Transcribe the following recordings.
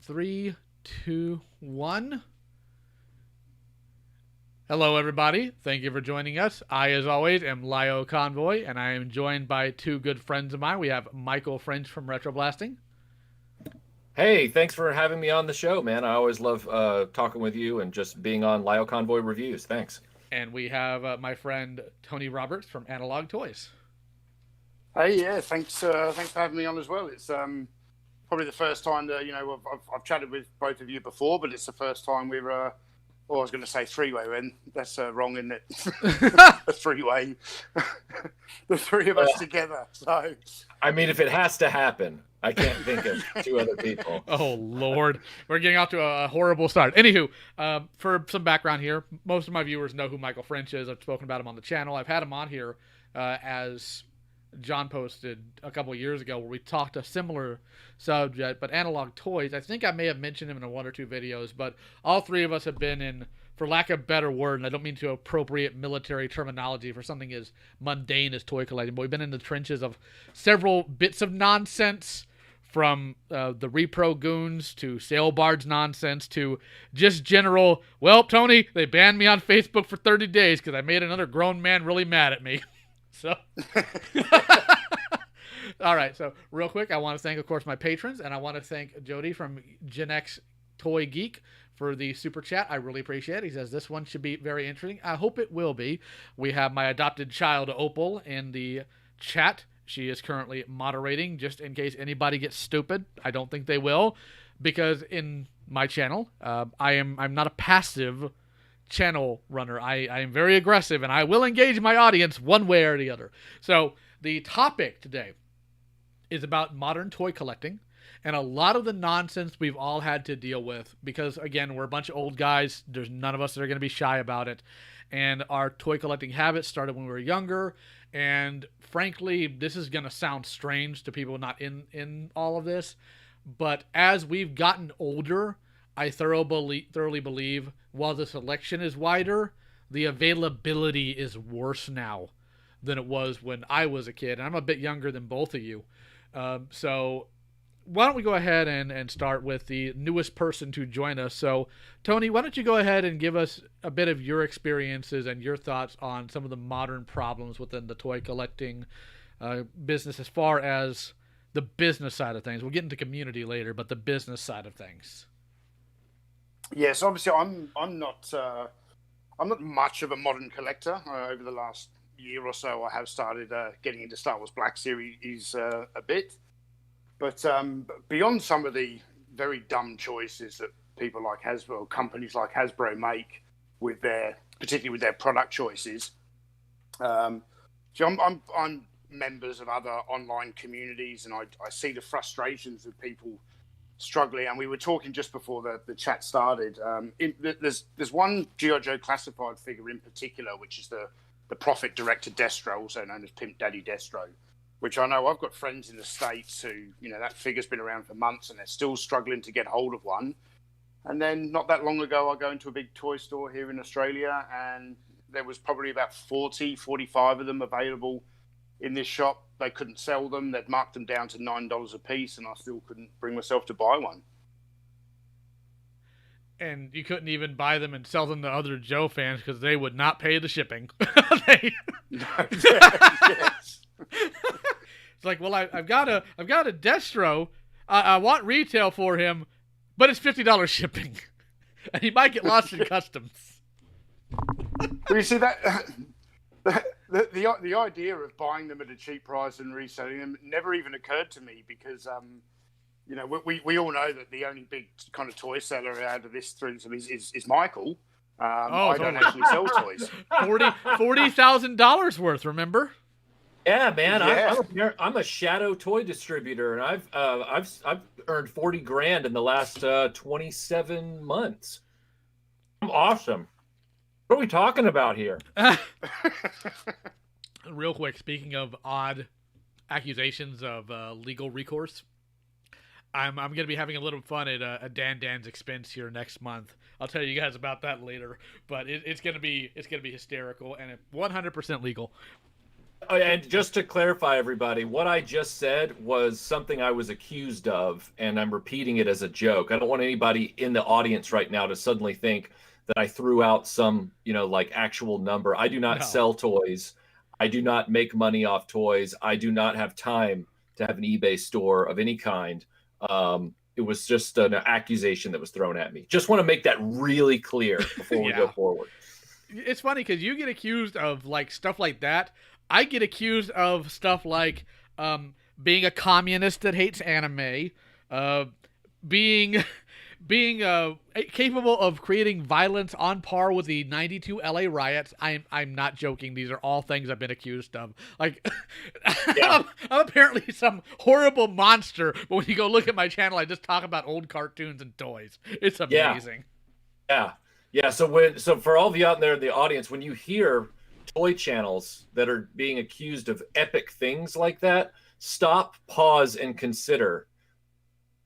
Three, two, one. Hello, everybody. Thank you for joining us. I, as always, am Lio Convoy, and I am joined by two good friends of mine. We have Michael French from RetroBlasting. Hey, thanks for having me on the show, man. I always love talking with you and just being on Lio Convoy Reviews. Thanks. And we have my friend Tony Roberts from Analog Toys. Hey, yeah, thanks for having me on as well. It's probably the first time that I've chatted with both of you before, but it's the first time we're. I was going to say three-way, and that's wrong, isn't it? A three-way, the three of us together. So, I mean, if it has to happen, I can't think of two other people. Oh, Lord. We're getting off to a horrible start. Anywho, for some background here, most of my viewers know who Michael French is. I've spoken about him on the channel. I've had him on here as John posted a couple of years ago where we talked a similar subject, but Analog Toys, I think I may have mentioned him in one or two videos, but all three of us have been in, for lack of a better word, and I don't mean to appropriate military terminology for something as mundane as toy collecting, but we've been in the trenches of several bits of nonsense, from the repro goons to sail barge nonsense to just general, well, Tony, they banned me on Facebook for 30 days because I made another grown man really mad at me. So, all right. So, real quick, I want to thank, of course, my patrons, and I want to thank Jody from Gen X Toy Geek for the super chat. I really appreciate it. He says this one should be very interesting. I hope it will be. We have my adopted child Opal in the chat. She is currently moderating, just in case anybody gets stupid. I don't think they will, because in my channel, I'm not a passive channel runner. I am very aggressive, and I will engage my audience one way or the other. So the topic today is about modern toy collecting and a lot of the nonsense we've all had to deal with because, again, we're a bunch of old guys. There's none of us that are going to be shy about it. And our toy collecting habits started when we were younger. And frankly, this is going to sound strange to people not in all of this. But as we've gotten older, I thoroughly believe while the selection is wider, the availability is worse now than it was when I was a kid. And I'm a bit younger than both of you. So why don't we go ahead and start with the newest person to join us. So, Tony, why don't you go ahead and give us a bit of your experiences and your thoughts on some of the modern problems within the toy collecting business as far as the business side of things. We'll get into community later, but the business side of things. Yes, obviously, I'm not much of a modern collector. Over the last year or so, I have started getting into Star Wars Black Series a bit. But beyond some of the very dumb choices that people like Hasbro, companies like Hasbro make particularly with their product choices, I'm members of other online communities, and I see the frustrations of people struggling. And we were talking just before the chat started. There's one G.I. Joe classified figure in particular, which is the Prophet Director Destro, also known as Pimp Daddy Destro, which I know I've got friends in the States who, that figure's been around for months and they're still struggling to get hold of one. And then not that long ago, I go into a big toy store here in Australia and there was probably about 45 of them available in this shop. They couldn't sell them. They'd marked them down to $9 a piece and I still couldn't bring myself to buy one. And you couldn't even buy them and sell them to other Joe fans because they would not pay the shipping. Yes. It's like, well, I've got a Destro. I want retail for him, but it's $50 shipping, and he might get lost in customs. Well, you see that the idea of buying them at a cheap price and reselling them never even occurred to me because we all know that the only big kind of toy seller out of this through is Michael. I don't actually sell toys. $40,000 worth. Remember? Yeah, man. Yeah. I'm a shadow toy distributor, and I've earned 40 grand in the last 27 months. I'm awesome. What are we talking about here? Real quick, speaking of odd accusations of legal recourse, I'm going to be having a little fun at Dan's expense here next month. I'll tell you guys about that later, but it's going to be hysterical and 100% legal. Oh, and just to clarify, everybody, what I just said was something I was accused of, and I'm repeating it as a joke. I don't want anybody in the audience right now to suddenly think that I threw out some, like actual number. I do not No. sell toys. I do not make money off toys. I do not have time to have an eBay store of any kind. It was just an accusation that was thrown at me. Just want to make that really clear before we go forward. It's funny because you get accused of like stuff like that. I get accused of stuff like being a communist that hates anime, being capable of creating violence on par with the '92 LA riots. I'm not joking. These are all things I've been accused of. Like, I'm apparently some horrible monster. But when you go look at my channel, I just talk about old cartoons and toys. It's amazing. Yeah. So for all of you out there in the audience, when you hear toy channels that are being accused of epic things like that, stop, pause, and consider.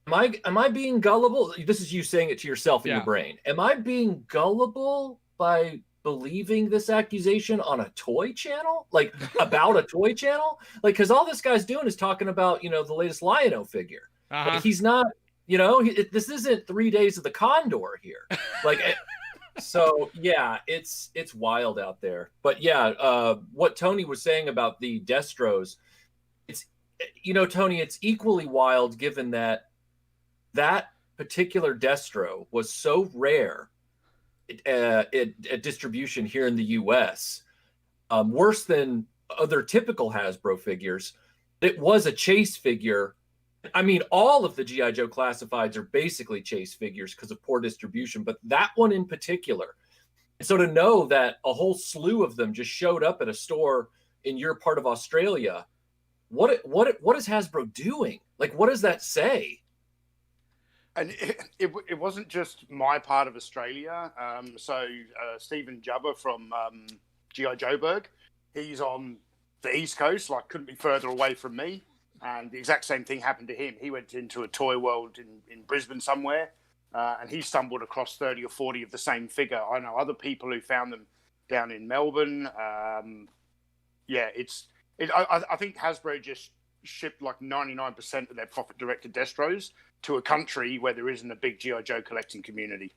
Am I being gullible? This is you saying it to yourself in your brain. Am I being gullible by believing this accusation on a toy channel? Like about a toy channel? Like, because all this guy's doing is talking about, the latest Lion-O figure. Like, he's not, this isn't 3 Days of the Condor here. Like, so yeah, it's wild out there. But yeah, what Tony was saying about the Destros, it's, Tony, it's equally wild given that particular Destro was so rare at distribution here in the U.S., worse than other typical Hasbro figures. It was a chase figure. I mean, all of the G.I. Joe classifieds are basically chase figures because of poor distribution, but that one in particular. So to know that a whole slew of them just showed up at a store in your part of Australia, what is Hasbro doing? Like, what does that say? And it wasn't just my part of Australia. Stephen Jubber from G.I. Joeberg, he's on the East Coast, like couldn't be further away from me. And the exact same thing happened to him. He went into a toy world in Brisbane somewhere, and he stumbled across 30 or 40 of the same figure. I know other people who found them down in Melbourne. I think Hasbro just shipped like 99% of their profit-directed Destros to a country where there isn't a big G.I. Joe collecting community.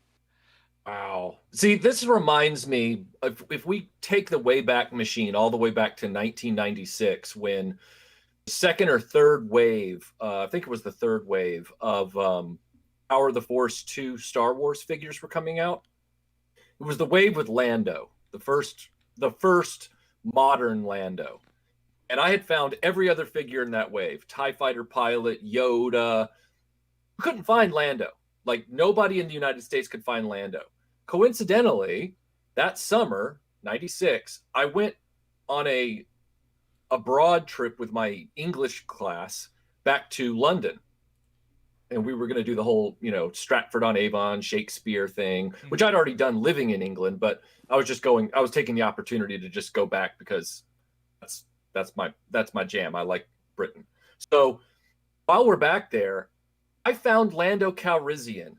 Wow. See, this reminds me, if we take the Wayback Machine all the way back to 1996, when the second or third wave, I think it was the third wave of Power of the Force 2 Star Wars figures were coming out. It was the wave with Lando, the first modern Lando. And I had found every other figure in that wave, TIE Fighter pilot, Yoda. Couldn't find Lando. Like, nobody in the United States could find Lando. Coincidentally, that summer, 96, I went on a abroad trip with my English class back to London. And we were going to do the whole, Stratford-on-Avon, Shakespeare thing, which I'd already done living in England, but I was taking the opportunity to just go back because that's my jam. I like Britain. So while we're back there, I found Lando Calrissian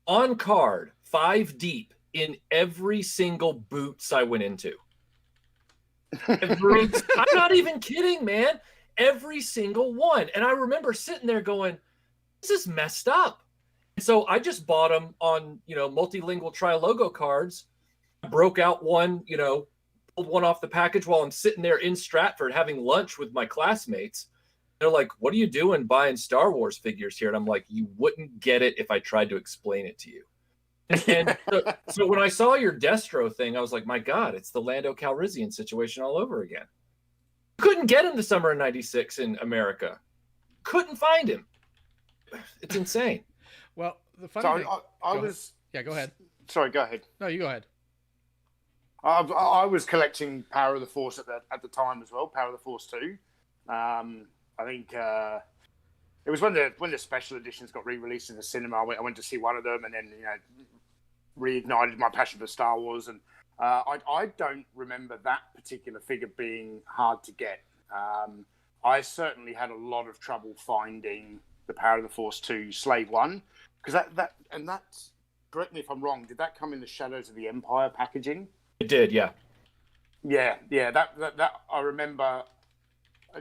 on card, 5 deep, in every single Boots I went into. I'm not even kidding, man. Every single one. And I remember sitting there going, this is messed up. And so I just bought them on, multilingual tri-logo cards. I broke out one, pulled one off the package while I'm sitting there in Stratford having lunch with my classmates. They're like, what are you doing buying Star Wars figures here? And I'm like, you wouldn't get it if I tried to explain it to you. And so when I saw your Destro thing, I was like, my God, it's the Lando Calrissian situation all over again. Couldn't get him the summer of 96 in America. Couldn't find him. It's insane. Well, the funny thing... go ahead. Sorry, go ahead. No, you go ahead. I was collecting Power of the Force at the time as well, Power of the Force 2. I think it was when the special editions got re-released in the cinema. I went to see one of them, and then reignited my passion for Star Wars. And I don't remember that particular figure being hard to get. I certainly had a lot of trouble finding the Power of the Force 2 Slave 1, because that's, correct me if I'm wrong, did that come in the Shadows of the Empire packaging? It did, yeah. Yeah. That I remember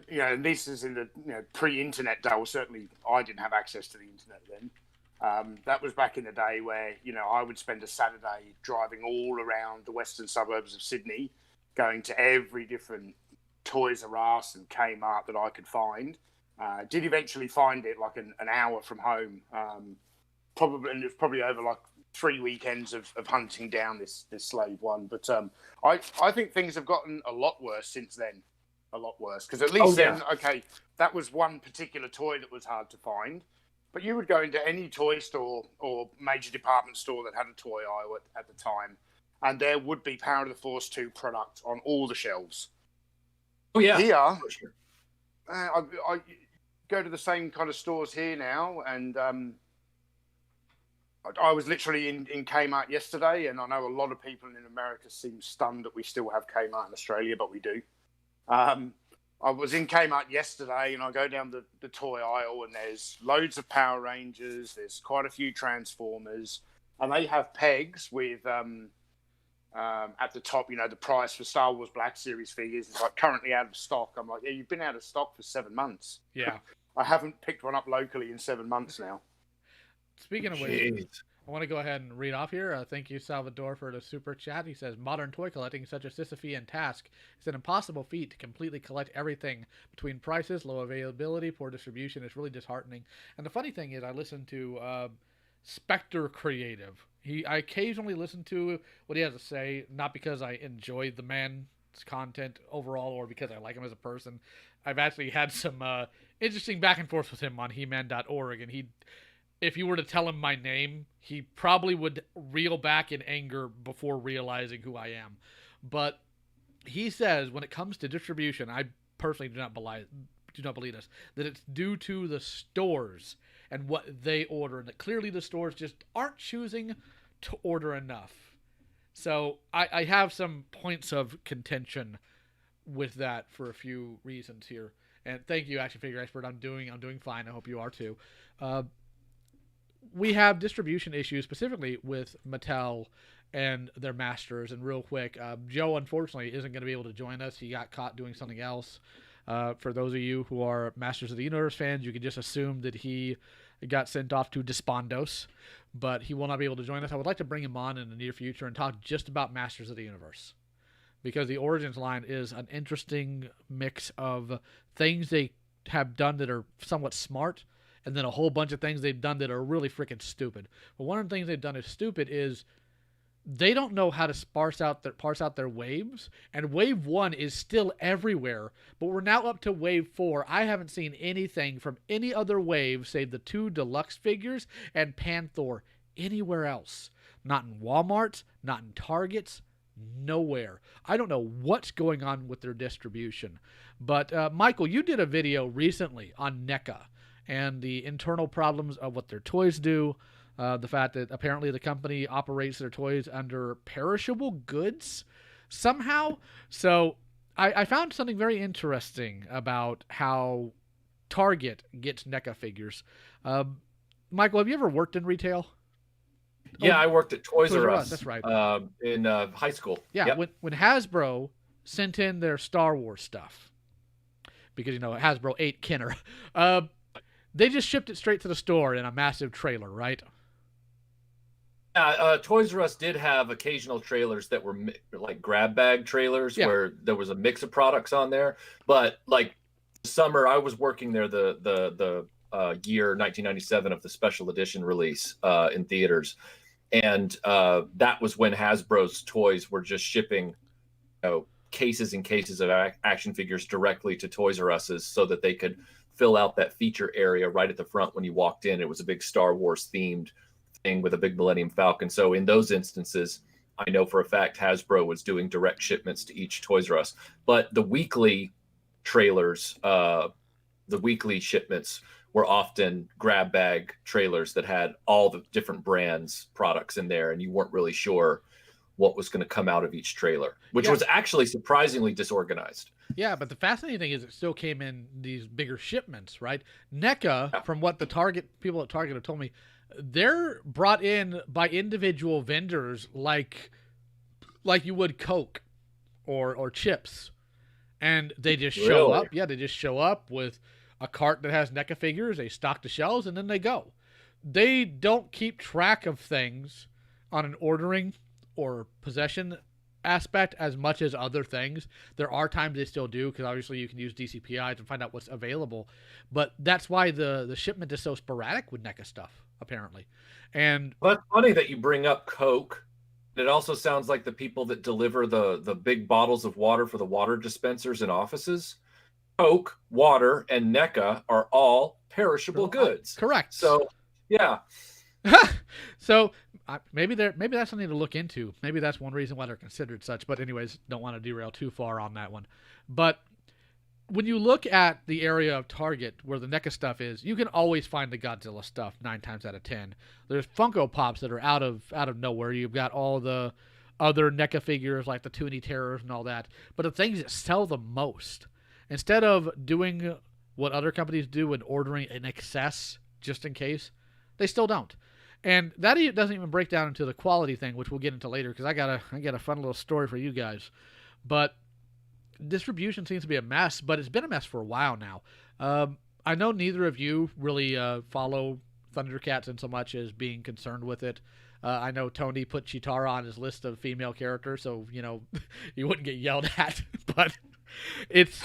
and this is in the pre-internet day. Well, certainly I didn't have access to the internet then. That was back in the day where, I would spend a Saturday driving all around the western suburbs of Sydney, going to every different Toys R Us and Kmart that I could find. Did eventually find it like an hour from home. And it was probably over like 3 weekends of hunting down this slave one. But I think things have gotten a lot worse since then. A lot worse. Because at least then, okay, that was one particular toy that was hard to find. But you would go into any toy store or major department store that had a toy aisle at the time, and there would be Power of the Force 2 product on all the shelves. Oh, yeah. Here, sure. I go to the same kind of stores here now, and I was literally in Kmart yesterday, and I know a lot of people in America seem stunned that we still have Kmart in Australia, but we do. I was in Kmart yesterday, and I go down the toy aisle, and there's loads of Power Rangers. There's quite a few Transformers, and they have pegs with at the top, the price for Star Wars Black Series figures is like currently out of stock. I'm like, yeah, you've been out of stock for 7 months. Yeah, I haven't picked one up locally in 7 months now. Speaking of which, I want to go ahead and read off here. Thank you, Salvador, for the super chat. He says, modern toy collecting is such a Sisyphean task. It's an impossible feat to completely collect everything. Between prices, low availability, poor distribution, it's really disheartening. And the funny thing is, I listen to Spectre Creative. I occasionally listen to what he has to say, not because I enjoy the man's content overall or because I like him as a person. I've actually had some interesting back and forth with him on He-Man.org, and if you were to tell him my name, he probably would reel back in anger before realizing who I am. But he says when it comes to distribution, I personally do not believe this, that it's due to the stores and what they order, and that clearly the stores just aren't choosing to order enough. So I have some points of contention with that for a few reasons here. And thank you, Action Figure Expert. I'm doing fine. I hope you are too. We have distribution issues specifically with Mattel and their masters. And real quick, Joe unfortunately isn't going to be able to join us. He got caught doing something else. For those of you who are Masters of the Universe fans, you can just assume that he got sent off to Despondos, but he will not be able to join us. I would like to bring him on in the near future and talk just about Masters of the Universe, because the Origins line is an interesting mix of things they have done that are somewhat smart, and then a whole bunch of things they've done that are really freaking stupid. But one of the things they've done is stupid is they don't know how to parse out their waves, and wave 1 is still everywhere, but we're now up to wave 4. I haven't seen anything from any other wave save the 2 deluxe figures and Panther anywhere else. Not in Walmart, not in Targets, nowhere. I don't know what's going on with their distribution. But Michael, you did a video recently on NECA and the internal problems of what their toys do. The fact that apparently the company operates their toys under perishable goods somehow. So I found something very interesting about how Target gets NECA figures. Michael, have you ever worked in retail? Yeah, I worked at Toys R Us. That's right. In high school. Yeah, yep. When Hasbro sent in their Star Wars stuff, because, Hasbro ate Kenner, they just shipped it straight to the store in a massive trailer, right? Toys R Us did have occasional trailers that were like grab bag trailers, where there was a mix of products on there. But like summer, I was working there the year 1997 of the special edition release in theaters, and that was when Hasbro's toys were just shipping, cases and cases of action figures directly to Toys R Us's so that they could fill out that feature area right at the front when you walked in. It was a big Star Wars themed thing with a big Millennium Falcon. So in those instances, I know for a fact Hasbro was doing direct shipments to each Toys R Us. But the weekly trailers, the weekly shipments were often grab bag trailers that had all the different brands products in there, and you weren't really sure what was going to come out of each trailer, which was actually surprisingly disorganized. Yeah, but the fascinating thing is it still came in these bigger shipments, right? NECA, from what the people at Target have told me, they're brought in by individual vendors like you would Coke or chips. And they just show Really? up. Yeah, they just show up with a cart that has NECA figures. They stock the shelves and then they go. They don't keep track of things on an ordering or possession aspect as much as other things. There are times they still do, because obviously you can use DCPI to find out what's available. But that's why the shipment is so sporadic with NECA stuff, apparently. And Well, that's funny that you bring up Coke. It also sounds like the people that deliver the big bottles of water for the water dispensers in offices. Coke, water, and NECA are all perishable goods. correct. So, yeah. So maybe that's something to look into. Maybe that's one reason why they're considered such. But anyways, don't want to derail too far on that one. But when you look at the area of Target where the NECA stuff is, you can always find the Godzilla stuff 9 times out of 10. There's Funko Pops that are out of nowhere. You've got all the other NECA figures like the Toonie Terrors and all that. But the things that sell the most, instead of doing what other companies do and ordering in excess just in case, they still don't. And that doesn't even break down into the quality thing, which we'll get into later, because I got a fun little story for you guys. But distribution seems to be a mess, but it's been a mess for a while now. I know neither of you really follow Thundercats in so much as being concerned with it. I know Tony put Chitara on his list of female characters, so you wouldn't get yelled at. But it's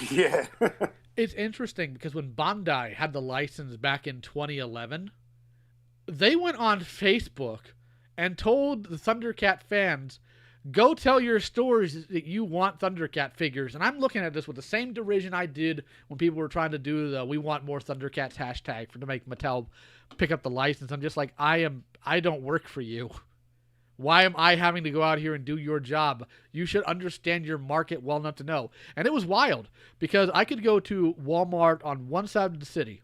it's interesting because when Bandai had the license back in 2011, they went on Facebook and told the Thundercat fans, go tell your stores that you want Thundercat figures. And I'm looking at this with the same derision I did when people were trying to do the "we want more Thundercats" hashtag to make Mattel pick up the license. I'm just like, I don't work for you. Why am I having to go out here and do your job? You should understand your market well enough to know. And it was wild because I could go to Walmart on one side of the city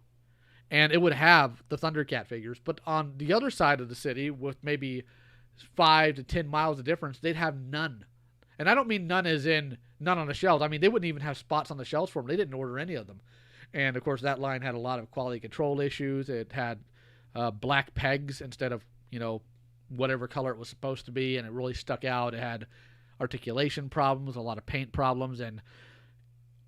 and it would have the Thundercat figures, but on the other side of the city, with maybe 5 to 10 miles of difference, they'd have none. And I don't mean none as in none on the shelves. I mean, they wouldn't even have spots on the shelves for them. They didn't order any of them. And of course, that line had a lot of quality control issues. It had black pegs instead of, whatever color it was supposed to be, and it really stuck out. It had articulation problems, a lot of paint problems, and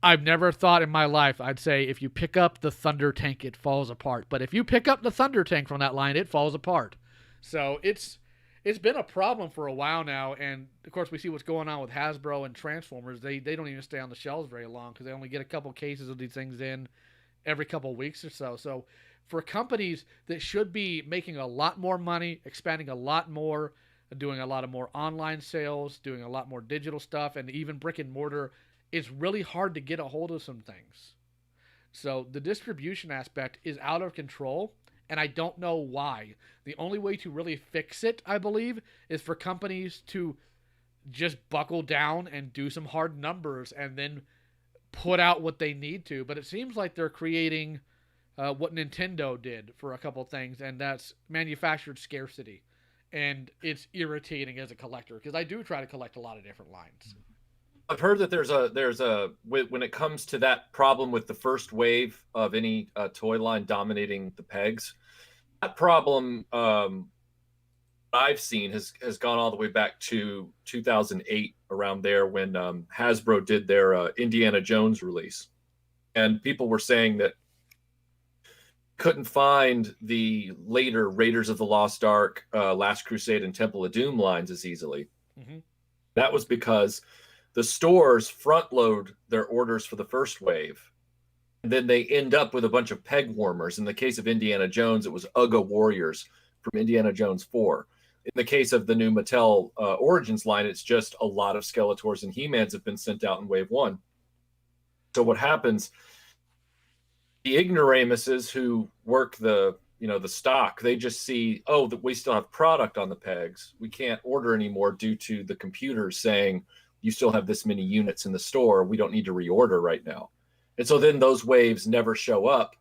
I've never thought in my life I'd say if you pick up the Thunder Tank, it falls apart. But if you pick up the Thunder Tank from that line, it falls apart. So it's been a problem for a while now, and of course we see what's going on with Hasbro and Transformers. They don't even stay on the shelves very long because they only get a couple cases of these things in every couple weeks or so. So for companies that should be making a lot more money, expanding a lot more, doing a lot of more online sales, doing a lot more digital stuff, and even brick and mortar, it's really hard to get a hold of some things. So the distribution aspect is out of control, and I don't know why. The only way to really fix it, I believe, is for companies to just buckle down and do some hard numbers and then put out what they need to. But it seems like they're creating what Nintendo did for a couple things, and that's manufactured scarcity. And it's irritating as a collector because I do try to collect a lot of different lines. I've heard that there's a when it comes to that problem with the first wave of any toy line dominating the pegs, that problem I've seen has gone all the way back to 2008, around there, when Hasbro did their Indiana Jones release, and people were saying that couldn't find the later Raiders of the Lost Ark, Last Crusade, and Temple of Doom lines as easily. Mm-hmm. That was because the stores front load their orders for the first wave, and then they end up with a bunch of peg warmers. In the case of Indiana Jones, it was Uga Warriors from Indiana Jones 4. In the case of the new Mattel Origins line, it's just a lot of Skeletors and He-Mans have been sent out in wave 1. So what happens, the ignoramuses who work the stock, they just see, oh, that we still have product on the pegs. We can't order anymore due to the computers saying, you still have this many units in the store. We don't need to reorder right now. And so then those waves never show up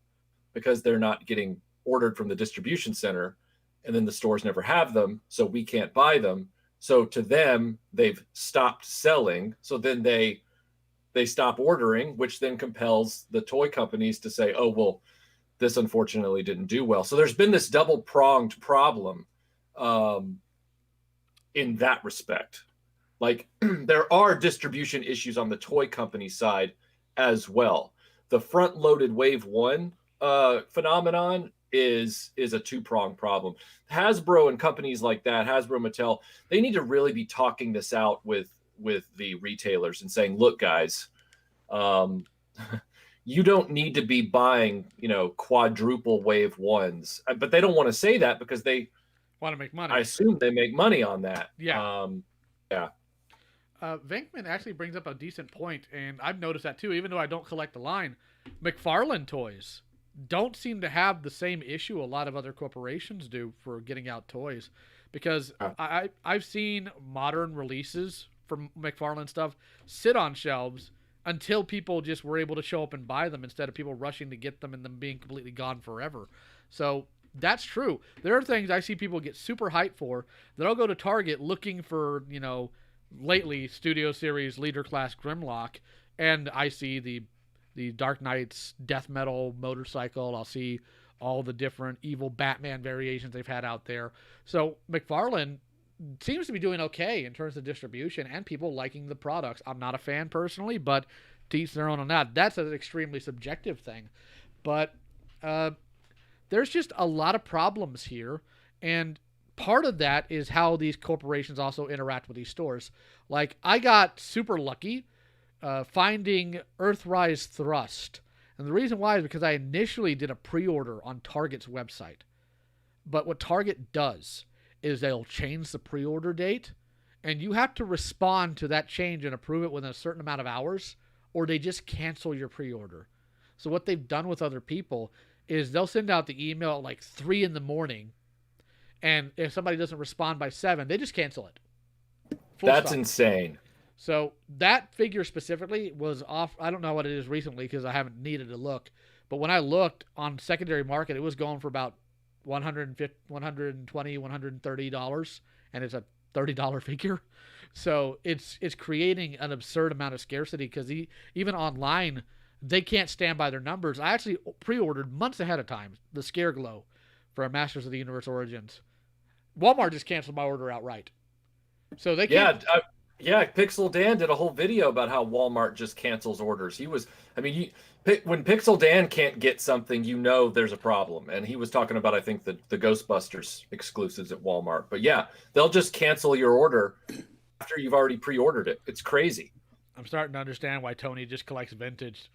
because they're not getting ordered from the distribution center. And then the stores never have them. So we can't buy them. So to them, they've stopped selling. So then they stop ordering, which then compels the toy companies to say, oh, well, this unfortunately didn't do well. So there's been this double-pronged problem in that respect. Like, there are distribution issues on the toy company side as well. The front-loaded Wave 1 phenomenon is a two-pronged problem. Hasbro and companies like that, Hasbro, Mattel, they need to really be talking this out with the retailers and saying, look, guys, you don't need to be buying, quadruple Wave 1s. But they don't want to say that because they want to make money. I assume they make money on that. Yeah. Yeah. Venkman actually brings up a decent point, and I've noticed that too, even though I don't collect the line. McFarlane Toys don't seem to have the same issue a lot of other corporations do for getting out toys, because I've seen modern releases from McFarlane stuff sit on shelves until people just were able to show up and buy them instead of people rushing to get them and them being completely gone forever. So that's true. There are things I see people get super hyped for that I'll go to Target looking for, lately Studio Series Leader Class Grimlock, and I see the Dark Knight's death metal motorcycle. I'll see all the different evil Batman variations they've had out there. So McFarlane seems to be doing okay in terms of distribution and people liking the products. I'm not a fan personally, but to each their own on that. That's an extremely subjective thing. But there's just a lot of problems here, and part of that is how these corporations also interact with these stores. Like, I got super lucky finding Earthrise Thrust. And the reason why is because I initially did a pre-order on Target's website. But what Target does is they'll change the pre-order date, and you have to respond to that change and approve it within a certain amount of hours, or they just cancel your pre-order. So what they've done with other people is they'll send out the email at like 3 a.m, and if somebody doesn't respond by 7, they just cancel it. That's insane. So that figure specifically was off. I don't know what it is recently because I haven't needed to look. But when I looked on secondary market, it was going for about $120, $130, and it's a $30 figure. So it's creating an absurd amount of scarcity because even online, they can't stand by their numbers. I actually pre-ordered months ahead of time the Scare Glow for a Masters of the Universe Origins. Walmart just canceled my order outright. So they can't. Yeah, Pixel Dan did a whole video about how Walmart just cancels orders. When Pixel Dan can't get something, there's a problem. And he was talking about, I think, the Ghostbusters exclusives at Walmart. But yeah, they'll just cancel your order after you've already pre-ordered it. It's crazy. I'm starting to understand why Tony just collects vintage.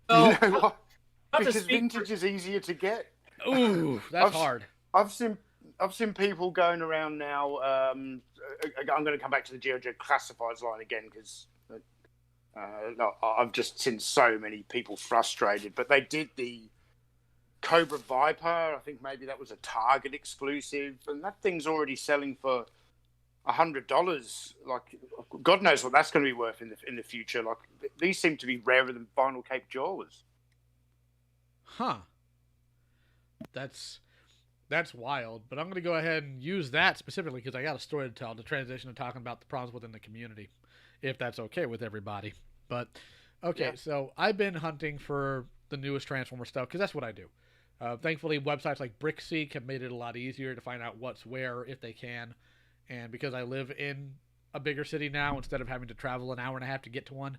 Because vintage is easier to get. Ooh, that's hard. I've seen people going around now. I'm going to come back to the G.I. Joe Classifieds line again because I've just seen so many people frustrated. But they did the Cobra Viper. I think maybe that was a Target exclusive, and that thing's already selling for $100. Like, God knows what that's going to be worth in the future. Like, these seem to be rarer than Vinyl Cape Jaws. Huh. That's wild, but I'm going to go ahead and use that specifically because I got a story to tell to transition to talking about the problems within the community, if that's okay with everybody. But, okay, So I've been hunting for the newest Transformer stuff because that's what I do. Thankfully, websites like BrickSeek have made it a lot easier to find out what's where if they can. And because I live in a bigger city now, instead of having to travel an hour and a half to get to one,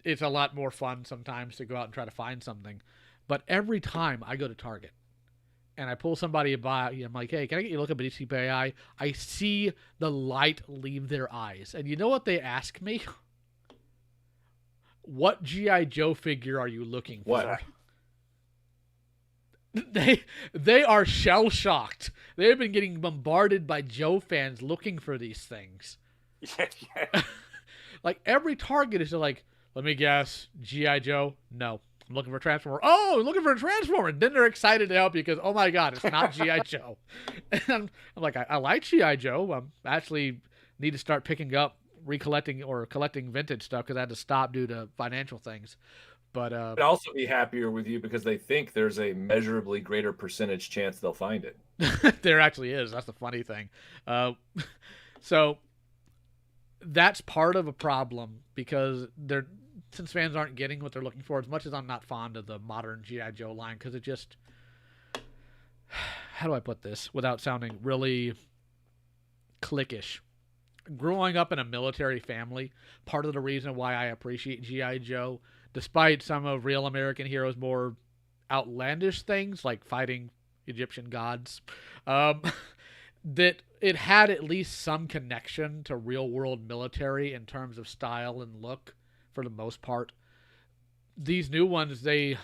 it's a lot more fun sometimes to go out and try to find something. But every time I go to Target and I pull somebody by, I'm like, hey, can I get you to look up at DCPI? I see the light leave their eyes. And you know what they ask me? What G.I. Joe figure are you looking for? What? They are shell-shocked. They've been getting bombarded by Joe fans looking for these things. Yeah. Like, every Target is like, let me guess, G.I. Joe? No. I'm looking for a Transformer. Oh, I'm looking for a Transformer. And then they're excited to help you because, oh my God, it's not G.I. Joe. And I'm like, I like G.I. Joe. I actually need to start picking up, recollecting, or collecting vintage stuff because I had to stop due to financial things. But I'd also be happier with you because they think there's a measurably greater percentage chance they'll find it. There actually is. That's the funny thing. So that's part of a problem because since fans aren't getting what they're looking for, as much as I'm not fond of the modern G.I. Joe line, because it just, how do I put this without sounding really cliquish? growing up in a military family, part of the reason why I appreciate G.I. Joe, despite some of Real American Heroes' more outlandish things like fighting Egyptian gods, um, that it had at least some connection to real world military in terms of style and look for the most part. These new ones, they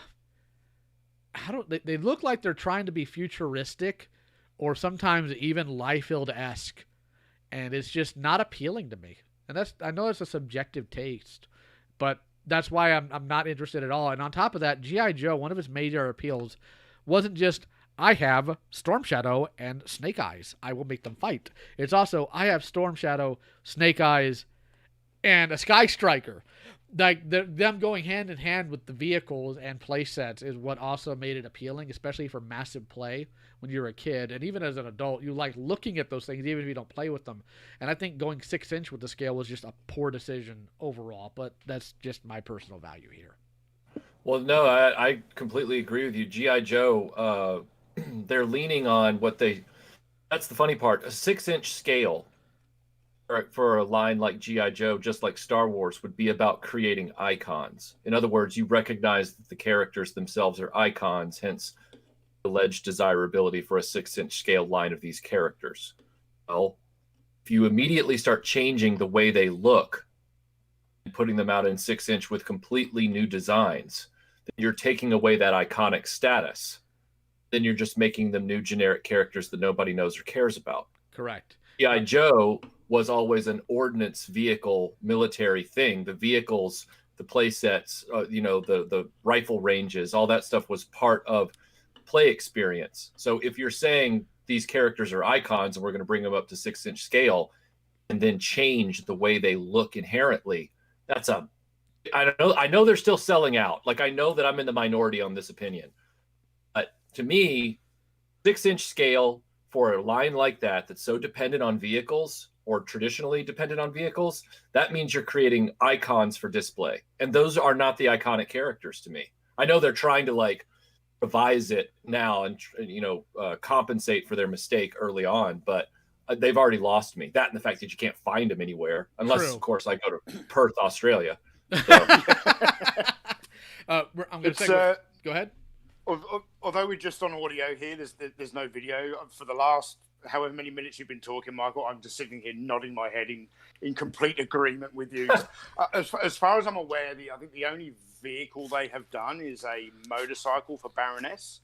look like they're trying to be futuristic or sometimes even Liefeld-esque, and it's just not appealing to me. And I know it's a subjective taste, but that's why I'm not interested at all. And on top of that, GI Joe, one of its major appeals wasn't just I have Storm Shadow and Snake Eyes, I will make them fight. It's also I have Storm Shadow, Snake Eyes, and a Sky Striker. Like them going hand in hand with the vehicles and play sets is what also made it appealing, especially for massive play when you're a kid. And even as an adult, you like looking at those things even if you don't play with them. And I think going 6-inch with the scale was just a poor decision overall, but that's just my personal value here. Well, no, I completely agree with you. G.I. Joe, they're leaning on that's the funny part, a 6-inch scale for a line like G.I. Joe, just like Star Wars, would be about creating icons. In other words, you recognize that the characters themselves are icons, hence alleged desirability for a 6-inch scale line of these characters. Well, if you immediately start changing the way they look and putting them out in 6-inch with completely new designs, then you're taking away that iconic status. Then you're just making them new generic characters that nobody knows or cares about. Correct. G.I. Joe was always an ordnance vehicle military thing. The vehicles, the play sets, the rifle ranges, all that stuff was part of play experience. So if you're saying these characters are icons and we're going to bring them up to 6-inch scale and then change the way they look inherently, I don't know. I know they're still selling out. Like, I know that I'm in the minority on this opinion. But to me, 6-inch scale for a line like that's so dependent on vehicles or traditionally dependent on vehicles, that means you're creating icons for display. And those are not the iconic characters to me. I know they're trying to like revise it now and, compensate for their mistake early on, but they've already lost me. That and the fact that you can't find them anywhere, unless, True. Of course, I go to Perth, Australia. So. I'm going to say, go ahead. Although we're just on audio here, there's no video. For the last however many minutes you've been talking, Michael, I'm just sitting here nodding my head in complete agreement with you. As far as I'm aware, I think the only vehicle they have done is a motorcycle for Baroness,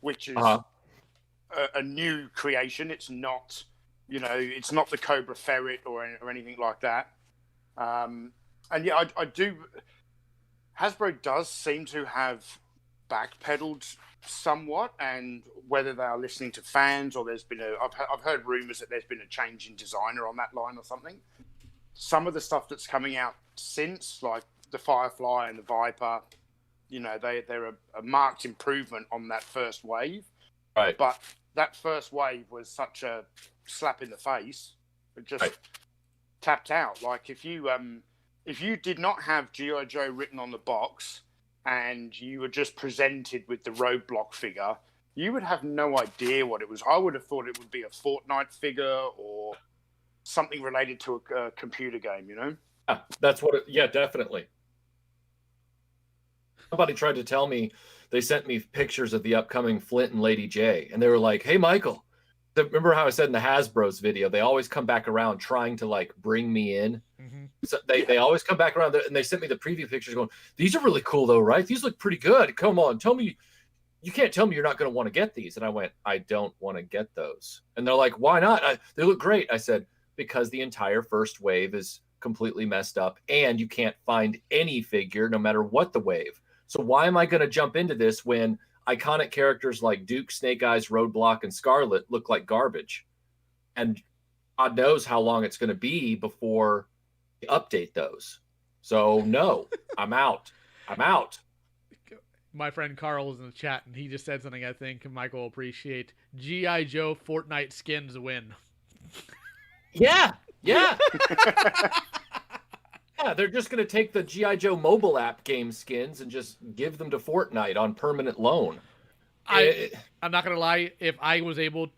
which is a new creation. It's not, it's not the Cobra Ferret or anything like that. And yeah, I do. Hasbro does seem to have backpedaled somewhat, and whether they are listening to fans or I've heard rumors that there's been a change in designer on that line or something. Some of the stuff that's coming out since, like the Firefly and the Viper, they're a marked improvement on that first wave. Right. But that first wave was such a slap in the face. It just tapped out. Like if you did not have G.I. Joe written on the box and you were just presented with the roadblock figure, you would have no idea what it was. I would have thought it would be a Fortnite figure or something related to a computer game, Yeah, that's what definitely. Somebody tried to tell me, they sent me pictures of the upcoming Flint and Lady J, and they were like, hey, Michael, remember how I said in the Hasbro's video, they always come back around trying to like bring me in. Mm-hmm. So they always come back around, and they sent me the preview pictures going, these are really cool though, right? These look pretty good. Come on, tell me, you can't tell me you're not going to want to get these. And I went, I don't want to get those. And they're like, why not? They look great. I said, because the entire first wave is completely messed up and you can't find any figure no matter what the wave. So why am I going to jump into this when iconic characters like Duke, Snake Eyes, Roadblock, and Scarlet look like garbage? And God knows how long it's going to be before they update those. So no, I'm out. My friend Carl was in the chat, and he just said something I think Michael will appreciate. G.I. Joe Fortnite skins win. Yeah. Yeah, they're just going to take the G.I. Joe mobile app game skins and just give them to Fortnite on permanent loan. I'm not going to lie. If I was able,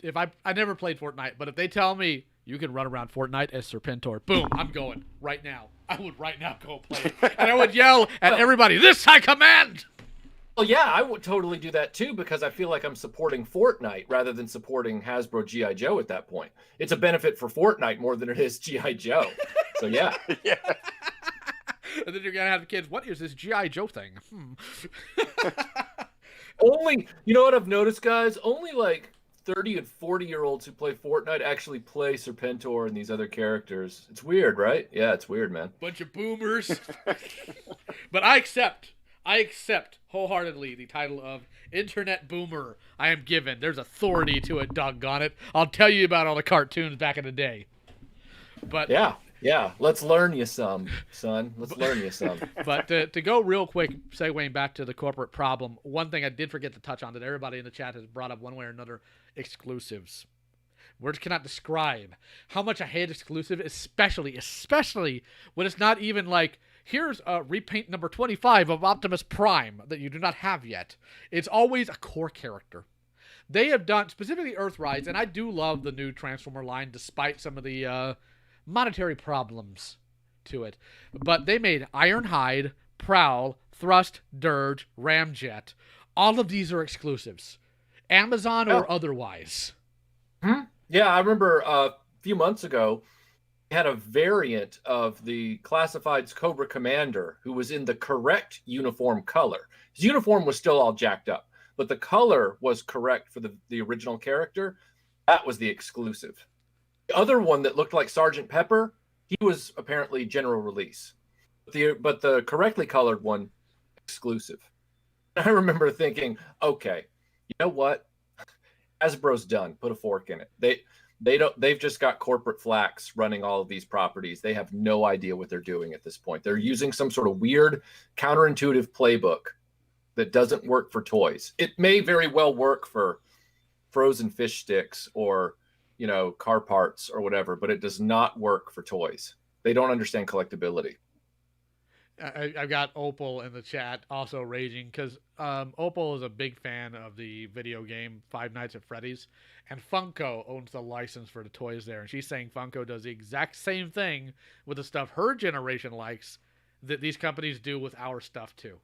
I never played Fortnite, but if they tell me You can run around Fortnite as Serpentor. Boom, I'm going right now. I would right now go play it. And I would yell at everybody, this I command! Well, yeah, I would totally do that too, because I feel like I'm supporting Fortnite rather than supporting Hasbro G.I. Joe at that point. It's a benefit for Fortnite more than it is G.I. Joe. So, yeah. Yeah. And then you're going to have the kids, what is this G.I. Joe thing? Only, you know what I've noticed, guys? Only like 30 and 40-year-olds who play Fortnite actually play Serpentor and these other characters. It's weird, right? Yeah, it's weird, man. Bunch of boomers. But I accept wholeheartedly the title of Internet Boomer I am given. There's authority to it, doggone it. I'll tell you about all the cartoons back in the day. But yeah. Let's learn you some, son. Let's learn you some. But to go real quick, segueing back to the corporate problem, one thing I did forget to touch on that everybody in the chat has brought up one way or another, exclusives. Words cannot describe how much I hate exclusive, especially when it's not even like, here's a repaint number 25 of Optimus Prime that you do not have yet. It's always a core character. They have done, specifically Earthrise, and I do love the new Transformer line despite some of the monetary problems to it. But they made Ironhide, Prowl, Thrust, Dirge, Ramjet. All of these are exclusives. Amazon or otherwise. Yeah, I remember a few months ago, we had a variant of the Classified's Cobra Commander who was in the correct uniform color. His uniform was still all jacked up, but the color was correct for the original character. That was the exclusive. The other one that looked like Sergeant Pepper, he was apparently general release. But the correctly colored one, exclusive. I remember thinking, okay, you know what? Hasbro's done. Put a fork in it. They've just got corporate flax running all of these properties. They have no idea what they're doing at this point. They're using some sort of weird counterintuitive playbook that doesn't work for toys. It may very well work for frozen fish sticks or, you know, car parts or whatever, but it does not work for toys. They don't understand collectability. I've got Opal in the chat also raging because Opal is a big fan of the video game Five Nights at Freddy's, and Funko owns the license for the toys there. And she's saying Funko does the exact same thing with the stuff her generation likes that these companies do with our stuff too.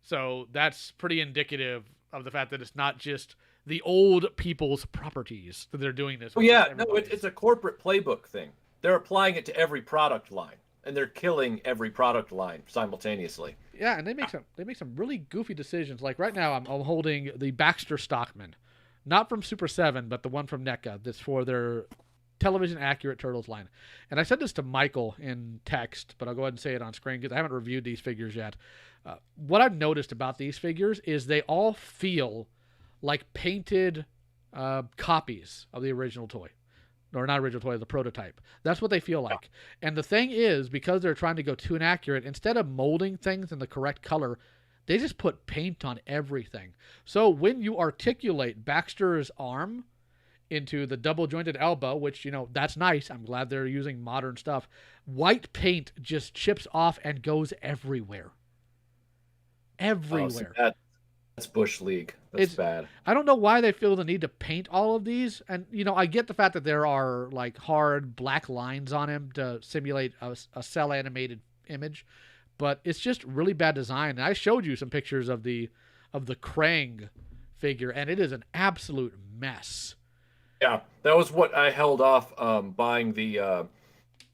So that's pretty indicative of the fact that it's not just the old people's properties that they're doing this. Oh, yeah, no, it's a corporate playbook thing. They're applying it to every product line. And they're killing every product line simultaneously. Yeah, and they make some really goofy decisions. Like right now, I'm holding the Baxter Stockman, not from Super 7, but the one from NECA. That's for their television accurate Turtles line. And I said this to Michael in text, but I'll go ahead and say it on screen because I haven't reviewed these figures yet. What I've noticed about these figures is they all feel like painted copies of the original toy. Or not original toy, the prototype. That's what they feel like. And the thing is, because they're trying to go too inaccurate, instead of molding things in the correct color, they just put paint on everything. So when you articulate Baxter's arm into the double jointed elbow, which, you know, that's nice. I'm glad they're using modern stuff. White paint just chips off and goes everywhere. Everywhere. Oh, that's Bush League. That's bad. I don't know why they feel the need to paint all of these. And, you know, I get the fact that there are, like, hard black lines on him to simulate a cell-animated image. But it's just really bad design. And I showed you some pictures of the Krang figure, and it is an absolute mess. Yeah, that was what I held off buying the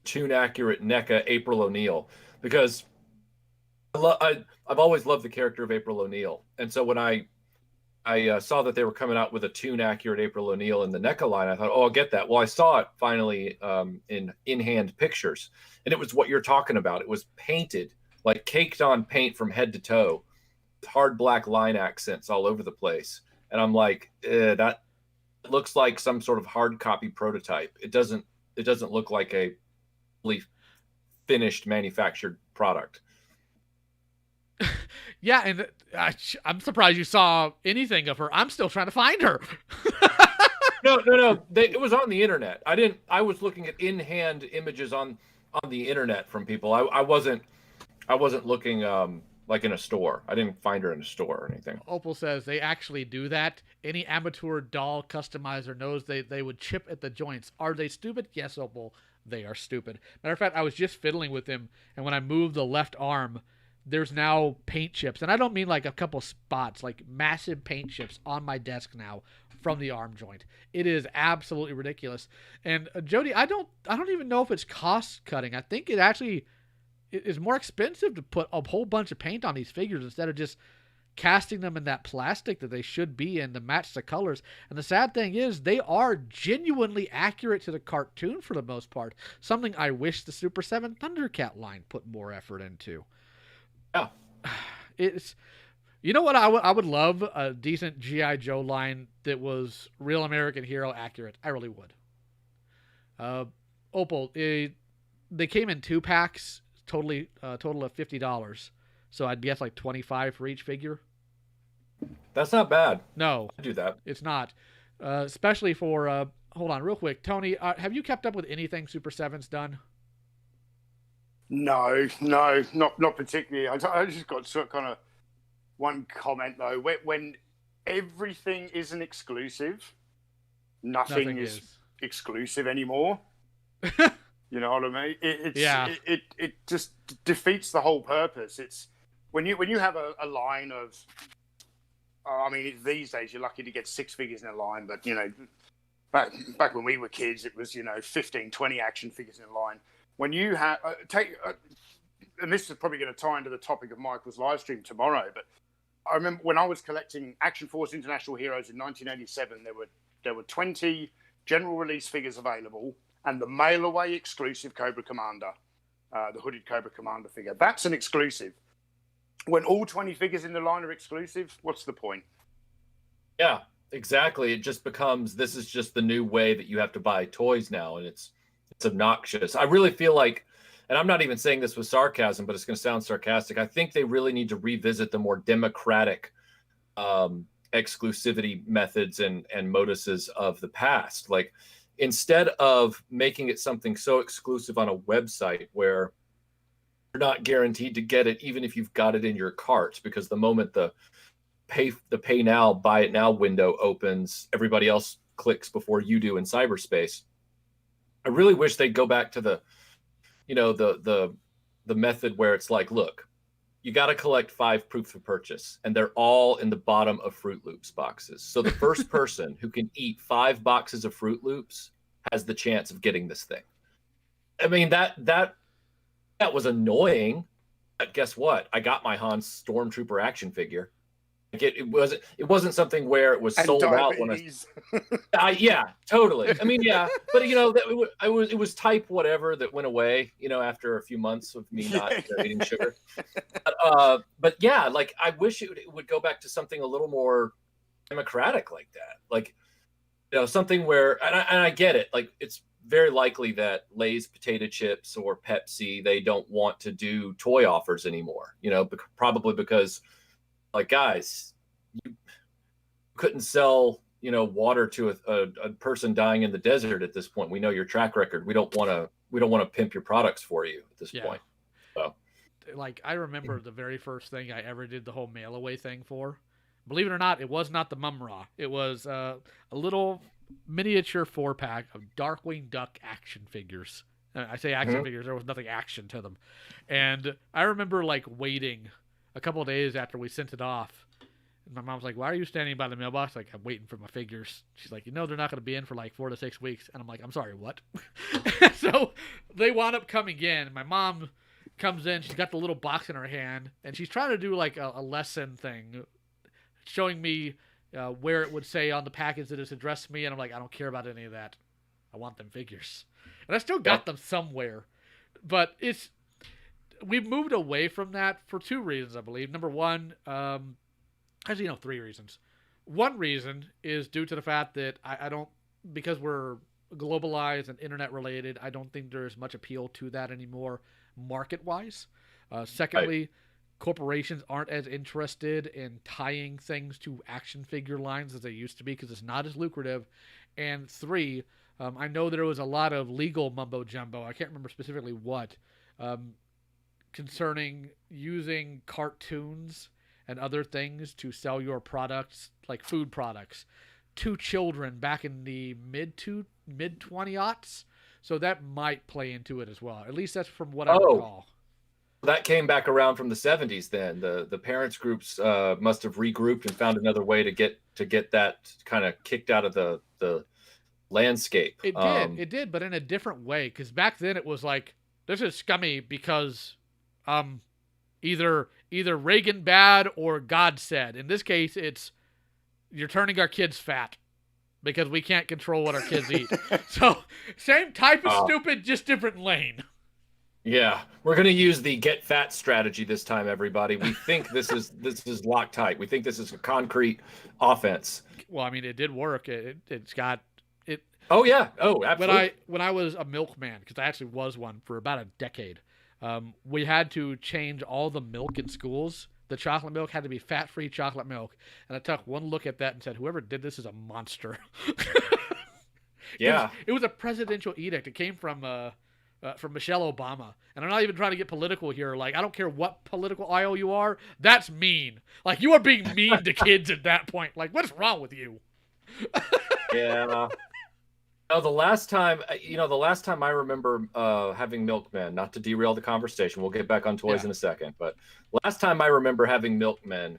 tune-accurate NECA April O'Neil. Because I've always loved the character of April O'Neil. And so when I saw that they were coming out with a tune-accurate April O'Neil in the NECA line, I thought, oh, I'll get that. Well, I saw it finally in-hand pictures. And it was what you're talking about. It was painted, like caked on paint from head to toe, with hard black line accents all over the place. And I'm like, that looks like some sort of hard copy prototype. It doesn't look like a fully finished manufactured product. Yeah, and I'm surprised you saw anything of her. I'm still trying to find her. No. It was on the internet. I was looking at in-hand images on the internet from people. I wasn't looking like in a store. I didn't find her in a store or anything. Opal says they actually do that. Any amateur doll customizer knows they would chip at the joints. Are they stupid? Yes, Opal. They are stupid. Matter of fact, I was just fiddling with him, and when I moved the left arm, there's now paint chips. And I don't mean like a couple spots, like massive paint chips on my desk now from the arm joint. It is absolutely ridiculous. And Jody, I don't even know if it's cost cutting. I think it actually is more expensive to put a whole bunch of paint on these figures instead of just casting them in that plastic that they should be in to match the colors. And the sad thing is they are genuinely accurate to the cartoon for the most part. Something I wish the Super 7 Thundercat line put more effort into. Yeah. It's, you know what, I would love a decent G.I. Joe line that was real American hero accurate. I really would. Opal, they came in 2-packs, total of $50. So I'd guess like $25 for each figure. That's not bad. No, I do that. it's not. Especially for hold on, real quick, Tony. Have you kept up with anything Super 7's done? No, not particularly. I just got sort of kind of one comment though. When everything is an exclusive, nothing is exclusive anymore. You know what I mean? It just defeats the whole purpose. It's when you have a line of, I mean, these days you're lucky to get 6 figures in a line, but you know, back when we were kids, it was 15, 20 action figures in a line. When you have and this is probably going to tie into the topic of Michael's live stream tomorrow, but I remember when I was collecting Action Force International Heroes in 1987, there were 20 general release figures available, and the mail away exclusive Cobra Commander, the hooded Cobra Commander figure. That's an exclusive. When all 20 figures in the line are exclusive, what's the point? Yeah, exactly. It just becomes, this is just the new way that you have to buy toys now, and it's obnoxious. I really feel like, and I'm not even saying this with sarcasm, but it's going to sound sarcastic, I think they really need to revisit the more democratic exclusivity methods and moduses of the past. Like, instead of making it something so exclusive on a website where you're not guaranteed to get it even if you've got it in your cart, because the moment the pay now, buy it now window opens, everybody else clicks before you do in cyberspace. I really wish they'd go back to the method where it's like, look, you got to collect 5 proofs of purchase, and they're all in the bottom of Fruit Loops boxes. So the first person who can eat 5 boxes of Fruit Loops has the chance of getting this thing. I mean, that was annoying, but guess what? I got my Han Stormtrooper action figure. Like it wasn't something where it was sold out when yeah, totally. I mean, yeah, but it was type whatever that went away, after a few months of me not eating sugar. But yeah, like I wish it would go back to something a little more democratic like that. Like, something where, and I get it. Like, it's very likely that Lay's potato chips or Pepsi, they don't want to do toy offers anymore, probably because, like, guys, you couldn't sell, water to a person dying in the desert at this point. We know your track record. We don't want to pimp your products for you at this point. So, like, I remember the very first thing I ever did the whole mail away thing for. Believe it or not, it was not the Mum-Ra. It was a little miniature 4-pack of Darkwing Duck action figures. I say action figures. There was nothing action to them. And I remember, like, waiting a couple of days after we sent it off. And my mom's like, why are you standing by the mailbox? Like, I'm waiting for my figures. She's like, they're not going to be in for like 4 to 6 weeks. And I'm like, I'm sorry, what? So they wound up coming in. My mom comes in. She's got the little box in her hand. And she's trying to do like a lesson thing, showing me where it would say on the package that it's addressed to me. And I'm like, I don't care about any of that. I want them figures. And I still got them somewhere. But we've moved away from that for 2 reasons, I believe. Number one, actually, 3 reasons. One reason is due to the fact that I don't, because we're globalized and internet related, I don't think there's much appeal to that anymore market-wise. Secondly, corporations aren't as interested in tying things to action figure lines as they used to be because it's not as lucrative. And 3, I know there was a lot of legal mumbo-jumbo. I can't remember specifically what. concerning using cartoons and other things to sell your products, like food products, to children back in the mid 20-aughts. So that might play into it as well. At least that's from what I recall. That came back around from the 70s then. The parents groups must have regrouped and found another way to get that kind of kicked out of the landscape. It did, but in a different way. Because back then it was like, this is scummy because either Reagan bad or God said. In this case, it's you're turning our kids fat because we can't control what our kids eat. So same type of stupid, just different lane. Yeah, we're going to use the get fat strategy this time, everybody. We think this is Loctite. We think this is a concrete offense. Well, I mean, it did work. It's got it. Oh yeah. Oh, absolutely. When I was a milkman, because I actually was one for about a decade, we had to change all the milk in schools. The chocolate milk had to be fat-free chocolate milk, and I took one look at that and said, "Whoever did this is a monster." Yeah, it was a presidential edict. It came from Michelle Obama. And I'm not even trying to get political here. Like, I don't care what political aisle you are. That's mean. Like, you are being mean to kids at that point. Like, what's wrong with you? Yeah. No, the last time I remember having milkmen, not to derail the conversation, we'll get back on toys in a second, but last time I remember having milkmen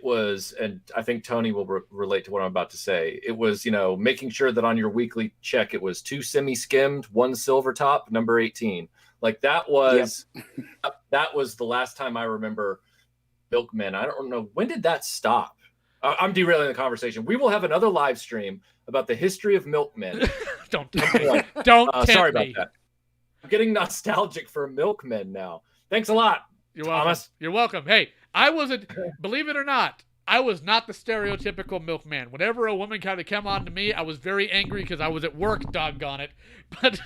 was, and I think Tony will relate to what I'm about to say, it was, making sure that on your weekly check it was 2 semi-skimmed, 1 silver top, number 18. Like that was the last time I remember milkmen. I don't know, when did that stop? I'm derailing the conversation. We will have another live stream about the history of milkmen. Don't tempt me. Don't tempt sorry me. about that. I'm getting nostalgic for milkmen now. Thanks a lot, You're Thomas. welcome. You're welcome. Hey, believe it or not, I was not the stereotypical milkman. Whenever a woman kind of came on to me, I was very angry because I was at work, doggone it. But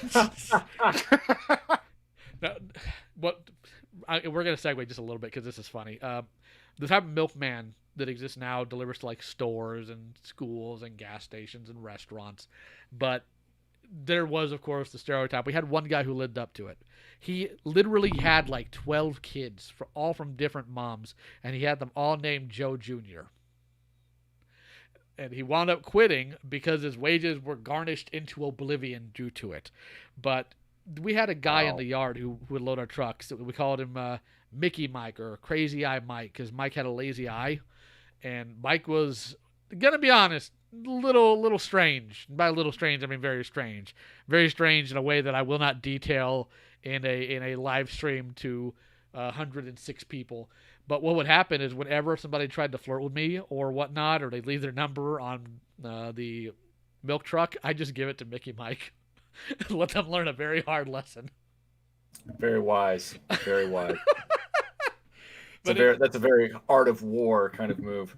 we're going to segue just a little bit because this is funny. The type of milkman that exists now delivers to like stores and schools and gas stations and restaurants. But there was, of course, the stereotype. We had one guy who lived up to it. He literally had like 12 kids, all from different moms, and he had them all named Joe Jr. And he wound up quitting because his wages were garnished into oblivion due to it. But we had a guy in the yard who would load our trucks. We called him Mickey Mike or Crazy Eye Mike because Mike had a lazy eye. And Mike was, gonna be honest, little strange. By a little strange, I mean very strange. Very strange in a way that I will not detail in a live stream to 106 people. But what would happen is whenever somebody tried to flirt with me or whatnot, or they'd leave their number on the milk truck, I just give it to Mickey Mike and let them learn a very hard lesson. Very wise. Very wise. That's a very art of war kind of move.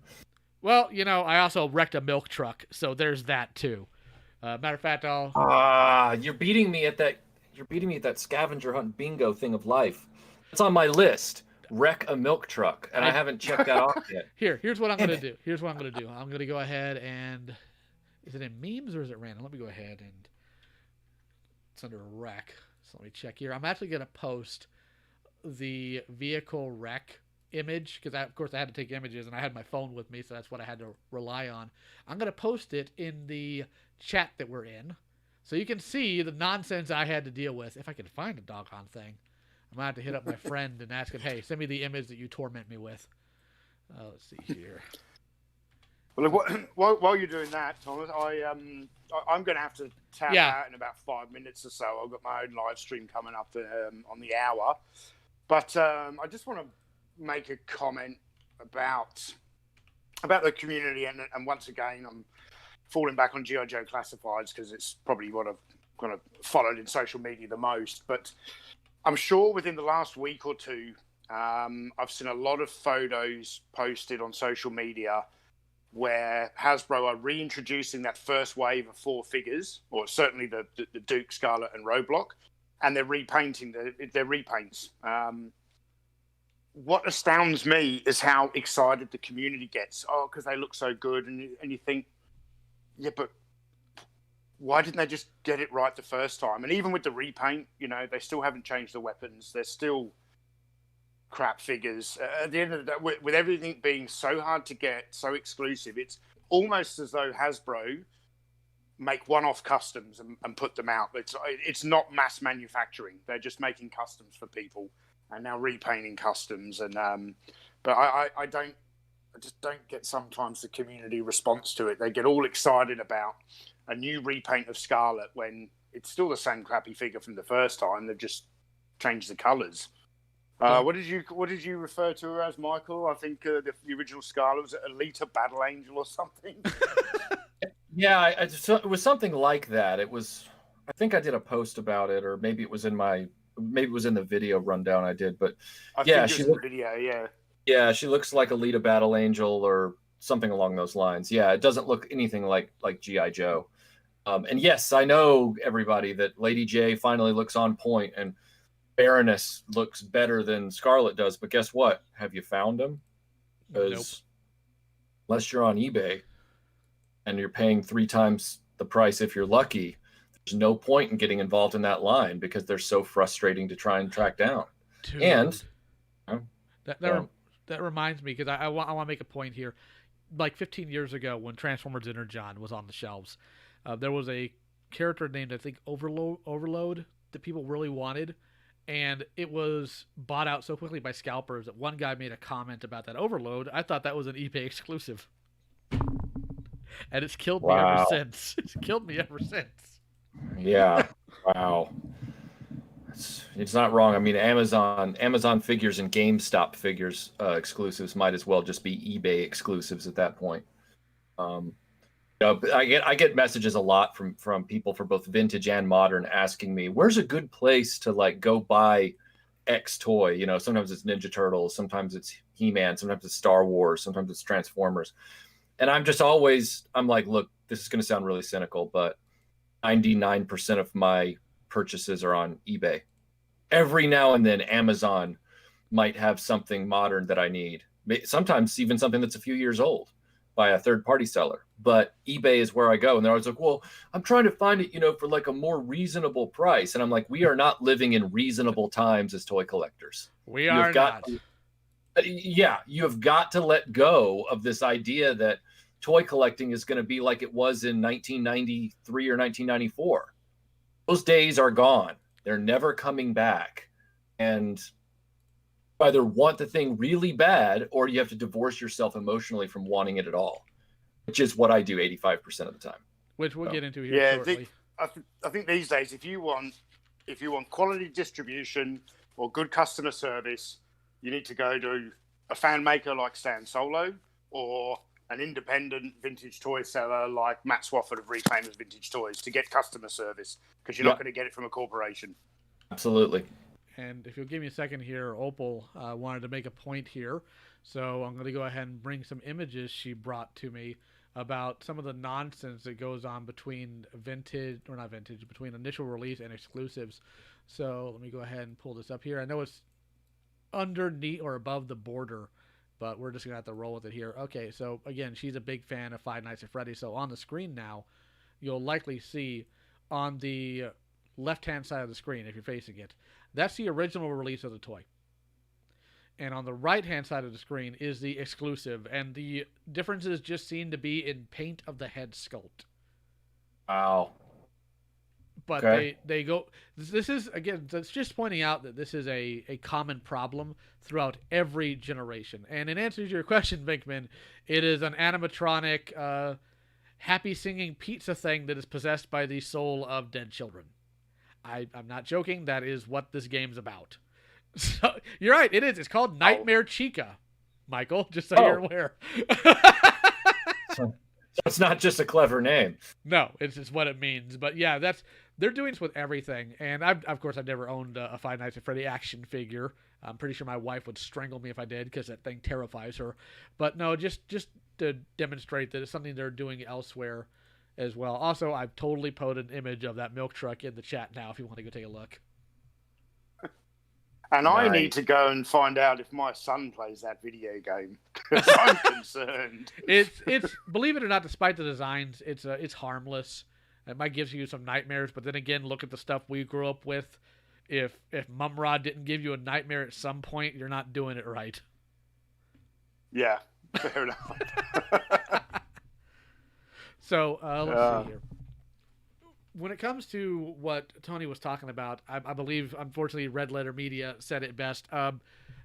Well, I also wrecked a milk truck, so there's that too. Matter of fact, you're beating me at that. You're beating me at that scavenger hunt bingo thing of life. It's on my list. Wreck a milk truck, and I haven't checked that off yet. Here's what I'm gonna do. I'm gonna go ahead and, is it in memes or is it random? Let me go ahead and, it's under wreck. So let me check here. I'm actually gonna post the vehicle wreck image because of course I had to take images and I had my phone with me, so that's what I had to rely on. I'm going to post it in the chat that we're in so you can see the nonsense I had to deal with. If I can find a doggone thing, I'm going to have to hit up my friend and ask him, hey, send me the image that you torment me with. Let's see here. Well, while you're doing that, Thomas, I'm going to have to tap out in about 5 minutes or so. I've got my own live stream coming up on the hour. But I just want to make a comment about the community, and once again I'm falling back on G.I. Joe Classifieds because it's probably what I've kind of followed in social media the most. But I'm sure within the last week or two, I've seen a lot of photos posted on social media where Hasbro are reintroducing that first wave of 4 figures, or certainly the Duke, Scarlet, and Roadblock, and they're repainting their repaints. What astounds me is how excited the community gets. Oh, because they look so good, and you think, yeah, but why didn't they just get it right the first time? And even with the repaint, they still haven't changed the weapons. They're still crap figures. At the end of the day, with everything being so hard to get, so exclusive, it's almost as though Hasbro make one-off customs and put them out. It's not mass manufacturing. They're just making customs for people and now repainting customs. And but I just don't get sometimes the community response to it. They get all excited about a new repaint of Scarlet when it's still the same crappy figure from the first time. They've just changed the colours. What did you refer to her as, Michael? I think the original Scarlet was Alita Battle Angel or something. Yeah, it was something like that. It was, I think I did a post about it, or maybe it was in the video rundown I did. But yeah, she looked, video, yeah, she looks like Alita Battle Angel or something along those lines. Yeah, it doesn't look anything like G.I. Joe. And yes, I know everybody that Lady J finally looks on point and Baroness looks better than Scarlet does. But guess what? Have you found him? Because unless you're on eBay and you're paying 3 times the price if you're lucky, there's no point in getting involved in that line because they're so frustrating to try and track down. Dude. And that reminds me, because I want to make a point here. Like 15 years ago, when Transformers Energon was on the shelves, there was a character named, I think, Overload that people really wanted, and it was bought out so quickly by scalpers that one guy made a comment about that Overload. I thought that was an eBay exclusive. And it's killed me ever since. It's killed me ever since. Yeah. Wow. It's not wrong. I mean, Amazon figures and GameStop figures exclusives might as well just be eBay exclusives at that point. I get messages a lot from people for both vintage and modern asking me, where's a good place to like go buy X toy? You know, sometimes it's Ninja Turtles, sometimes it's He-Man, sometimes it's Star Wars, sometimes it's Transformers. And I'm like, look, this is going to sound really cynical, but 99% of my purchases are on eBay. Every now and then Amazon might have something modern that I need. Sometimes even something that's a few years old by a third-party seller. But eBay is where I go. And they're always like, well, I'm trying to find it, for like a more reasonable price. And I'm like, we are not living in reasonable times as toy collectors. We are not. Yeah, you have got to let go of this idea that toy collecting is going to be like it was in 1993 or 1994. Those days are gone. They're never coming back. And you either want the thing really bad or you have to divorce yourself emotionally from wanting it at all, which is what I do 85% of the time. Which we'll get into here shortly. I think these days, if you want quality distribution or good customer service, you need to go to a fan maker like Stan Solo or an independent vintage toy seller like Matt Swafford of Reclaimers Vintage Toys to get customer service, because you're not going to get it from a corporation. Absolutely. And if you'll give me a second here, Opal wanted to make a point here. So I'm going to go ahead and bring some images she brought to me about some of the nonsense that goes on between between initial release and exclusives. So let me go ahead and pull this up here. I know it's underneath or above the border, but we're just gonna have to roll with it here. Okay, so again, she's a big fan of Five Nights at Freddy's. So on the screen now, you'll likely see on the left-hand side of the screen, if you're facing it, that's the original release of the toy. And on the right-hand side of the screen is the exclusive, and the differences just seem to be in paint of the head sculpt. Wow. But okay. they go. This is, again, that's just pointing out that this is a common problem throughout every generation. And in answer to your question, Vinkman, it is an animatronic, happy singing pizza thing that is possessed by the soul of dead children. I'm not joking. That is what this game's about. So you're right. It is. It's called Nightmare Chica, Michael. Just so you're aware. So it's not just a clever name. No, it's just what it means. But yeah, they're doing this with everything. And I've never owned a Five Nights at Freddy action figure. I'm pretty sure my wife would strangle me if I did, because that thing terrifies her. But no, just to demonstrate that it's something they're doing elsewhere as well. Also, I've totally posted an image of that milk truck in the chat now if you want to go take a look. And I need to go and find out if my son plays that video game, because I'm concerned. It's believe it or not, despite the designs, it's harmless. It might give you some nightmares, but then again, look at the stuff we grew up with. if Mumrod didn't give you a nightmare at some point, you're not doing it right. Yeah, fair enough. So let's see here. When it comes to what Tony was talking about, I believe, unfortunately, Red Letter Media said it best.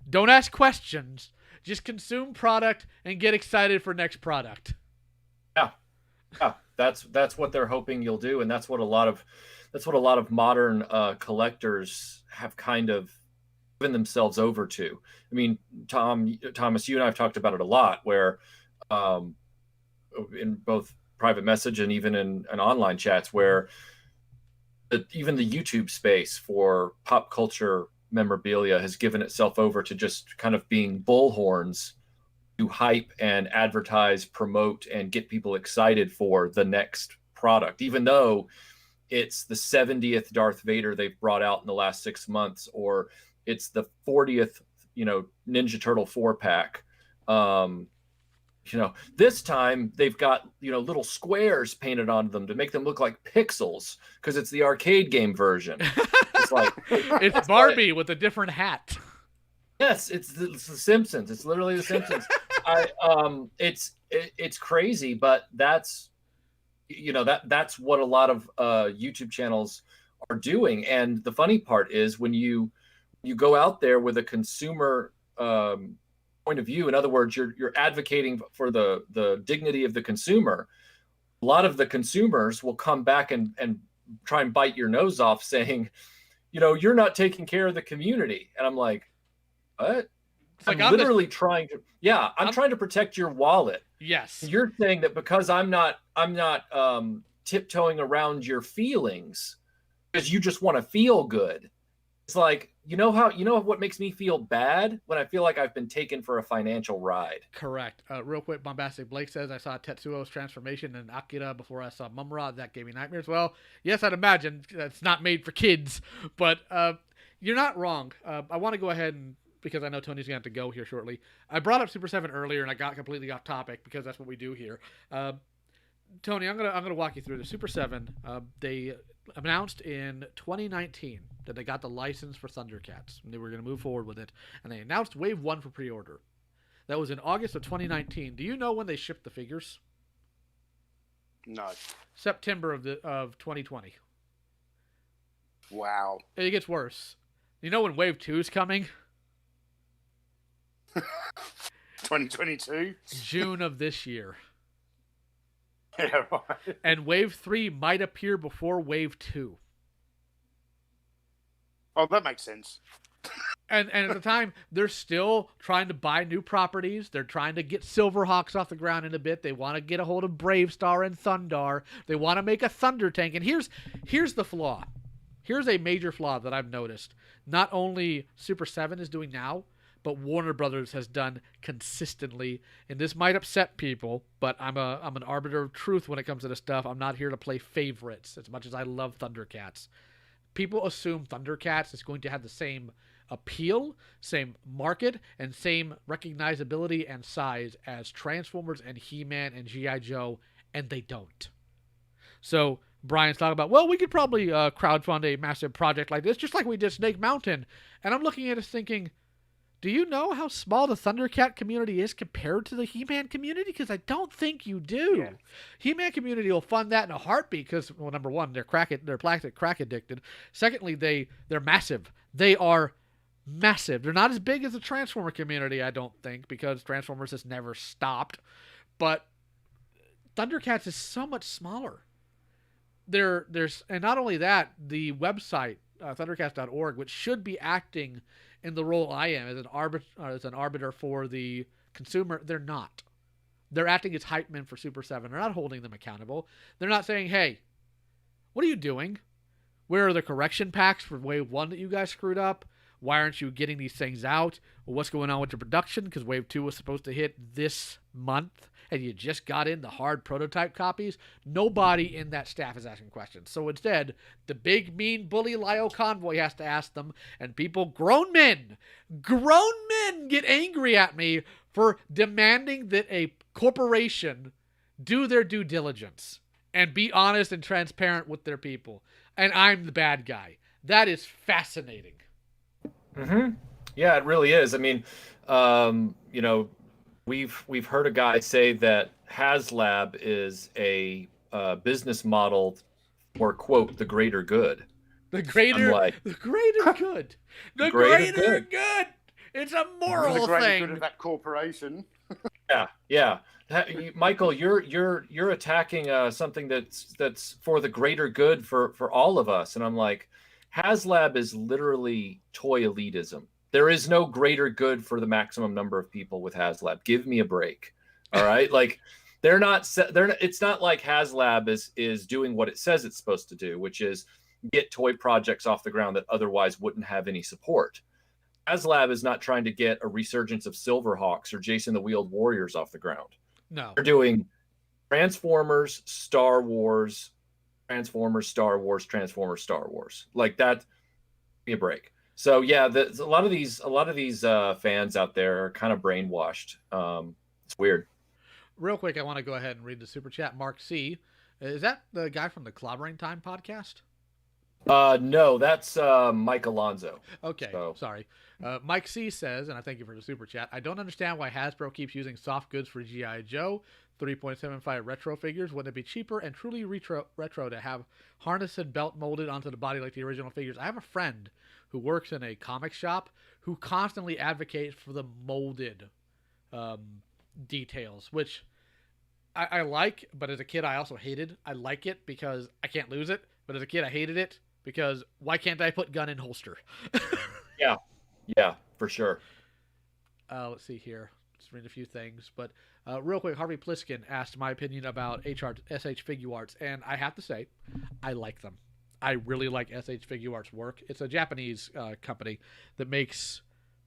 Don't ask questions. Just consume product and get excited for next product. Yeah, that's what they're hoping you'll do, and that's what a lot of modern collectors have kind of given themselves over to. I mean, Thomas, you and I have talked about it a lot, where in both private message and even in online chats, where even the YouTube space for pop culture memorabilia has given itself over to just kind of being bullhorns to hype and advertise, promote, and get people excited for the next product, even though it's the 70th Darth Vader they've brought out in the last 6 months, or it's the 40th, Ninja Turtle 4-pack. This time they've got, little squares painted on them to make them look like pixels because it's the arcade game version. It's like it's Barbie with a different hat. Yes, it's the Simpsons. It's literally the Simpsons. It's crazy, but that's what a lot of YouTube channels are doing. And the funny part is when you go out there with a consumer point of view, in other words, you're advocating for the dignity of the consumer. A lot of the consumers will come back and try and bite your nose off, saying, you're not taking care of the community. And I'm like, what? I'm literally trying to protect your wallet. Yes. You're saying that because I'm not tiptoeing around your feelings because you just want to feel good. It's like, what makes me feel bad? When I feel like I've been taken for a financial ride. Correct. Real quick, Bombastic Blake says, I saw Tetsuo's transformation in Akira before I saw Mumrod. That gave me nightmares. Well, yes, I'd imagine that's not made for kids, but you're not wrong. I want to go ahead and, because I know Tony's going to have to go here shortly. I brought up Super 7 earlier and I got completely off topic because that's what we do here. Tony, I'm gonna walk you through the Super 7. They announced in 2019 that they got the license for Thundercats and they were going to move forward with it, and they announced Wave 1 for pre-order. That was in August of 2019. Do you know when they shipped the figures? No. September of 2020. Wow. It gets worse. You know when Wave 2 is coming? 2022? June of this year. Yeah, right. And Wave 3 might appear before Wave 2. Oh, that makes sense. And at the time, they're still trying to buy new properties. They're trying to get Silverhawks off the ground in a bit. They want to get a hold of Bravestar and Thundar. They want to make a Thunder Tank. And here's the flaw. Here's a major flaw that I've noticed. Not only Super 7 is doing now, but Warner Brothers has done consistently. And this might upset people, but I'm an arbiter of truth when it comes to this stuff. I'm not here to play favorites as much as I love Thundercats. People assume Thundercats is going to have the same appeal, same market, and same recognizability and size as Transformers and He-Man and G.I. Joe, and they don't. So Brian's talking about, well, we could probably crowdfund a massive project like this, just like we did Snake Mountain. And I'm looking at it thinking, do you know how small the Thundercat community is compared to the He-Man community? Because I don't think you do. Yeah. He-Man community will fund that in a heartbeat because, well, number one, they're plastic crack addicted. Secondly, they're massive. They are massive. They're not as big as the Transformer community, I don't think, because Transformers has never stopped. But Thundercats is so much smaller. And not only that, the website thundercats.org, which should be acting in the role I am as an arbiter for the consumer, they're not. They're acting as hype men for Super 7. They're not holding them accountable. They're not saying, hey, what are you doing? Where are the correction packs for Wave 1 that you guys screwed up? Why aren't you getting these things out? Well, what's going on with your production? Because Wave 2 was supposed to hit this month, and you just got in the hard prototype copies. Nobody in that staff is asking questions. So instead, the big, mean, bully Lio Convoy has to ask them, and grown men get angry at me for demanding that a corporation do their due diligence and be honest and transparent with their people. And I'm the bad guy. That is fascinating. Mm-hmm. Yeah, it really is. I mean, you know, we've heard a guy say that Hazlab is a business model for, quote, the greater good. The I'm greater, like, the greater good. the The greater greater good. good. It's a For the moral greater thing. good of that corporation. Yeah, yeah. Michael, you're attacking something that's for the greater good for all of us, and I'm like, HasLab is literally toy elitism. There is no greater good for the maximum number of people with HasLab. Give me a break. All right, like they're not. It's not like HasLab is doing what it says it's supposed to do, which is get toy projects off the ground that otherwise wouldn't have any support. HasLab is not trying to get a resurgence of Silverhawks or Jason the Wheeled Warriors off the ground. No. They're doing Transformers, Star Wars, Transformers, Star Wars, Transformers, Star Wars. Like that. Give me a break. So yeah, a lot of these fans out there are kind of brainwashed. It's weird. Real quick, I want to go ahead and read the super chat. Mark C. Is that the guy from the Clobbering Time podcast? No, that's Mike Alonso. Okay, sorry. Mike C says, and I thank you for the super chat, I don't understand why Hasbro keeps using soft goods for G.I. Joe 3.75 retro figures. Wouldn't it be cheaper and truly retro to have harness and belt molded onto the body like the original figures? I have a friend who works in a comic shop who constantly advocates for the molded details, which I like, but as a kid I also hated. I like it because I can't lose it, but as a kid I hated it because why can't I put gun in holster? Yeah, for sure. Let's see here. Just read a few things, but real quick, Harvey Pliskin asked my opinion about SH Figuarts, and I have to say, I like them. I really like SH Figuarts' work. It's a Japanese company that makes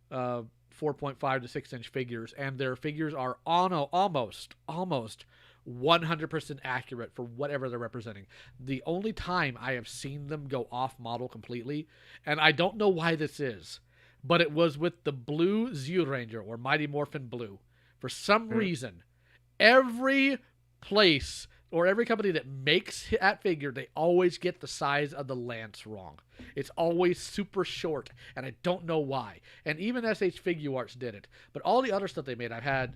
4.5 to 6 inch figures, and their figures are almost 100% accurate for whatever they're representing. The only time I have seen them go off model completely, and I don't know why this is, but it was with the blue Zyuranger or Mighty Morphin Blue. For some reason, every place or every company that makes that figure, they always get the size of the lance wrong. It's always super short, and I don't know why. And even SH Figuarts did it. But all the other stuff they made, I've had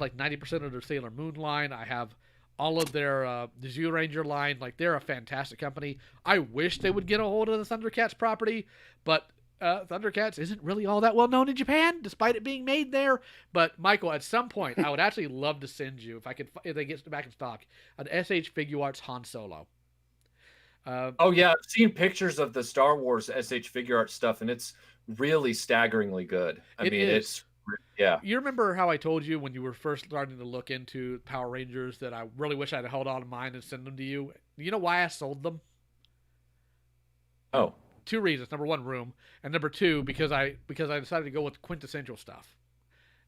like 90% of their Sailor Moon line. I have all of their the Zyuranger line. Like, they're a fantastic company. I wish they would get a hold of the Thundercats property, but Thundercats isn't really all that well known in Japan, despite it being made there. But Michael, at some point, I would actually love to send you, if they get back in stock, an SH Figuarts Han Solo. Oh yeah, I've seen pictures of the Star Wars SH Figuarts stuff, and it's really staggeringly good. It's yeah. You remember how I told you when you were first starting to look into Power Rangers that I really wish I'd held on to mine and send them to you? You know why I sold them? Oh. 2 reasons. Number 1, room, and number 2, because I decided to go with quintessential stuff.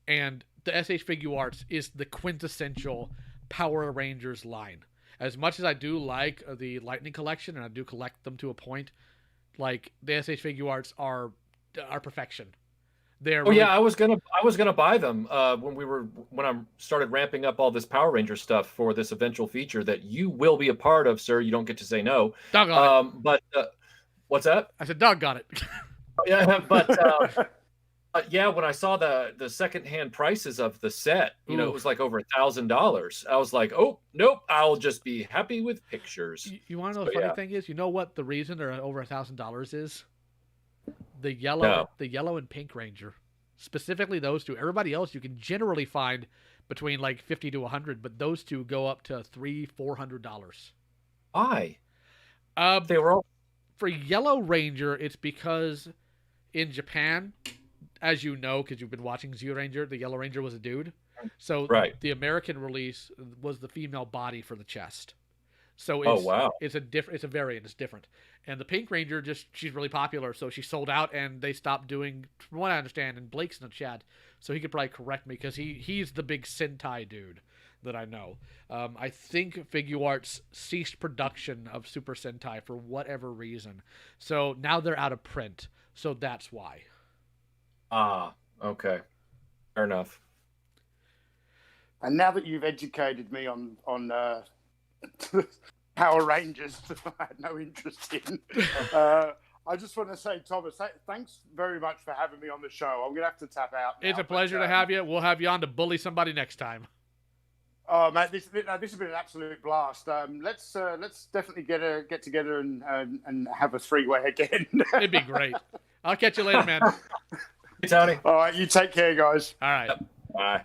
And the SH Figuarts is the quintessential Power Rangers line. As much as I do like the Lightning collection, and I do collect them to a point, like the SH Figuarts are perfection. They're really... yeah, I was gonna buy them when I started ramping up all this Power Ranger stuff for this eventual feature that you will be a part of, sir. You don't get to say no. Doggone it. But what's that? I said, doggone it. Yeah, but yeah, when I saw the secondhand prices of the set, it was like over $1,000. I was like, oh nope, I'll just be happy with pictures. You want to know the funny thing is? You know what the reason they're over $1,000 is? The yellow and pink Ranger, specifically those two. Everybody else you can generally find between like $50 to $100, but those two go up to $300-$400. Why? They were all... For Yellow Ranger, it's because in Japan, as you know, because you've been watching Zyuranger, the Yellow Ranger was a dude. So the American release was the female body for the chest. So it's a variant. It's different. And the Pink Ranger, she's really popular, so she sold out, and they stopped doing, from what I understand, and Blake's in the chat, so he could probably correct me, because he's the big Sentai dude that I know. I think Figuarts ceased production of Super Sentai for whatever reason. So now they're out of print. So that's why. Ah, okay. Fair enough. And now that you've educated me on Power Rangers, I had no interest in, I just want to say, Thomas, thanks very much for having me on the show. I'm going to have to tap out now, It's a pleasure to have you. We'll have you on to bully somebody next time. Oh man, this has been an absolute blast. Let's definitely get together and have a three-way again. It'd be great. I'll catch you later, man. Hey, Tony. All right, you take care, guys. All right. Bye.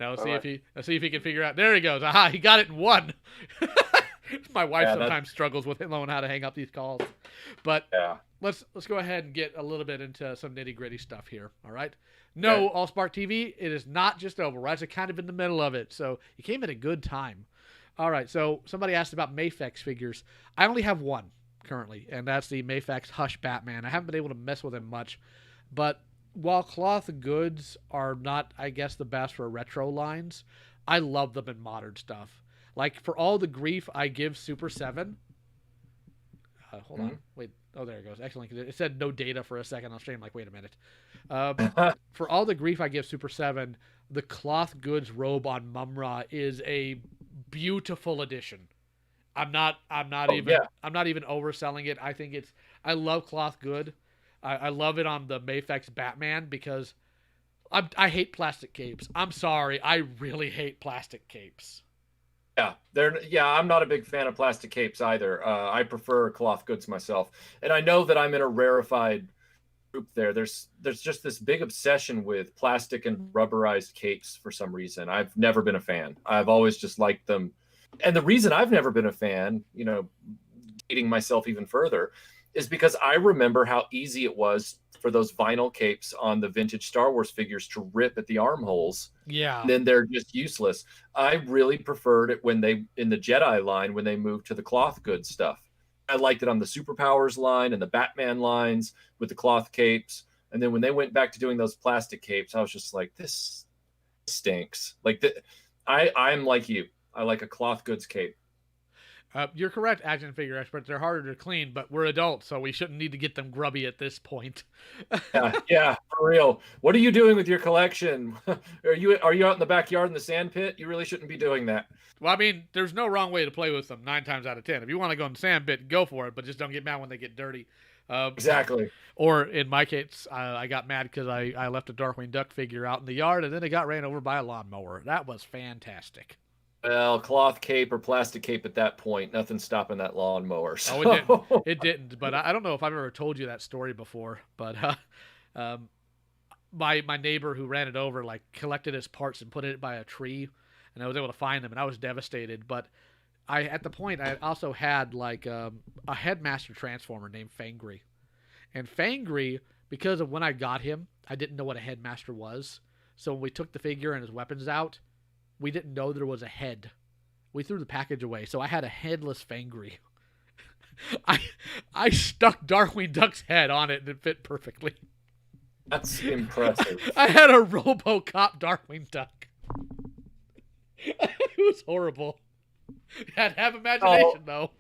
Now let's see if he can figure out. There he goes. Aha, he got it in one. My wife sometimes struggles with knowing how to hang up these calls. But let's go ahead and get a little bit into some nitty-gritty stuff here. All right. No, AllSpark TV, it is not just over. We're actually kind of in the middle of it, so you came at a good time. All right, so somebody asked about Mafex figures. I only have one currently, and that's the Mafex Hush Batman. I haven't been able to mess with him much, but while cloth goods are not, I guess, the best for retro lines, I love them in modern stuff. Like, for all the grief I give Super 7... hold on. Wait. Oh, there it goes. Excellent. It said no data for a second on stream. Like, wait a minute. For all the grief I give Super 7, the cloth goods robe on Mumra is a beautiful addition. I'm not even overselling it. I think I love cloth good. I love it on the Mafex Batman because I hate plastic capes. I'm sorry. I really hate plastic capes. I'm not a big fan of plastic capes either. I prefer cloth goods myself. And I know that I'm in a rarefied group there. There's just this big obsession with plastic and rubberized capes for some reason. I've never been a fan. I've always just liked them. And the reason I've never been a fan, dating myself even further, is because I remember how easy it was for those vinyl capes on the vintage Star Wars figures to rip at the armholes. Yeah. And then they're just useless. I really preferred it in the Jedi line, when they moved to the cloth goods stuff. I liked it on the Superpowers line and the Batman lines with the cloth capes. And then when they went back to doing those plastic capes, I was just like, this stinks. I'm like you. I like a cloth goods cape. You're correct, action figure experts. They're harder to clean, but we're adults, so we shouldn't need to get them grubby at this point. yeah, for real. What are you doing with your collection? Are you out in the backyard in the sand pit? You really shouldn't be doing that. Well, I mean, there's no wrong way to play with them 9 times out of 10. If you want to go in the sand pit, go for it, but just don't get mad when they get dirty. Exactly. Or in my case, I got mad because I left a Darkwing Duck figure out in the yard, and then it got ran over by a lawnmower. That was fantastic. Well, cloth cape or plastic cape at that point, nothing's stopping that lawnmower. So. Oh, it didn't. It didn't. But I don't know if I've ever told you that story before. But my neighbor who ran it over collected his parts and put it by a tree, and I was able to find them, and I was devastated. But at the point I also had a Headmaster Transformer named Fangry, and Fangry, because of when I got him, I didn't know what a Headmaster was. So when we took the figure and his weapons out, we didn't know there was a head. We threw the package away, so I had a headless Fangry. I stuck Darkwing Duck's head on it, and it fit perfectly. That's impressive. I had a RoboCop Darkwing Duck. It was horrible. You had to have imagination, though.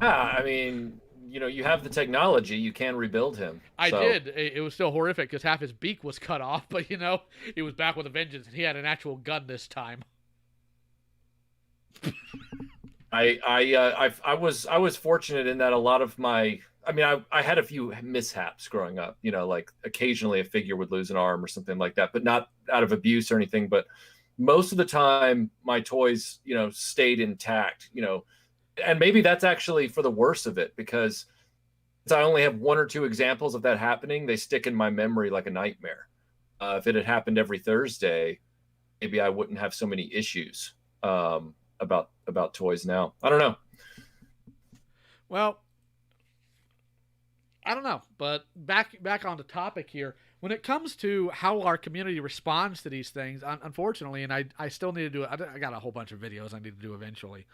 Yeah, I mean, you have the technology. You can rebuild him. I did. It was still horrific because half his beak was cut off, but he was back with a vengeance, and he had an actual gun this time. I was fortunate in that a lot of I had a few mishaps growing up. Like occasionally a figure would lose an arm or something like that, but not out of abuse or anything. But most of the time, my toys, stayed intact. And maybe that's actually for the worst of it, because I only have 1 or 2 examples of that happening. They stick in my memory like a nightmare. If it had happened every Thursday, maybe I wouldn't have so many issues about toys now. I don't know. Well, I don't know, but back on the topic here. When it comes to how our community responds to these things, unfortunately, and I still need to do it. I got a whole bunch of videos I need to do eventually.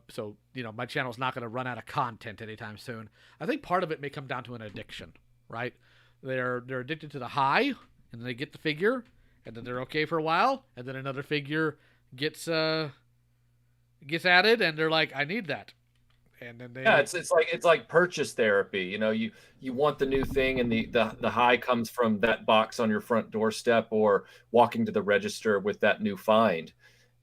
So, my channel's not going to run out of content anytime soon. I think part of it may come down to an addiction, right? They're addicted to the high, and then they get the figure, and then they're okay for a while, and then another figure gets added, and they're like, I need that. And then it's like purchase therapy. You want the new thing, and the high comes from that box on your front doorstep or walking to the register with that new find.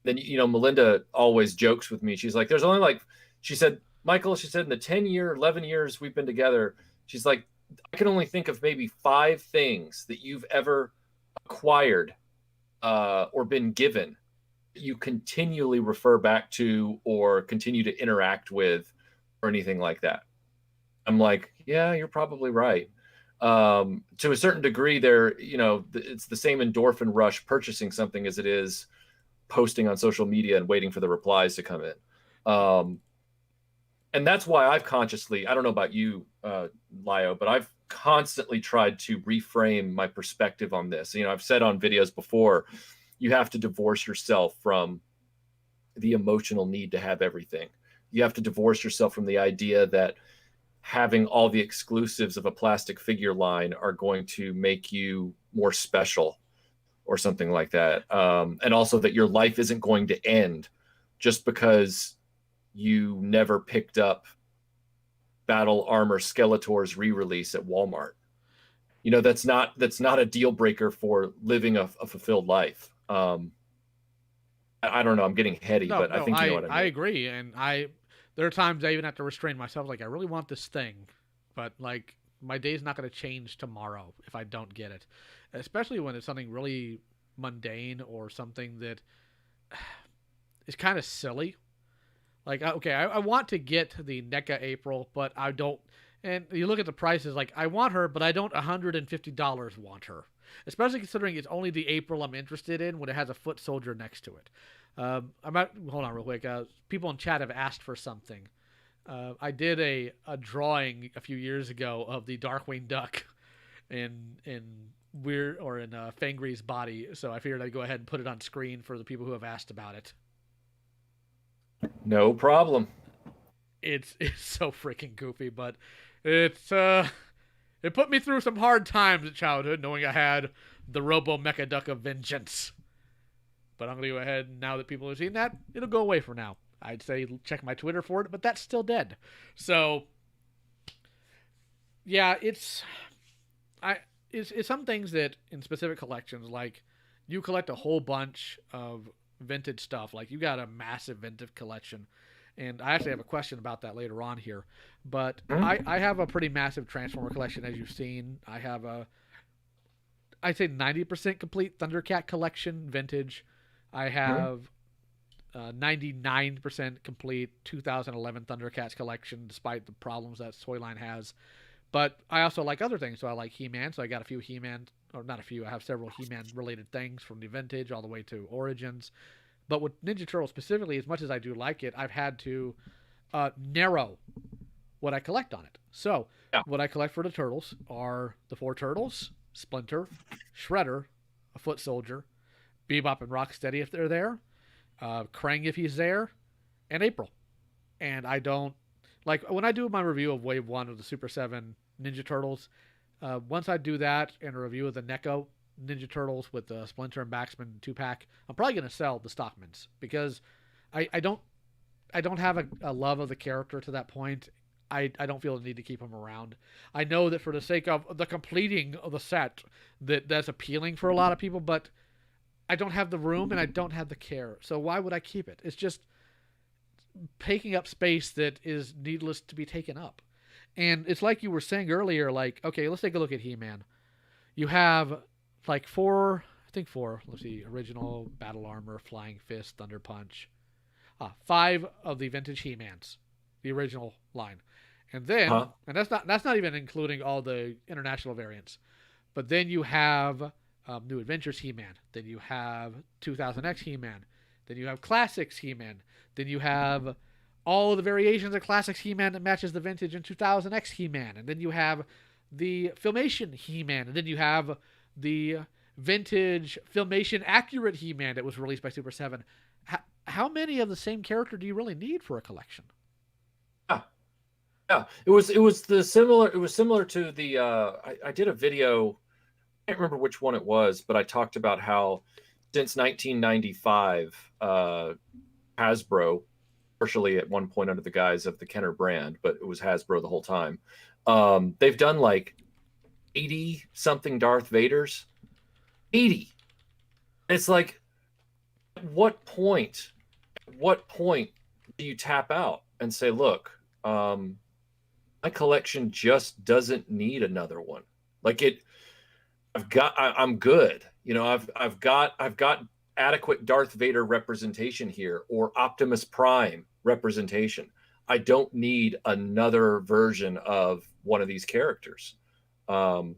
Then, Melinda always jokes with me. She's like, there's only she said, Michael, she said, in the 11 years we've been together, She's like, I can only think of maybe 5 things that you've ever acquired or been given you continually refer back to or continue to interact with or anything like that. I'm like, yeah, you're probably right. To a certain degree, there, it's the same endorphin rush purchasing something as it is posting on social media and waiting for the replies to come in. And that's why I've consciously, I don't know about you, Lio, but I've constantly tried to reframe my perspective on this. I've said on videos before, you have to divorce yourself from the emotional need to have everything. You have to divorce yourself from the idea that having all the exclusives of a plastic figure line are going to make you more special or something like that. And also that your life isn't going to end just because you never picked up Battle Armor Skeletor's re-release at Walmart. That's not a deal breaker for living a fulfilled life. I don't know. I'm getting heady, but I think you know what I mean. I agree, and there are times I even have to restrain myself. Like, I really want this thing, but like my day's not going to change tomorrow if I don't get it. Especially when it's something really mundane or something that is kind of silly. Like, okay, I want to get the NECA April, but I don't. And you look at the prices, like, I want her, but I don't $150 want her. Especially considering it's only the April I'm interested in when it has a foot soldier next to it. Hold on real quick. People in chat have asked for something. I did a drawing a few years ago of the Darkwing Duck in Fangre's body, so I figured I'd go ahead and put it on screen for the people who have asked about it. No problem. It's so freaking goofy, but it put me through some hard times in childhood, knowing I had the Robo Mecha Duck of Vengeance. But I'm going to go ahead, now that people have seen that, it'll go away for now. I'd say check my Twitter for it, but that's still dead. So, yeah, it's some things that in specific collections, like you collect a whole bunch of vintage stuff. Like, you got a massive vintage collection. And I actually have a question about that later on here. But I have a pretty massive Transformer collection, as you've seen. I have I'd say 90% complete Thundercat collection, vintage. I have 99% complete 2011 Thundercats collection, despite the problems that toy line has. But I also like other things. So I like He-Man. So I got a few He-Man, or not a few. I have several He-Man related things from the vintage all the way to Origins. But with Ninja Turtles specifically, as much as I do like it, I've had to narrow what I collect on it. So, what I collect for the Turtles are the 4 Turtles, Splinter, Shredder, a Foot Soldier, Bebop and Rocksteady if they're there, Krang if he's there, and April. And I don't... Like, when I do my review of Wave 1 of the Super 7 Ninja Turtles, once I do that and a review of the NECA Ninja Turtles with the Splinter and Baxman 2-pack, I'm probably going to sell the Stockmans because I don't have a love of the character to that point. I don't feel the need to keep him around. I know that for the sake of the completing of the set, that's appealing for a lot of people, but I don't have the room and I don't have the care. So why would I keep it? It's just taking up space that is needless to be taken up. And it's like you were saying earlier, like, okay, let's take a look at He-Man. You have like 4, let's see, original, Battle Armor, Flying Fist, Thunder Punch. 5 of the vintage He-Mans, the original line. And then, and that's not even including all the international variants. But then you have New Adventures He-Man. Then you have 2000X He-Man. Then you have Classics He-Man. Then you have all the variations of Classics He-Man that matches the vintage and 2000X He-Man. And then you have the Filmation He-Man. And then you have the vintage Filmation accurate He-Man that was released by Super 7. How many of the same character do you really need for a collection? Yeah. It was similar to the I did a video, I can't remember which one it was, but I talked about how since 1995 Hasbro, partially at one point under the guise of the Kenner brand, but it was Hasbro the whole time. They've done like 80 something Darth Vaders. 80. It's like, at what point do you tap out and say, look, my collection just doesn't need another one. Like I'm good. You know, I've got adequate Darth Vader representation here, or Optimus Prime representation. I don't need another version of one of these characters. You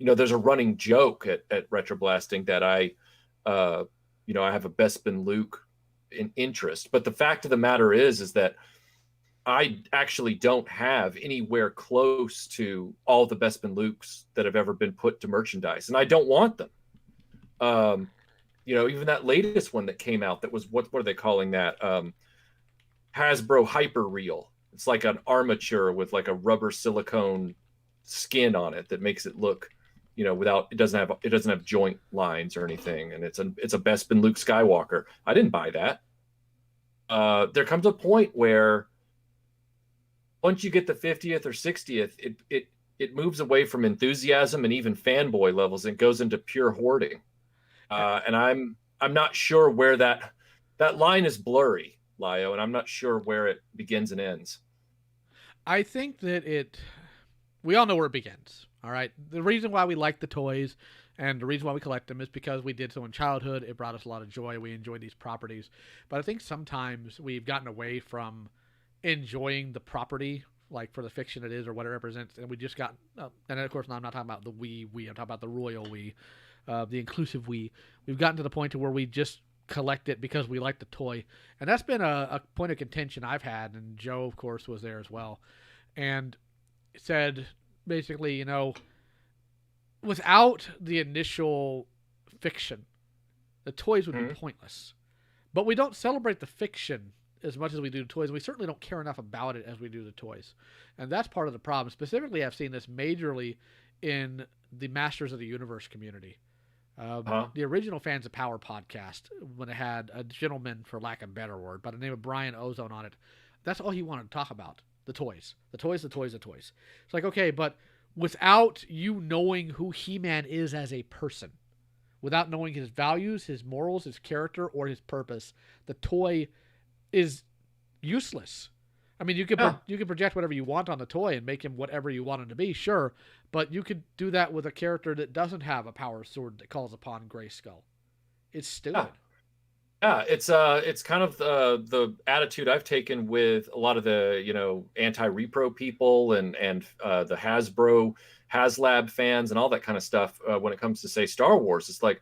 know, there's a running joke at RetroBlasting that I have a Bespin Luke in interest, but the fact of the matter is that I actually don't have anywhere close to all the Bespin Lukes that have ever been put to merchandise, and I don't want them. Even that latest one that came out, that was, what are they calling that? Hasbro Hyper Reel. It's like an armature with like a rubber silicone skin on it that makes it look, it doesn't have joint lines or anything, and it's a Bespin Luke Skywalker. I didn't buy that. There comes a point where once you get the 50th or 60th, it moves away from enthusiasm and even fanboy levels and goes into pure hoarding. And I'm not sure where that line is blurry, Lio, and I'm not sure where it begins and ends. I think that we all know where it begins. All right. The reason why we like the toys and the reason why we collect them is because we did so in childhood. It brought us a lot of joy. We enjoyed these properties. But I think sometimes we've gotten away from enjoying the property, like for the fiction it is or what it represents, and we just got and of course, I'm not talking about the we I'm talking about the royal we, the inclusive we. We've gotten to the point to where we just collect it because we like the toy, and that's been a point of contention I've had, and Joe, of course, was there as well, and said basically, without the initial fiction, the toys would be pointless. But we don't celebrate the fiction as much as we do the toys. We certainly don't care enough about it as we do the toys. And that's part of the problem. Specifically, I've seen this majorly in the Masters of the Universe community. The original Fans of Power podcast, when it had a gentleman, for lack of a better word, by the name of Brian Ozone on it, that's all he wanted to talk about. The toys. The toys, the toys, the toys. It's like, okay, but without you knowing who He-Man is as a person, without knowing his values, his morals, his character, or his purpose, the toy is useless. I mean, you can project whatever you want on the toy and make him whatever you want him to be, sure, but you could do that with a character that doesn't have a power sword that calls upon Grayskull. It's stupid. Yeah, it's kind of the attitude I've taken with a lot of the anti-repro people and the Hazlab fans and all that kind of stuff when it comes to, say, Star Wars. It's like,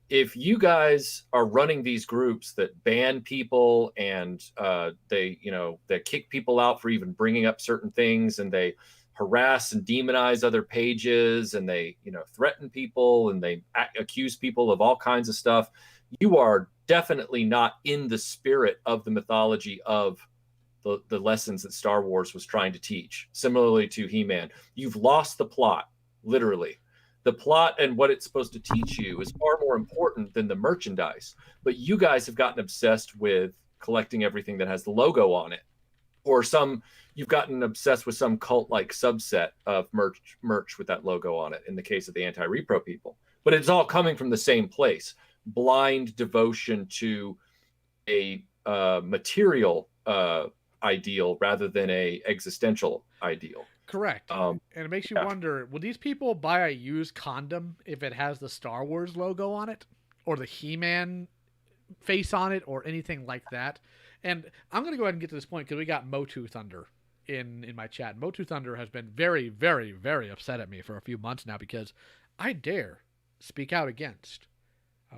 if you guys are running these groups that ban people and they kick people out for even bringing up certain things, and they harass and demonize other pages, and they threaten people, and they accuse people of all kinds of stuff, you are definitely not in the spirit of the mythology of the lessons that Star Wars was trying to teach. Similarly to He-Man, you've lost the plot, literally. The plot and what it's supposed to teach you is far more important than the merchandise. But you guys have gotten obsessed with collecting everything that has the logo on it, or you've gotten obsessed with some cult-like subset of merch with that logo on it, in the case of the anti-repro people. But it's all coming from the same place: blind devotion to a material ideal rather than a existential ideal. Correct. And it makes you wonder, would these people buy a used condom if it has the Star Wars logo on it, or the He-Man face on it, or anything like that? And I'm going to go ahead and get to this point because we got Motu Thunder in my chat. Motu Thunder has been very, very, very upset at me for a few months now because I dare speak out against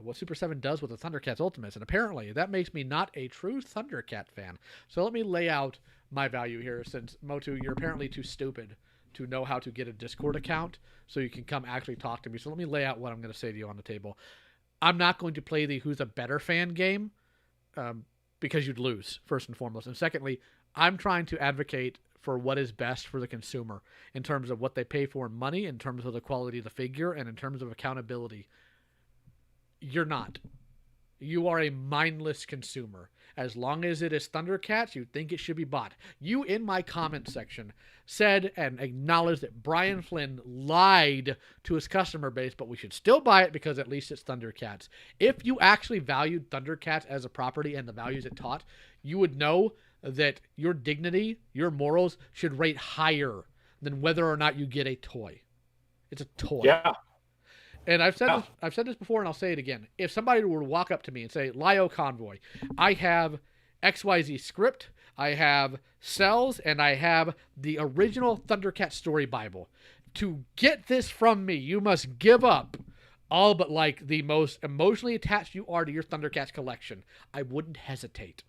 what Super 7 does with the Thundercats Ultimates, and apparently that makes me not a true Thundercat fan. So let me lay out my value here, since Motu, you're apparently too stupid to know how to get a Discord account so you can come actually talk to me. So let me lay out what I'm going to say to you on the table. I'm not going to play the Who's a Better Fan game because you'd lose, first and foremost. And secondly, I'm trying to advocate for what is best for the consumer in terms of what they pay for in money, in terms of the quality of the figure, and in terms of accountability. You're not. You are a mindless consumer. As long as it is Thundercats, you think it should be bought. You, in my comment section, said and acknowledged that Brian Flynn lied to his customer base, but we should still buy it because at least it's Thundercats. If you actually valued Thundercats as a property and the values it taught, you would know that your dignity, your morals should rate higher than whether or not you get a toy. It's a toy. Yeah. And I've said this before, and I'll say it again. If somebody were to walk up to me and say, Lio Convoy, I have XYZ script, I have cells, and I have the original Thundercat story Bible. To get this from me, you must give up all but like the most emotionally attached you are to your Thundercats collection. I wouldn't hesitate.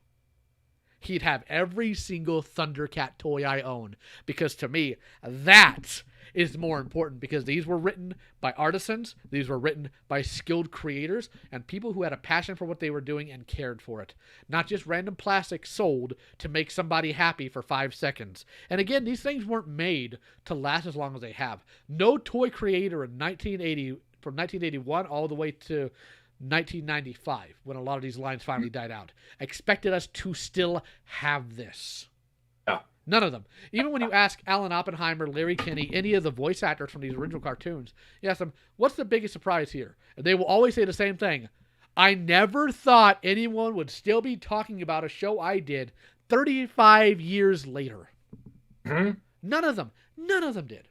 He'd have every single Thundercat toy I own, because to me, that is more important, because these were written by artisans, these were written by skilled creators, and people who had a passion for what they were doing and cared for it. Not just random plastic sold to make somebody happy for 5 seconds. And again, these things weren't made to last as long as they have. No toy creator in 1980, from 1981 all the way to 1995, when a lot of these lines finally died out, expected us to still have this. Yeah. None of them. Even when you ask Alan Oppenheimer, Larry Kinney, any of the voice actors from these original cartoons, you ask them, what's the biggest surprise here? And they will always say the same thing. I never thought anyone would still be talking about a show I did 35 years later. Mm-hmm. None of them did.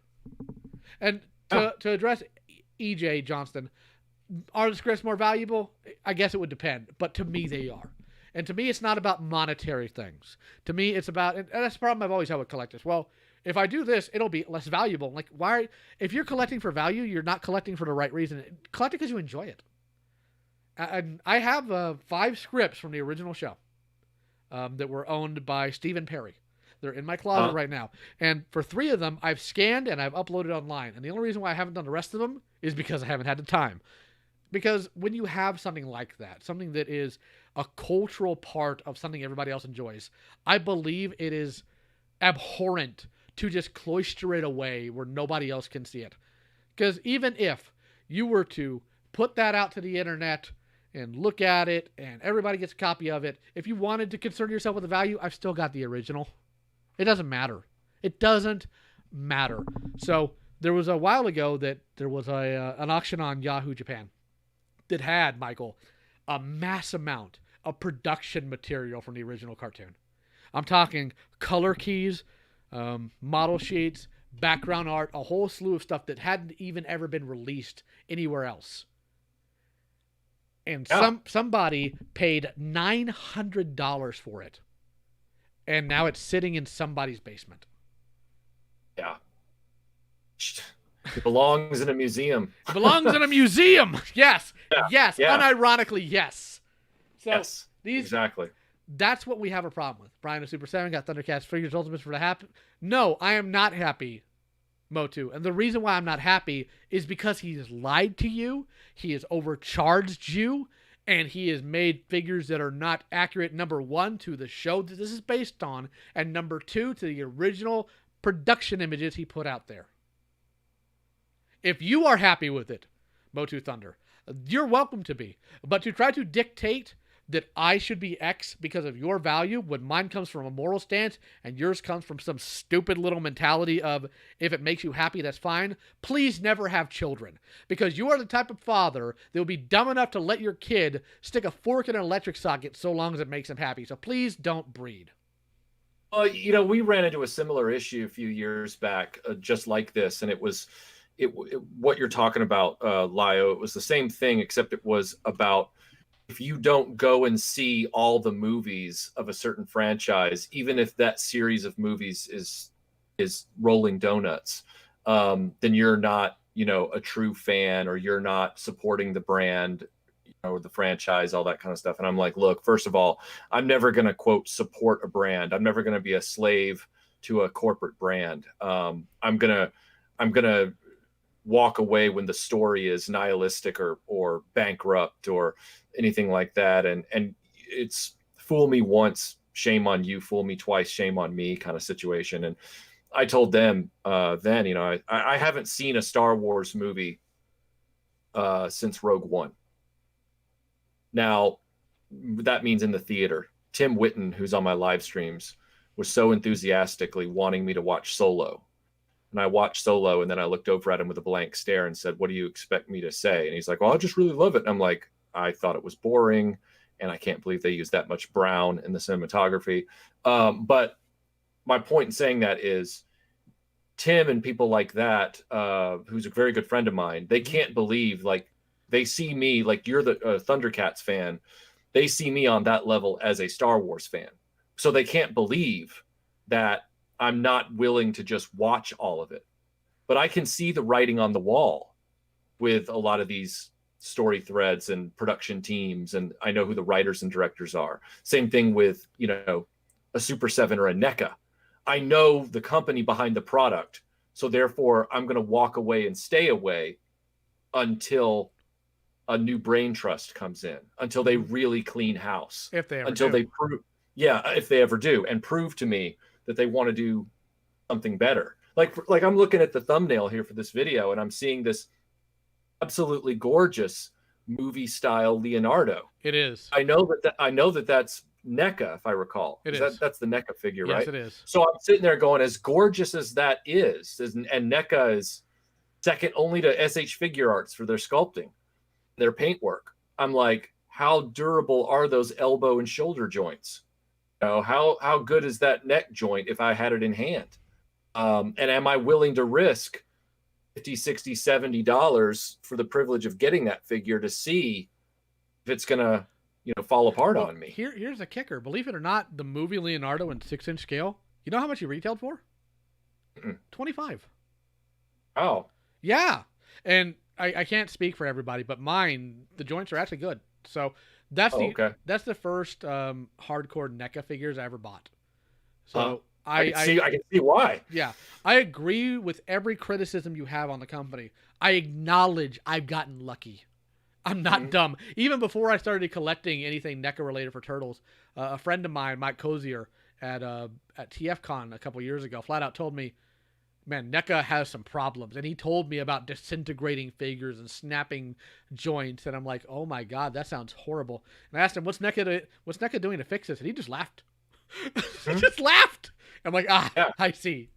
And to address E.J. Johnston, are the scripts more valuable? I guess it would depend, but to me they are. And to me, it's not about monetary things. To me, it's about, and that's the problem I've always had with collectors. Well, if I do this, it'll be less valuable. Like, why? If you're collecting for value, you're not collecting for the right reason. Collect it because you enjoy it. And I have 5 scripts from the original show that were owned by Stephen Perry. They're in my closet right now. And for 3 of them, I've scanned and I've uploaded online. And the only reason why I haven't done the rest of them is because I haven't had the time. Because when you have something like that, something that is a cultural part of something everybody else enjoys, I believe it is abhorrent to just cloister it away where nobody else can see it. Because even if you were to put that out to the internet and look at it and everybody gets a copy of it, if you wanted to concern yourself with the value, I've still got the original. It doesn't matter. It doesn't matter. So there was a while ago that there was an auction on Yahoo Japan that had, Michael, a mass amount of production material from the original cartoon. I'm talking color keys, model sheets, background art, a whole slew of stuff that hadn't even ever been released anywhere else. And somebody paid $900 for it. And now it's sitting in somebody's basement. Yeah. It belongs in a museum. It belongs in a museum. Yes. Yeah. Yes. Yeah. Unironically, yes. So yes. Exactly. That's what we have a problem with. Brian of Super 7 got Thundercats figures Ultimates for the happy. No, I am not happy, Motu. And the reason why I'm not happy is because he has lied to you. He has overcharged you. And he has made figures that are not accurate, number 1, to the show that this is based on, and number 2, to the original production images he put out there. If you are happy with it, Motu Thunder, you're welcome to be. But to try to dictate that I should be X because of your value when mine comes from a moral stance and yours comes from some stupid little mentality of if it makes you happy, that's fine. Please never have children, because you are the type of father that will be dumb enough to let your kid stick a fork in an electric socket so long as it makes him happy. So please don't breed. We ran into a similar issue a few years back, just like this. And it was what you're talking about, Lio. It was the same thing, except it was about, if you don't go and see all the movies of a certain franchise, even if that series of movies is rolling donuts, then you're not, a true fan, or you're not supporting the brand, or the franchise, all that kind of stuff. And I'm like, look, first of all, I'm never going to, quote, support a brand. I'm never going to be a slave to a corporate brand. I'm going to walk away when the story is nihilistic or bankrupt or anything like that. And it's fool me once, shame on you, fool me twice, shame on me kind of situation. And I told them then, I haven't seen a Star Wars movie since Rogue One. Now, that means in the theater. Tim Witten, who's on my live streams, was so enthusiastically wanting me to watch Solo. And I watched Solo, and then I looked over at him with a blank stare and said, what do you expect me to say? And he's like, well, I just really love it. And I'm like, I thought it was boring. and I can't believe they use that much brown in the cinematography. But my point in saying that is Tim and people like that, who's a very good friend of mine, they can't believe, like, they see me, like, you're the Thundercats fan. They see me on that level as a Star Wars fan. So they can't believe that I'm not willing to just watch all of it. But I can see the writing on the wall with a lot of these story threads and production teams, and I know who the writers and directors are. Same thing with, you know, a Super 7 or a NECA. I know the company behind the product, so therefore I'm going to walk away and stay away until a new brain trust comes in, until they really clean house, If they ever until do. they prove, if they ever do, and prove to me that they want to do something better. Like I'm looking at the thumbnail here for this video, and I'm seeing this absolutely gorgeous movie style Leonardo. It is. I know that that's NECA, if I recall. It is. is. That's the NECA figure, Yes, right? it is. So I'm sitting there going, as gorgeous as that is, and NECA is second only to SH Figure Arts for their sculpting, their paintwork. I'm like, how durable are those elbow and shoulder joints? You know, how good is that neck joint if I had it in hand? And am I willing to risk $50, $60, $70 for the privilege of getting that figure to see if it's gonna, fall apart on me? Here's a kicker. Believe it or not, the movie Leonardo in 6-inch scale, you know how much he retailed for? $25. Oh. Yeah. And I can't speak for everybody, but mine, the joints are actually good. So that's that's the first hardcore NECA figures I ever bought. So I can see why. Yeah. I agree with every criticism you have on the company. I acknowledge I've gotten lucky. I'm not dumb. Even before I started collecting anything NECA related for Turtles, a friend of mine, Mike Cozier, at TFCon a couple years ago, flat out told me, man, NECA has some problems. And he told me about disintegrating figures and snapping joints. And I'm like, oh my God, that sounds horrible. And I asked him, what's NECA doing to fix this? And he just laughed. He just laughed. I'm like, yeah. I see.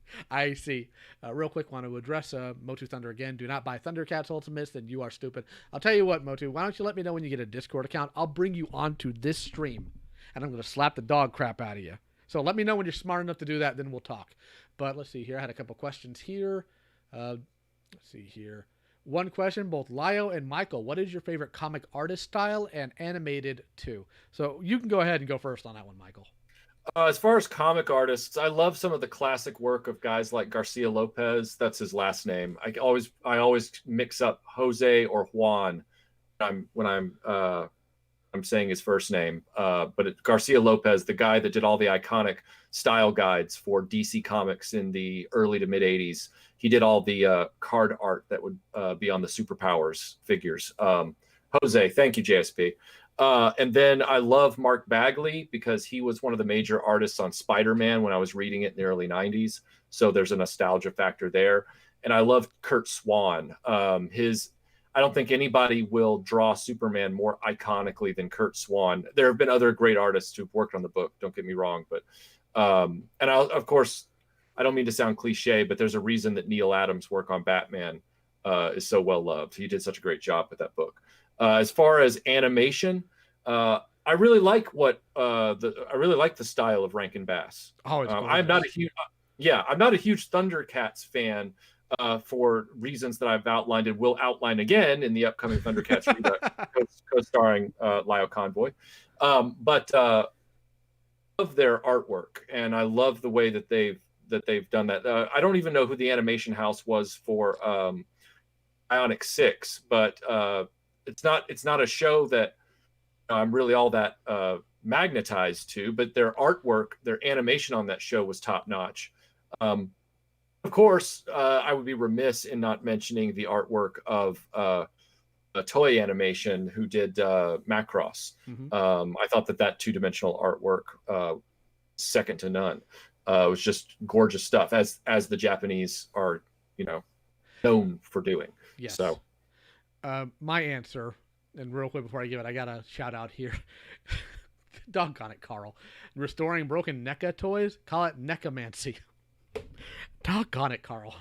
Real quick, want to address Motu Thunder again. Do not buy Thundercats Ultimates, then you are stupid. I'll tell you what, Motu, why don't you let me know when you get a Discord account? I'll bring you onto this stream, and I'm going to slap the dog crap out of you. So let me know when you're smart enough to do that, then we'll talk. But let's see here. I had a couple questions here. Let's see here. One question, both Lio and Michael. What is your favorite comic artist style and animated too? So you can go ahead and go first on that one, Michael. As far as comic artists, I love some of the classic work of guys like Garcia Lopez. That's his last name. I always mix up Jose or Juan when I'm saying his first name. But it's Garcia Lopez, the guy that did all the iconic style guides for DC Comics in the early to mid 80s. He did all the card art that would be on the Superpowers figures. Jose, thank you, JSP. And then I love Mark Bagley because he was one of the major artists on Spider-Man when I was reading it in the early 90s. So there's a nostalgia factor there. And I love Kurt Swan. I don't think anybody will draw Superman more iconically than Kurt Swan. There have been other great artists who've worked on the book, don't get me wrong. But of course, I don't mean to sound cliche, but there's a reason that Neil Adams' work on Batman is so well loved. He did such a great job with that book. As far as animation, I really like the style of Rankin Bass. I'm not a huge Thundercats fan for reasons that I've outlined and will outline again in the upcoming Thundercats co-starring Lyle Convoy. But love their artwork, and I love the way that they've done that. I don't even know who the animation house was for Ionic 6, but it's not a show that I'm really all that magnetized to, but their artwork, their animation on that show was top notch. Of course, I would be remiss in not mentioning the artwork of a Toy Animation who did Macross. I thought that two-dimensional artwork, second to none. It was just gorgeous stuff, as the Japanese are, known for doing. Yes. So. My answer, and real quick before I give it, I got a shout out here. Doggone it, Carl. Restoring broken NECA toys, call it NECAmancy. Doggone it, Carl.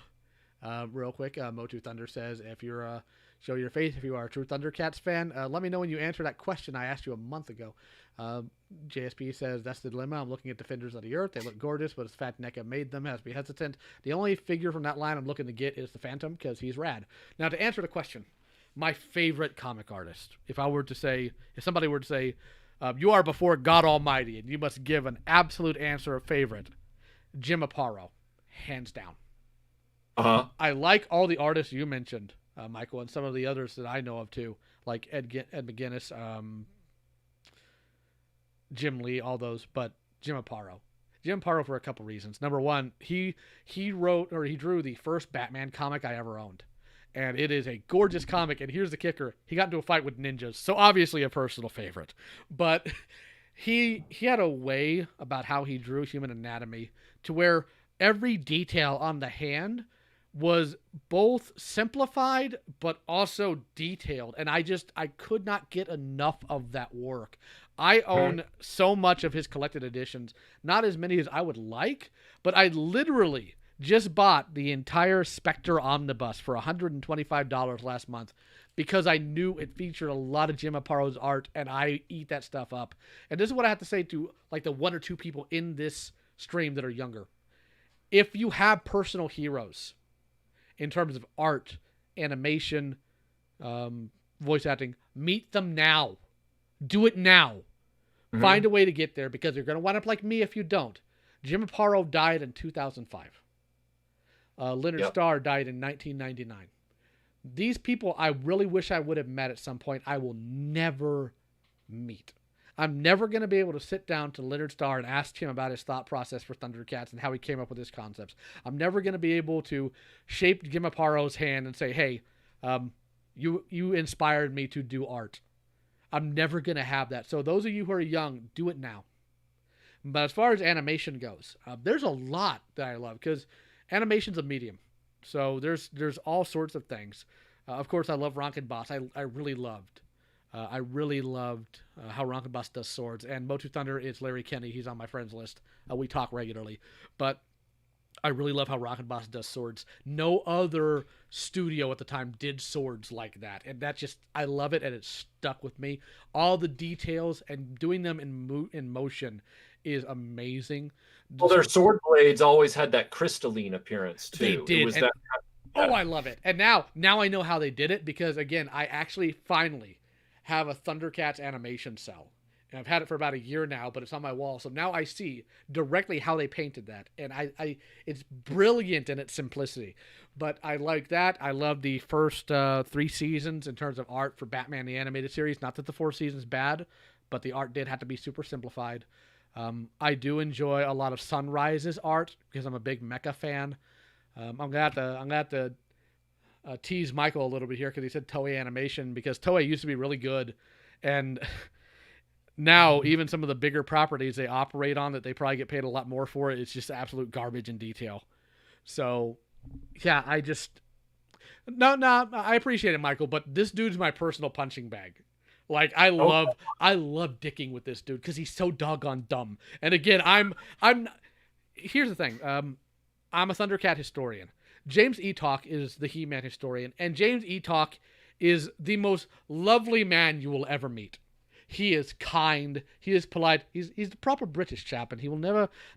Real quick, Motu Thunder says, if you're show your face if you are a true Thundercats fan. Let me know when you answer that question I asked you a month ago. JSP says, that's the dilemma. I'm looking at Defenders of the Earth. They look gorgeous, but his fat neck made them. Has to be hesitant. The only figure from that line I'm looking to get is the Phantom because he's rad. Now, to answer the question, my favorite comic artist, if somebody were to say, you are before God Almighty and you must give an absolute answer of favorite, Jim Aparo, hands down. Uh-huh. I like all the artists you mentioned, Michael, and some of the others that I know of too, like Ed McGuinness, Jim Lee, all those, but Jim Aparo for a couple reasons. Number one, he drew the first Batman comic I ever owned, and it is a gorgeous comic. And here's the kicker: he got into a fight with ninjas, so obviously a personal favorite. But he had a way about how he drew human anatomy to where every detail on the hand was both simplified but also detailed, and I could not get enough of that work. I own so much of his collected editions, not as many as I would like, but I literally just bought the entire Spectre Omnibus for $125 last month because I knew it featured a lot of Jim Aparo's art, and I eat that stuff up. And this is what I have to say to like the one or two people in this stream that are younger. If you have personal heroes in terms of art, animation, voice acting, meet them now. Do it now. Mm-hmm. Find a way to get there because you're going to wind up like me if you don't. Jim Aparo died in 2005. Leonard Starr died in 1999. These people I really wish I would have met at some point. I will never meet. I'm never going to be able to sit down to Leonard Starr and ask him about his thought process for Thundercats and how he came up with his concepts. I'm never going to be able to shape Jim Aparo's hand and say, hey, you inspired me to do art. I'm never going to have that. So those of you who are young, do it now. But as far as animation goes, there's a lot that I love because animation's a medium. So there's all sorts of things. Of course, I love Rankin Boss. I really loved how Rankin Boss does swords. And Motu Thunder is Larry Kenny. He's on my friends list. We talk regularly. But I really love how Rankin Boss does swords. No other studio at the time did swords like that. And that just, I love it, and it stuck with me. All the details and doing them in motion is amazing. Well, their sword blades always had that crystalline appearance, too. They did. It was I love it. And now I know how they did it because, again, I actually finally have a Thundercats animation cell. And I've had it for about a year now, but it's on my wall. So now I see directly how they painted that. And it's brilliant in its simplicity. But I like that. I love the first 3 seasons in terms of art for Batman the Animated Series. Not that the 4th season is bad, but the art did have to be super simplified. I do enjoy a lot of Sunrise's art because I'm a big mecha fan. I'm gonna have to tease Michael a little bit here because he said Toei Animation because Toei used to be really good, and now even some of the bigger properties they operate on that they probably get paid a lot more for, it's just absolute garbage in detail. So yeah, I appreciate it, Michael, but this dude's my personal punching bag. Like I love dicking with this dude because he's so doggone dumb. And again, here's the thing. I'm a Thundercat historian. James Eatock is the He-Man historian, and James Eatock is the most lovely man you will ever meet. He is kind. He is polite. He's the proper British chap, and he will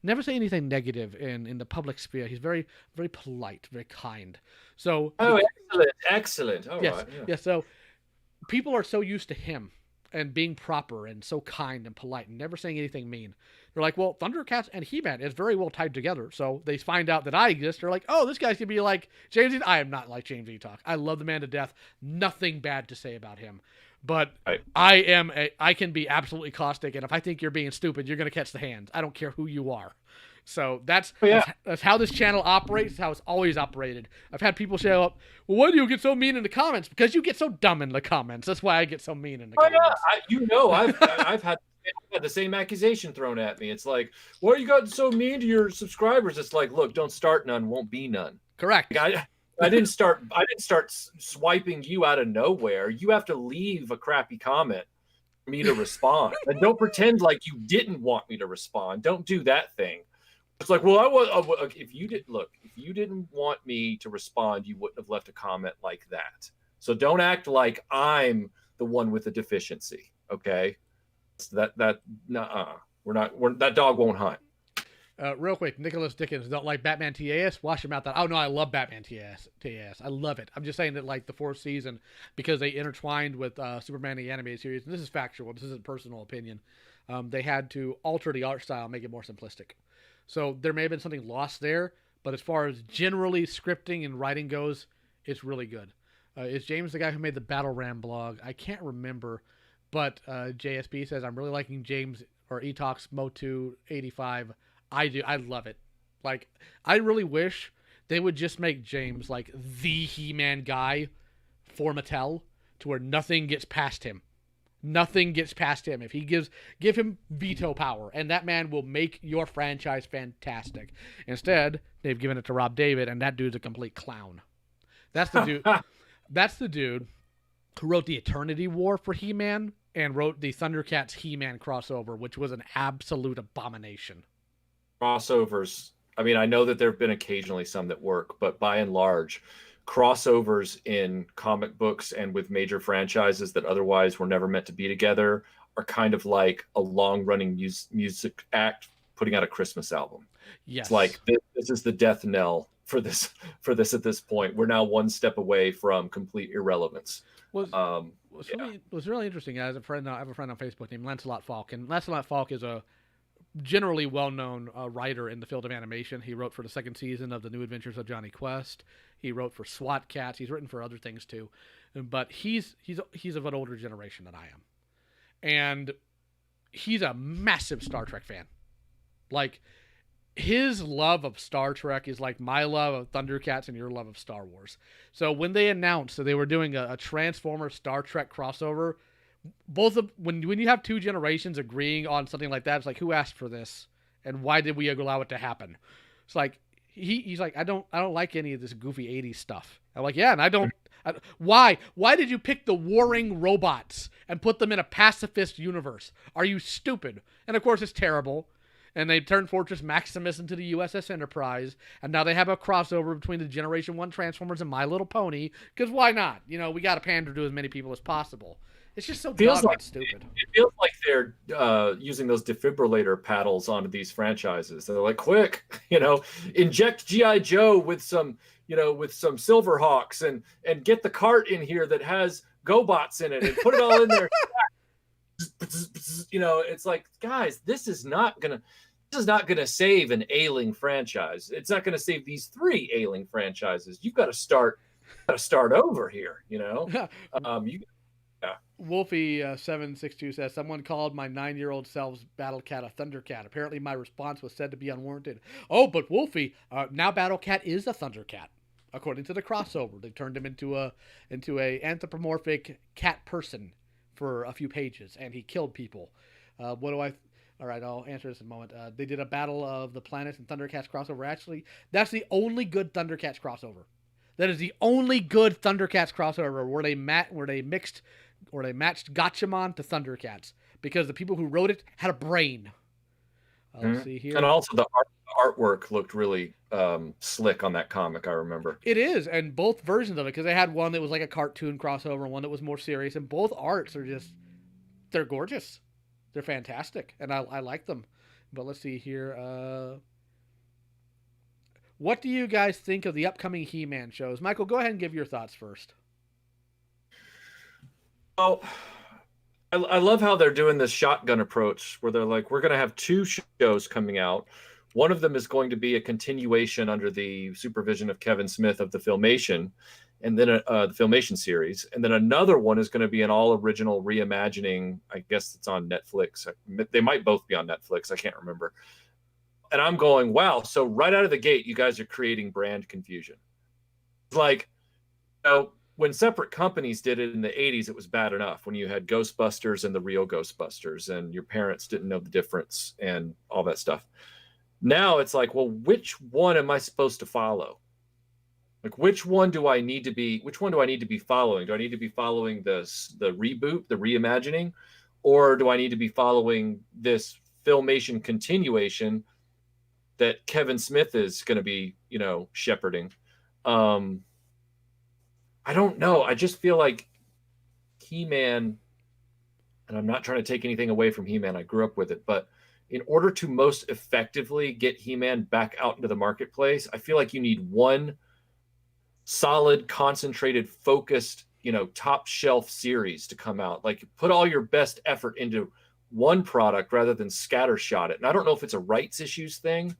never say anything negative in the public sphere. He's very, very polite, very kind. So excellent. All right. Yeah. So people are so used to him and being proper and so kind and polite and never saying anything mean. They're like, well, Thundercats and He-Man is very well tied together. So they find out that I exist. They're like, oh, this guy's going to be like James Eatock. I am not like James Eatock. I love the man to death. Nothing bad to say about him. But right. I can be absolutely caustic. And if I think you're being stupid, you're going to catch the hands. I don't care who you are. So that's how this channel operates. How it's always operated. I've had people show up, well, why do you get so mean in the comments? Because you get so dumb in the comments. That's why I get so mean in the comments. I've had the same accusation thrown at me. It's like, why are you gotten so mean to your subscribers? It's like, look, don't start none, won't be none. Correct. Like, I didn't start swiping you out of nowhere. You have to leave a crappy comment for me to respond. And don't pretend like you didn't want me to respond. Don't do that thing. It's like, well, if you didn't want me to respond, you wouldn't have left a comment like that. So don't act like I'm the one with the deficiency. Okay. So that dog won't hunt. Real quick, Nicholas Dickens don't like Batman TAS. Wash your mouth out. Oh no, I love Batman TAS. I love it. I'm just saying that like the fourth season, because they intertwined with Superman the animated series, and this is factual. This isn't personal opinion. They had to alter the art style, make it more simplistic. So there may have been something lost there, but as far as generally scripting and writing goes, it's really good. Is James the guy who made the Battle Ram blog? I can't remember, but JSB says I'm really liking James or Etox Motu 85. I do. I love it. Like, I really wish they would just make James like the He-Man guy for Mattel, to where nothing gets past him. Nothing gets past him. If he give him veto power, and that man will make your franchise fantastic. Instead, they've given it to Rob David, and that dude's a complete clown. That's the dude. That's the dude who wrote the Eternity War for He-Man and wrote the Thundercats He-Man crossover, which was an absolute abomination. Crossovers. I mean, I know that there have been occasionally some that work, but by and large, crossovers in comic books and with major franchises that otherwise were never meant to be together are kind of like a long-running music act putting out a Christmas album. Yes. It's like this is the death knell for this at this point. We're now one step away from complete irrelevance. Was really interesting. I have a friend on Facebook named Lancelot Falk, and Lancelot Falk is a generally well-known writer in the field of animation. He wrote for the second season of The New Adventures of Johnny Quest. He wrote for SWAT Cats. He's written for other things too, but he's of an older generation than I am, and he's a massive Star Trek fan. Like, his love of Star Trek is like my love of Thundercats and your love of Star Wars. So when they announced that they were doing a Transformers Star Trek crossover, when you have two generations agreeing on something like that, it's like, who asked for this and why did we allow it to happen? It's like he's like, I don't like any of this goofy 80s stuff. I'm like, yeah, and why did you pick the warring robots and put them in a pacifist universe? Are you stupid? And of course it's terrible. And they turned Fortress Maximus into the USS Enterprise, and now they have a crossover between the Generation 1 Transformers and My Little Pony, because why not? You know, we got to pander to as many people as possible. It's just so stupid. It feels like they're using those defibrillator paddles onto these franchises. They're like, quick, inject G.I. Joe with some Silverhawks and get the cart in here that has GoBots in it and put it all in there. It's like, guys, this is not gonna save an ailing franchise. It's not gonna save these three ailing franchises. You've got to start over here. Wolfie 762 says, someone called my 9-year-old self's Battle Cat a Thundercat. Apparently my response was said to be unwarranted. Oh, but Wolfie, now Battle Cat is a Thundercat. According to the crossover, they turned him into a anthropomorphic cat person for a few pages, and he killed people. All right, I'll answer this in a moment. They did a Battle of the Planets and Thundercats crossover. Actually, that's the only good Thundercats crossover. That is the only good Thundercats crossover where they matched Gatchaman to Thundercats, because the people who wrote it had a brain. Let's see here. And also the artwork looked really slick on that comic, I remember. It is, and both versions of it, because they had one that was like a cartoon crossover and one that was more serious, and both arts are they're gorgeous. They're fantastic, and I like them. But let's see here. What do you guys think of the upcoming He-Man shows? Michael, go ahead and give your thoughts first. Well, I love how they're doing this shotgun approach where they're like, we're going to have two shows coming out. One of them is going to be a continuation under the supervision of Kevin Smith of the Filmation, and then the Filmation series. And then another one is going to be an all original reimagining. I guess it's on Netflix. They might both be on Netflix. I can't remember. And I'm going, wow. So right out of the gate, you guys are creating brand confusion. Like, when separate companies did it in the 80s, it was bad enough when you had Ghostbusters and the real Ghostbusters and your parents didn't know the difference and all that stuff. Now it's like, well, which one am I supposed to follow? Like, which one do I need to be following? Do I need to be following the reboot, the reimagining, or do I need to be following this Filmation continuation that Kevin Smith is going to be, shepherding. I don't know. I just feel like He-Man, and I'm not trying to take anything away from He-Man. I grew up with it, but in order to most effectively get He-Man back out into the marketplace, I feel like you need one solid, concentrated, focused, top shelf series to come out. Like, put all your best effort into one product rather than scattershot it. And I don't know if it's a rights issues thing,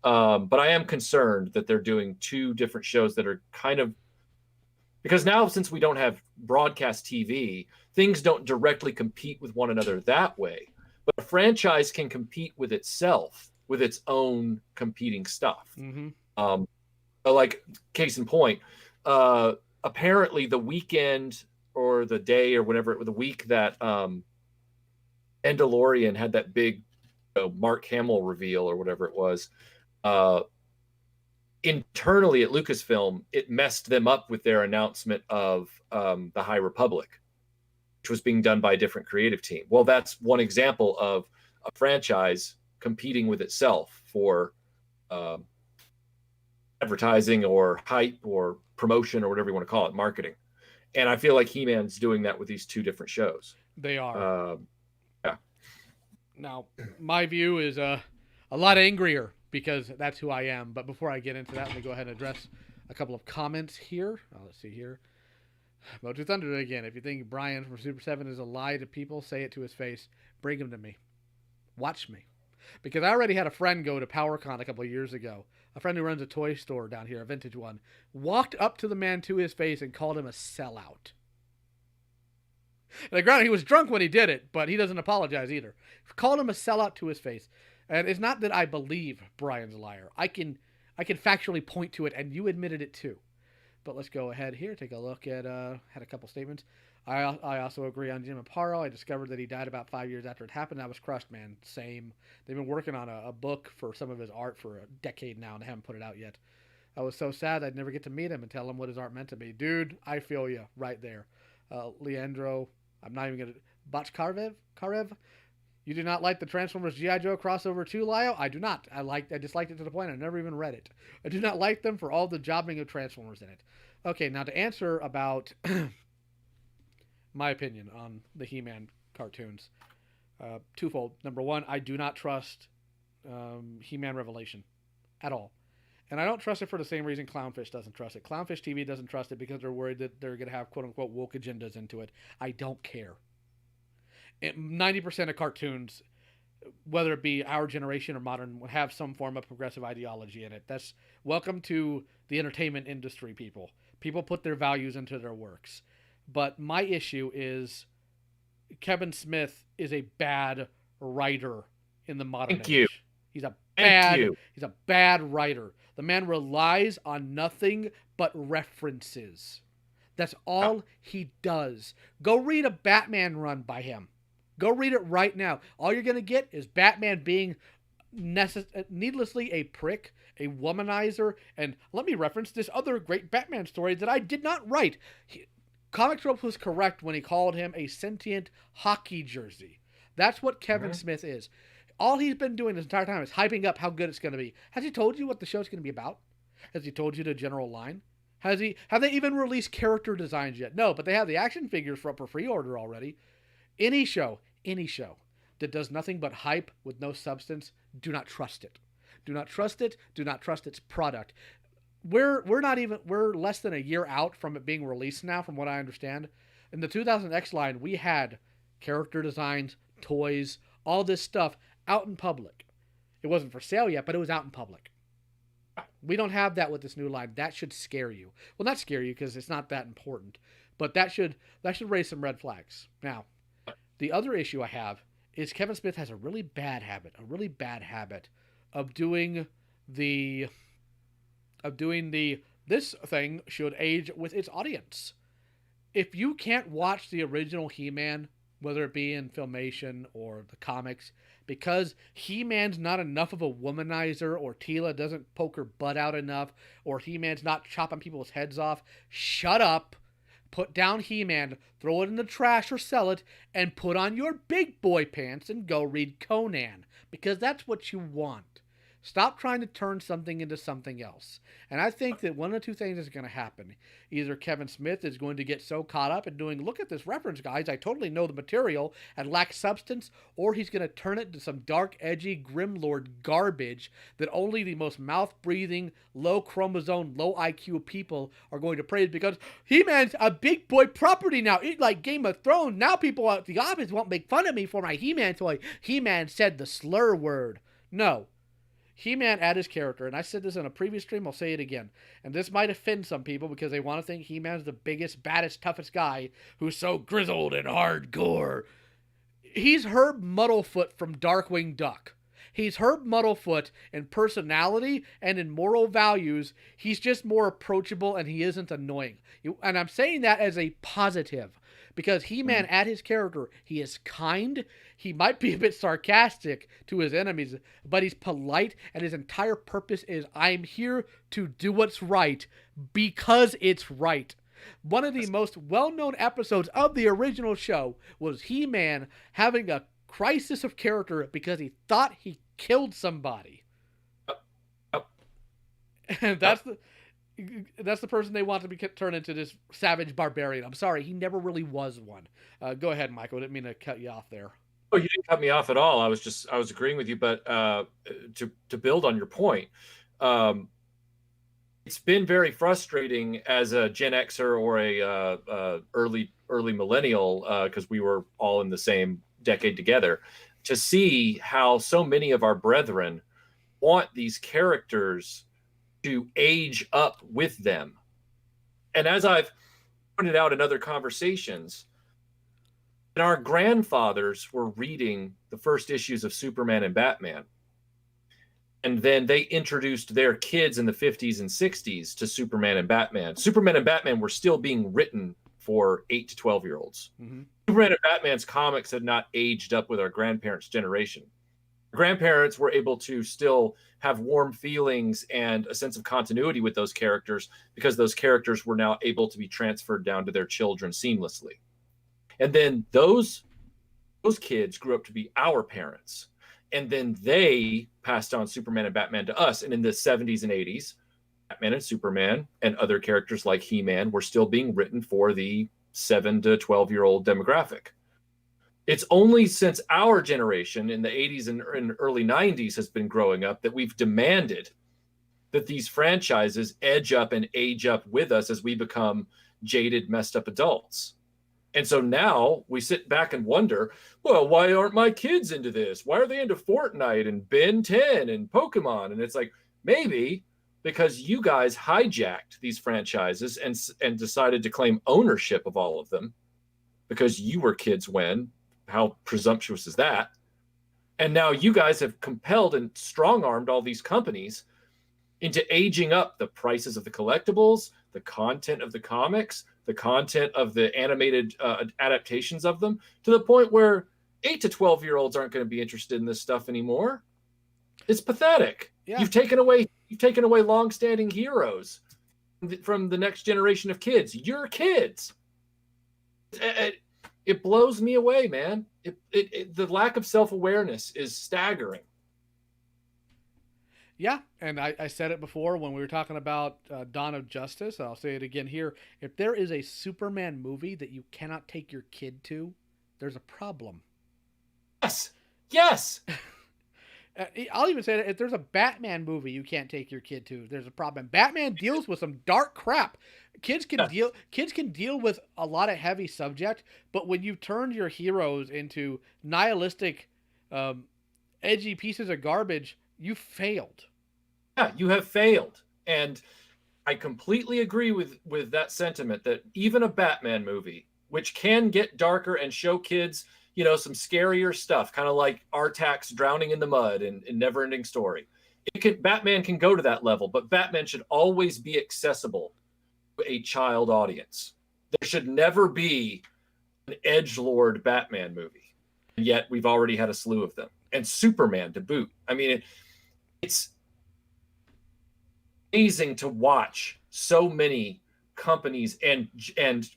but I am concerned that they're doing two different shows that are kind of, because now, since we don't have broadcast TV, things don't directly compete with one another that way. But a franchise can compete with itself, with its own competing stuff. Mm-hmm. Like, case in point, apparently the weekend or the day or whatever, the week that Mandalorian had that big Mark Hamill reveal or whatever it was, internally at Lucasfilm, it messed them up with their announcement of the High Republic, which was being done by a different creative team. Well, that's one example of a franchise competing with itself for advertising or hype or promotion or whatever you want to call it, marketing. And I feel like He-Man's doing that with these two different shows. They are. Yeah. Now, my view is a lot angrier because that's who I am. But before I get into that, let me go ahead and address a couple of comments here. Let's see here. Motu Thunder again. If you think Brian from Super 7 is a lie to people, say it to his face. Bring him to me. Watch me. Because I already had a friend go to PowerCon a couple of years ago. A friend who runs a toy store down here, a vintage one, walked up to the man to his face and called him a sellout. And granted, he was drunk when he did it, but he doesn't apologize either. Called him a sellout to his face. And it's not that I believe Brian's a liar. I can factually point to it, and you admitted it too. But let's go ahead here, take a look at had a couple statements. I also agree on Jim Aparo. I discovered that he died about 5 years after it happened. I was crushed, man. Same. They've been working on a book for some of his art for a decade now, and they haven't put it out yet. I was so sad I'd never get to meet him and tell him what his art meant to me. Dude, I feel you right there. Leandro, I'm not even going to... Karev? You do not like the Transformers G.I. Joe crossover too, Lyle? I do not. I disliked it to the point I never even read it. I do not like them for all the jobbing of Transformers in it. Okay, now to answer about my opinion on the He-Man cartoons. Twofold. Number one, I do not trust He-Man Revelation at all. And I don't trust it for the same reason Clownfish doesn't trust it. Clownfish TV doesn't trust it because they're worried that they're going to have quote-unquote woke agendas into it. I don't care. 90% of cartoons, whether it be our generation or modern, will have some form of progressive ideology in it. That's welcome to the entertainment industry, people. People put their values into their works. But my issue is Kevin Smith is a bad writer in the modern age. He's a bad writer. The man relies on nothing but references. That's all he does. Go read a Batman run by him. Go read it right now. All you're going to get is Batman being needlessly a prick, a womanizer, and let me reference this other great Batman story that I did not write. Comic Tropes was correct when he called him a sentient hockey jersey. That's what Kevin Smith is. All he's been doing this entire time is hyping up how good it's going to be. Has he told you what the show's going to be about? Has he told you the general line? Have they even released character designs yet? No, but they have the action figures for pre-order already. Any show that does nothing but hype with no substance, do not trust it. Do not trust it. Do not trust its product. We're less than a year out from it being released now, from what I understand. In the 2000X line, we had character designs, toys, all this stuff out in public. It wasn't for sale yet, but it was out in public. We don't have that with this new line. That should scare you. Well, not scare you because it's not that important, but that should raise some red flags. Now, the other issue I have is Kevin Smith has a really bad habit of doing this thing should age with its audience. If you can't watch the original He-Man, whether it be in Filmation or the comics, because He-Man's not enough of a womanizer, or Teela doesn't poke her butt out enough, or He-Man's not chopping people's heads off, shut up. Put down He-Man, throw it in the trash or sell it, and put on your big boy pants and go read Conan. Because that's what you want. Stop trying to turn something into something else. And I think that one of two things is going to happen. Either Kevin Smith is going to get so caught up in doing, look at this reference, guys, I totally know the material and lack substance, or he's going to turn it into some dark, edgy, grimlord garbage that only the most mouth-breathing, low chromosome, low IQ people are going to praise because He-Man's a big boy property now. It's like Game of Thrones. Now people at the office won't make fun of me for my He-Man toy. He-Man said the slur word. No. He-Man at his character, and I said this in a previous stream, I'll say it again, and this might offend some people because they want to think He-Man's the biggest, baddest, toughest guy who's so grizzled and hardcore. He's Herb Muddlefoot from Darkwing Duck. He's Herb Muddlefoot in personality and in moral values. He's just more approachable and he isn't annoying. And I'm saying that as a positive. Because He-Man, at his character, he is kind. He might be a bit sarcastic to his enemies, but he's polite, and his entire purpose is, I'm here to do what's right because it's right. One of the most well-known episodes of the original show was He-Man having a crisis of character because he thought he killed somebody. And that's the person they want to be turned into this savage barbarian. I'm sorry, he never really was one. Go ahead, Michael. I didn't mean to cut you off there. Oh, you didn't cut me off at all. I was agreeing with you, but to build on your point, it's been very frustrating as a Gen Xer or a early millennial, because we were all in the same decade together, to see how so many of our brethren want these characters to age up with them. And as I've pointed out in other conversations, and our grandfathers were reading the first issues of Superman and Batman, and then they introduced their kids in the 50s and 60s to Superman and Batman. Superman and Batman were still being written for 8 to 12-year-olds. Mm-hmm. Superman and Batman's comics had not aged up with our grandparents' generation. Grandparents were able to still have warm feelings and a sense of continuity with those characters because those characters were now able to be transferred down to their children seamlessly. And then those kids grew up to be our parents. And then they passed on Superman and Batman to us. And in the 70s and 80s, Batman and Superman and other characters like He-Man were still being written for the 7 to 12-year-old demographic. It's only since our generation in the 80s and early 90s has been growing up that we've demanded that these franchises edge up and age up with us as we become jaded, messed up adults. And so now we sit back and wonder, well, why aren't my kids into this? Why are they into Fortnite and Ben 10 and Pokemon? And it's like, maybe because you guys hijacked these franchises and decided to claim ownership of all of them because you were kids when. How presumptuous is that? And now you guys have compelled and strong-armed all these companies into aging up the prices of the collectibles, the content of the comics, the content of the animated adaptations of them, to the point where 8 to 12-year-olds aren't going to be interested in this stuff anymore. It's pathetic. Yeah. You've taken away long-standing heroes from the next generation of kids. Your kids. It blows me away, man. The lack of self-awareness is staggering. Yeah, and I said it before when we were talking about Dawn of Justice. I'll say it again here. If there is a Superman movie that you cannot take your kid to, there's a problem. Yes. I'll even say that if there's a Batman movie you can't take your kid to, there's a problem. Batman deals with some dark crap. Kids can deal with a lot of heavy subject, but when you turn your heroes into nihilistic, edgy pieces of garbage, you failed. Yeah, you have failed. And I completely agree with that sentiment that even a Batman movie, which can get darker and show kids, some scarier stuff, kind of like Artax drowning in the mud in Never-Ending Story. Batman can go to that level, but Batman should always be accessible to a child audience. There should never be an edgelord Batman movie. And yet we've already had a slew of them. And Superman to boot. I mean, it's amazing to watch so many companies and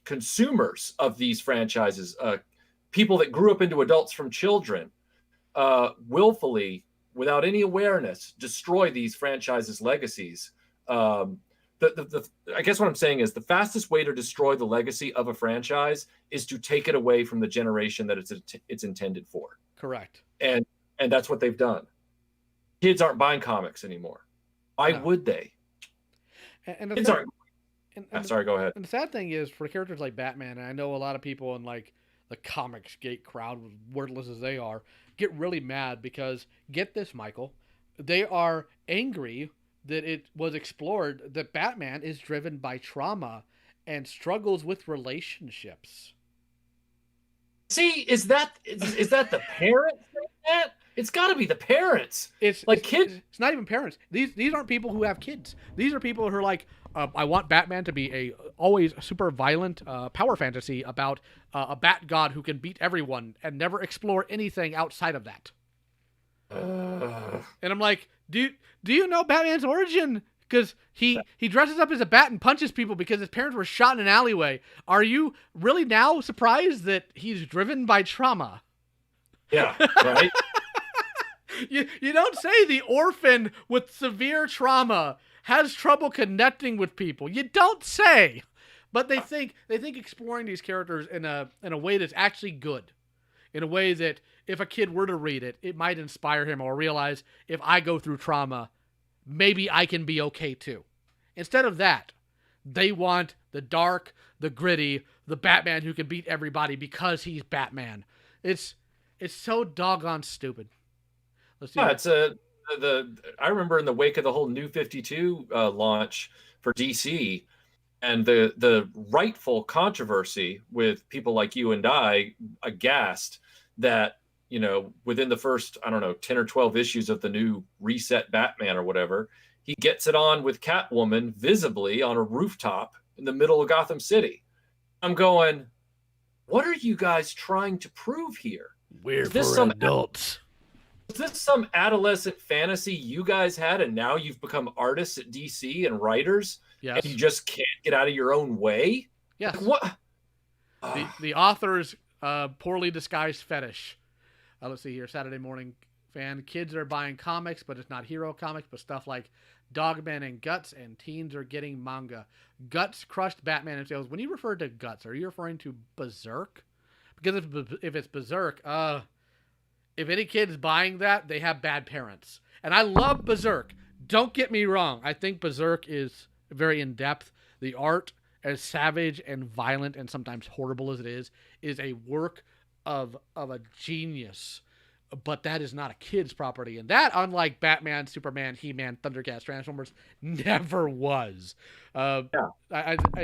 consumers of these franchises, people that grew up into adults from children, willfully without any awareness, destroy these franchises' legacies. I guess what I'm saying is the fastest way to destroy the legacy of a franchise is to take it away from the generation that it's intended for. Correct. And that's what they've done. Kids aren't buying comics anymore. Why would they? And Kids aren't. Sorry, go ahead. And the sad thing is, for characters like Batman, and I know a lot of people in like the comics gate crowd, wordless as they are, get really mad because, get this, Michael, they are angry that it was explored that Batman is driven by trauma and struggles with relationships. See, is that the parent saying that? It's got to be the parents. It's like kids. It's not even parents. These aren't people who have kids. These are people who are like, I want Batman to be a always super violent power fantasy about a bat god who can beat everyone and never explore anything outside of that. And I'm like, do you know Batman's origin? Because he dresses up as a bat and punches people because his parents were shot in an alleyway. Are you really now surprised that he's driven by trauma? Yeah, right. You don't say the orphan with severe trauma has trouble connecting with people. You don't say. But they think exploring these characters in a way that's actually good. In a way that if a kid were to read it, it might inspire him or realize, if I go through trauma, maybe I can be okay too. Instead of that, they want the dark, the gritty, the Batman who can beat everybody because he's Batman. It's so doggone stupid. Let's see. Yeah, I remember in the wake of the whole New 52 launch for DC, and the rightful controversy with people like you and I aghast that, within the first, 10 or 12 issues of the new reset Batman or whatever, he gets it on with Catwoman visibly on a rooftop in the middle of Gotham City. I'm going, what are you guys trying to prove here? We're for adults. Is this some adolescent fantasy you guys had, and now you've become artists at DC and writers? Yes. And you just can't get out of your own way? Yes. Like, what? The author's poorly disguised fetish. Let's see here. Saturday Morning Fan. Kids are buying comics, but it's not hero comics, but stuff like Dogman and Guts, and teens are getting manga. Guts crushed Batman in sales. When you refer to Guts, are you referring to Berserk? Because if it's Berserk, if any kid's buying that, they have bad parents. And I love Berserk. Don't get me wrong. I think Berserk is very in-depth. The art, as savage and violent and sometimes horrible as it is a work of a genius. But that is not a kid's property. And that, unlike Batman, Superman, He-Man, Thundercats, Transformers, never was. I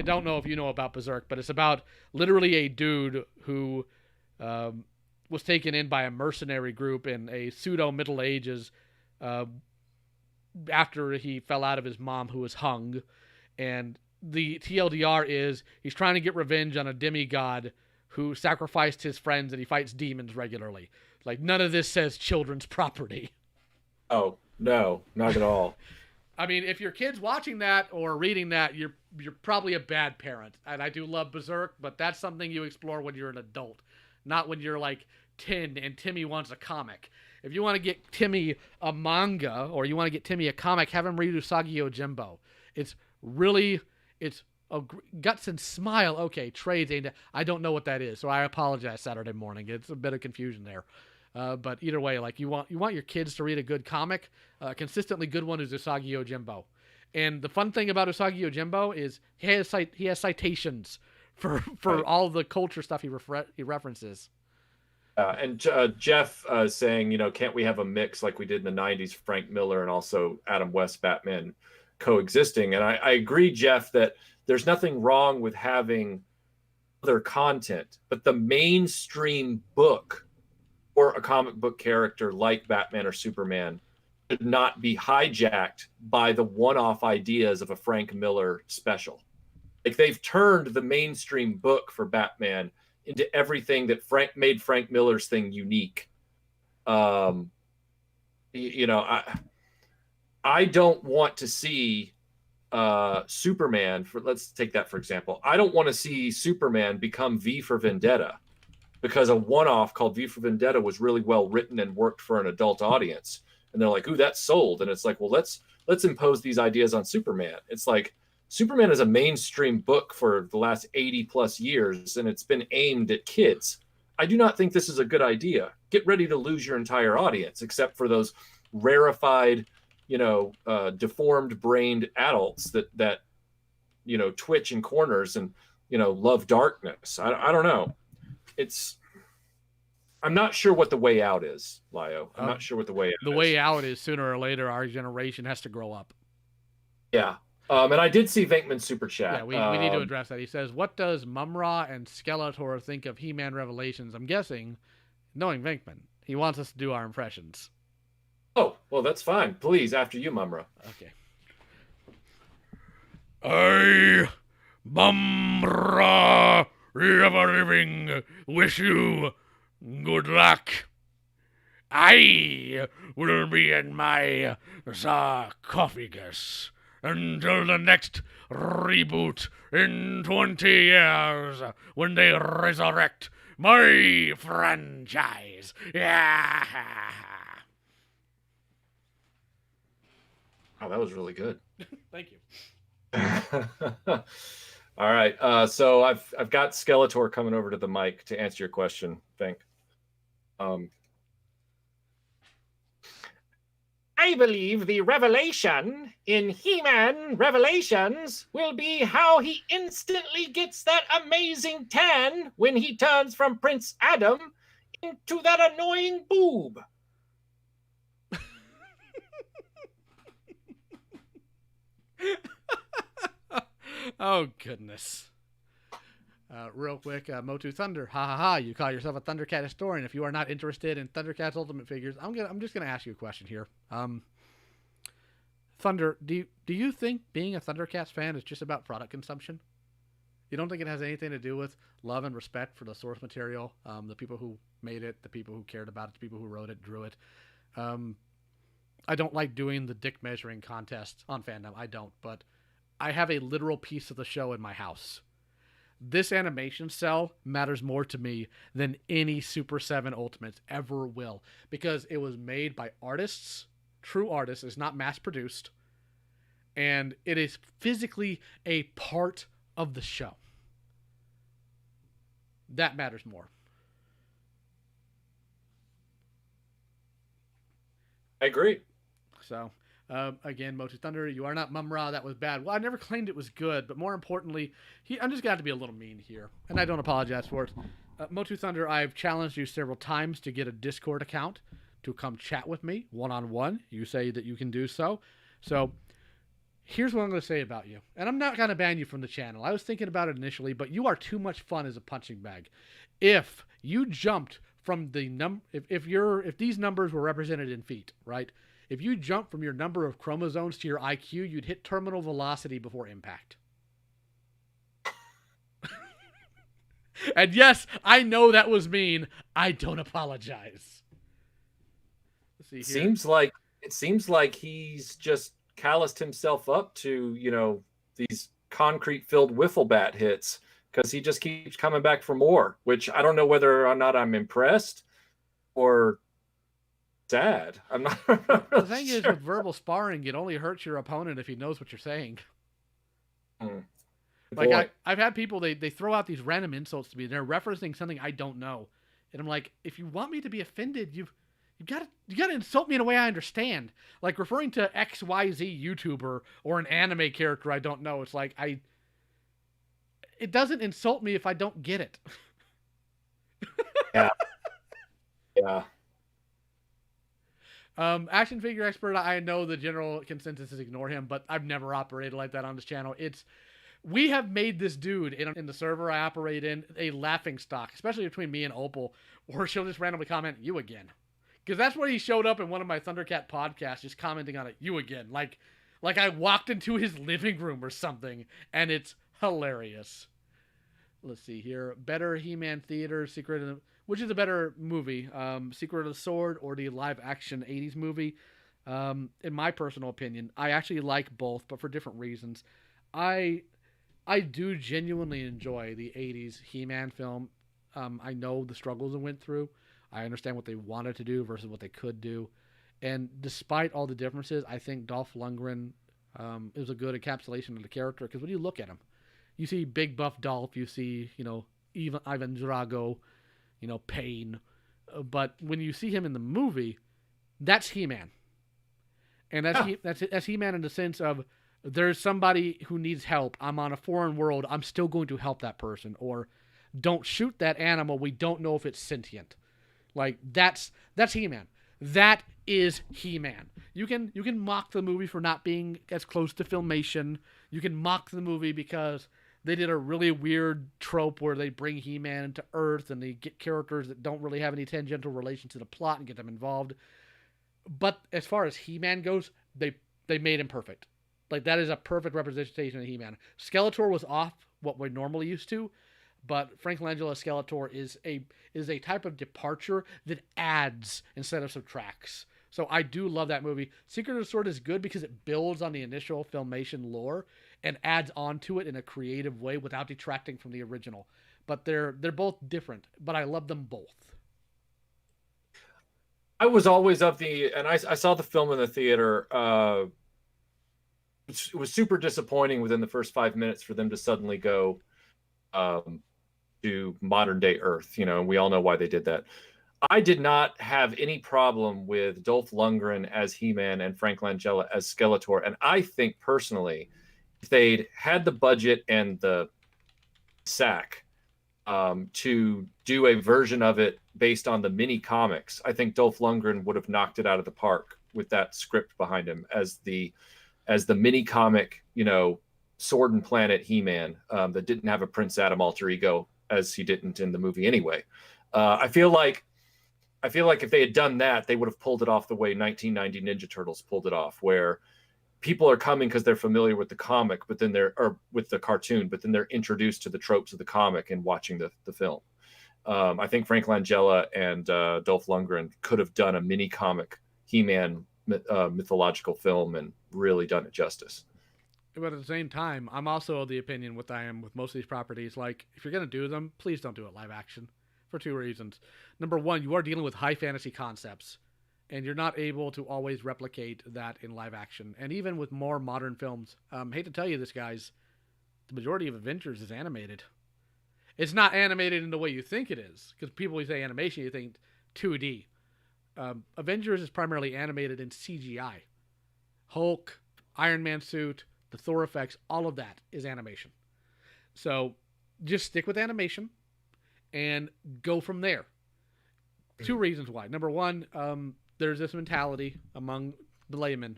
don't know if you know about Berserk, but it's about literally a dude who was taken in by a mercenary group in a pseudo Middle Ages after he fell out of his mom, who was hung. And the TLDR is he's trying to get revenge on a demigod who sacrificed his friends, and he fights demons regularly. Like, none of this says children's property. Oh, no, not at all. I mean, if your kid's watching that or reading that, you're probably a bad parent. And I do love Berserk, but that's something you explore when you're an adult, not when you're like 10 and Timmy wants a comic. If you want to get Timmy a manga or you want to get Timmy a comic, have him read Usagi Yojimbo. It's Guts and Smile. Okay, trades ain't. I don't know what that is, so I apologize. Saturday Morning, it's a bit of confusion there. But either way, like you want your kids to read a good comic. Consistently good one is Usagi Yojimbo. And the fun thing about Usagi Yojimbo is he has citations for right. All the culture stuff he references. And Jeff saying, can't we have a mix like we did in the 90s, Frank Miller and also Adam West Batman coexisting? And I agree, Jeff, that there's nothing wrong with having other content, but the mainstream book or a comic book character like Batman or Superman should not be hijacked by the one-off ideas of a Frank Miller special. Like, they've turned the mainstream book for Batman into everything that made Frank Miller's thing unique. I don't want to see Superman, let's take that for example. I don't want to see Superman become V for Vendetta because a one-off called V for Vendetta was really well written and worked for an adult audience. and they're like, ooh, that's sold. And it's like, well, let's impose these ideas on Superman. It's like Superman is a mainstream book for the last 80 plus years, and it's been aimed at kids. I do not think this is a good idea. Get ready to lose your entire audience, except for those rarefied, deformed brained adults that twitch in corners and love darkness. I don't know. I'm not sure what the way out is, Lio. I'm not sure what the way out is. The way out is sooner or later our generation has to grow up. Yeah. And I did see Venkman's super chat. Yeah, we need to address that. He says, what does Mumra and Skeletor think of He-Man Revelations? I'm guessing, knowing Venkman, he wants us to do our impressions. Oh, well, that's fine. Please, after you, Mumra. Okay. I, Mumra, ever living, wish you good luck. I will be in my sarcophagus until the next reboot in 20 years when they resurrect my franchise. Yeah. Oh, that was really good. Thank you. All right. So I've got Skeletor coming over to the mic to answer your question, Think. I believe the revelation in He-Man Revelations will be how he instantly gets that amazing tan when he turns from Prince Adam into that annoying boob. Oh, goodness. Real quick, Motu Thunder, ha ha ha! You call yourself a Thundercat historian. If you are not interested in Thundercats Ultimate figures, I'm just gonna ask you a question here. Thunder, do you think being a Thundercats fan is just about product consumption? You don't think it has anything to do with love and respect for the source material, the people who made it, the people who cared about it, the people who wrote it, drew it? I don't like doing the dick measuring contest on fandom. I don't, but I have a literal piece of the show in my house. This animation cell matters more to me than any Super 7 Ultimates ever will, because it was made by artists, true artists. It's not mass produced, and it is physically a part of the show. That matters more. I agree. So, again, Motu Thunder, you are not Mumra. That was bad. Well, I never claimed it was good, but more importantly, I'm just going to have to be a little mean here, and I don't apologize for it. Motu Thunder, I've challenged you several times to get a Discord account to come chat with me one-on-one. You say that you can do so. So, here's what I'm going to say about you. And I'm not going to ban you from the channel. I was thinking about it initially, but you are too much fun as a punching bag. If you jumped from the if these numbers were represented in feet, right? If you jump from your number of chromosomes to your IQ, you'd hit terminal velocity before impact. And yes, I know that was mean. I don't apologize. Let's see here. It seems like he's just calloused himself up to, these concrete-filled wiffle bat hits, because he just keeps coming back for more, which I don't know whether or not I'm impressed or sad. I'm not. The thing is, with verbal sparring, it only hurts your opponent if he knows what you're saying. Like I've had people, they throw out these random insults to me. They're referencing something I don't know, and I'm like, if you want me to be offended, you got to insult me in a way I understand. Like referring to XYZ YouTuber or an anime character I don't know. It's like it doesn't insult me if I don't get it. Yeah. Yeah. Action figure expert, I know the general consensus is ignore him, but I've never operated like that on this channel. We have made this dude in the server I operate in a laughing stock, especially between me and Opal, where she'll just randomly comment, "You again." Because that's when he showed up in one of my Thundercat podcasts, just commenting on it, "You again." Like I walked into his living room or something, and it's hilarious. Let's see here. Better He-Man Theater, which is a better movie, Secret of the Sword or the live-action 80s movie? In my personal opinion, I actually like both, but for different reasons. I do genuinely enjoy the 80s He-Man film. I know the struggles it went through. I understand what they wanted to do versus what they could do. And despite all the differences, I think Dolph Lundgren is a good encapsulation of the character. Because when you look at him, you see big buff Dolph, you see, Ivan Drago, Pain. But when you see him in the movie, that's He-Man. And that's He-Man in the sense of there's somebody who needs help. I'm on a foreign world. I'm still going to help that person. Or don't shoot that animal. We don't know if it's sentient. Like that's He-Man. That is He-Man. You can mock the movie for not being as close to Filmation. You can mock the movie because they did a really weird trope where they bring He-Man to Earth and they get characters that don't really have any tangential relation to the plot and get them involved. But as far as He-Man goes, they made him perfect. Like that is a perfect representation of He-Man. Skeletor was off what we're normally used to, but Frank Langella's Skeletor is a type of departure that adds instead of subtracts. So I do love that movie. Secret of the Sword is good because it builds on the initial Filmation lore and adds onto it in a creative way without detracting from the original. But they're both different, but I love them both. I was always and I saw the film in the theater. It was super disappointing within the first 5 minutes for them to suddenly go to modern day Earth. And we all know why they did that. I did not have any problem with Dolph Lundgren as He-Man and Frank Langella as Skeletor. And I think personally, if they'd had the budget and the sack to do a version of it based on the mini comics, I think Dolph Lundgren would have knocked it out of the park with that script behind him as the mini comic, Sword and Planet He-Man that didn't have a Prince Adam alter ego, as he didn't in the movie anyway. I feel like if they had done that, they would have pulled it off the way 1990 Ninja Turtles pulled it off, where people are coming because they're familiar with the comic, or with the cartoon, but then they're introduced to the tropes of the comic and watching the film. I think Frank Langella and Dolph Lundgren could have done a mini comic He-Man mythological film and really done it justice. But at the same time, I'm also of the opinion with most of these properties, like if you're going to do them, please don't do it live action for two reasons. Number one, you are dealing with high fantasy concepts and you're not able to always replicate that in live action. And even with more modern films, hate to tell you this, guys, the majority of Avengers is animated. It's not animated in the way you think it is, because people who say animation, you think 2D. Avengers is primarily animated in CGI. Hulk, Iron Man suit, the Thor effects, all of that is animation. So just stick with animation and go from there. Two reasons why. Number one, there's this mentality among the laymen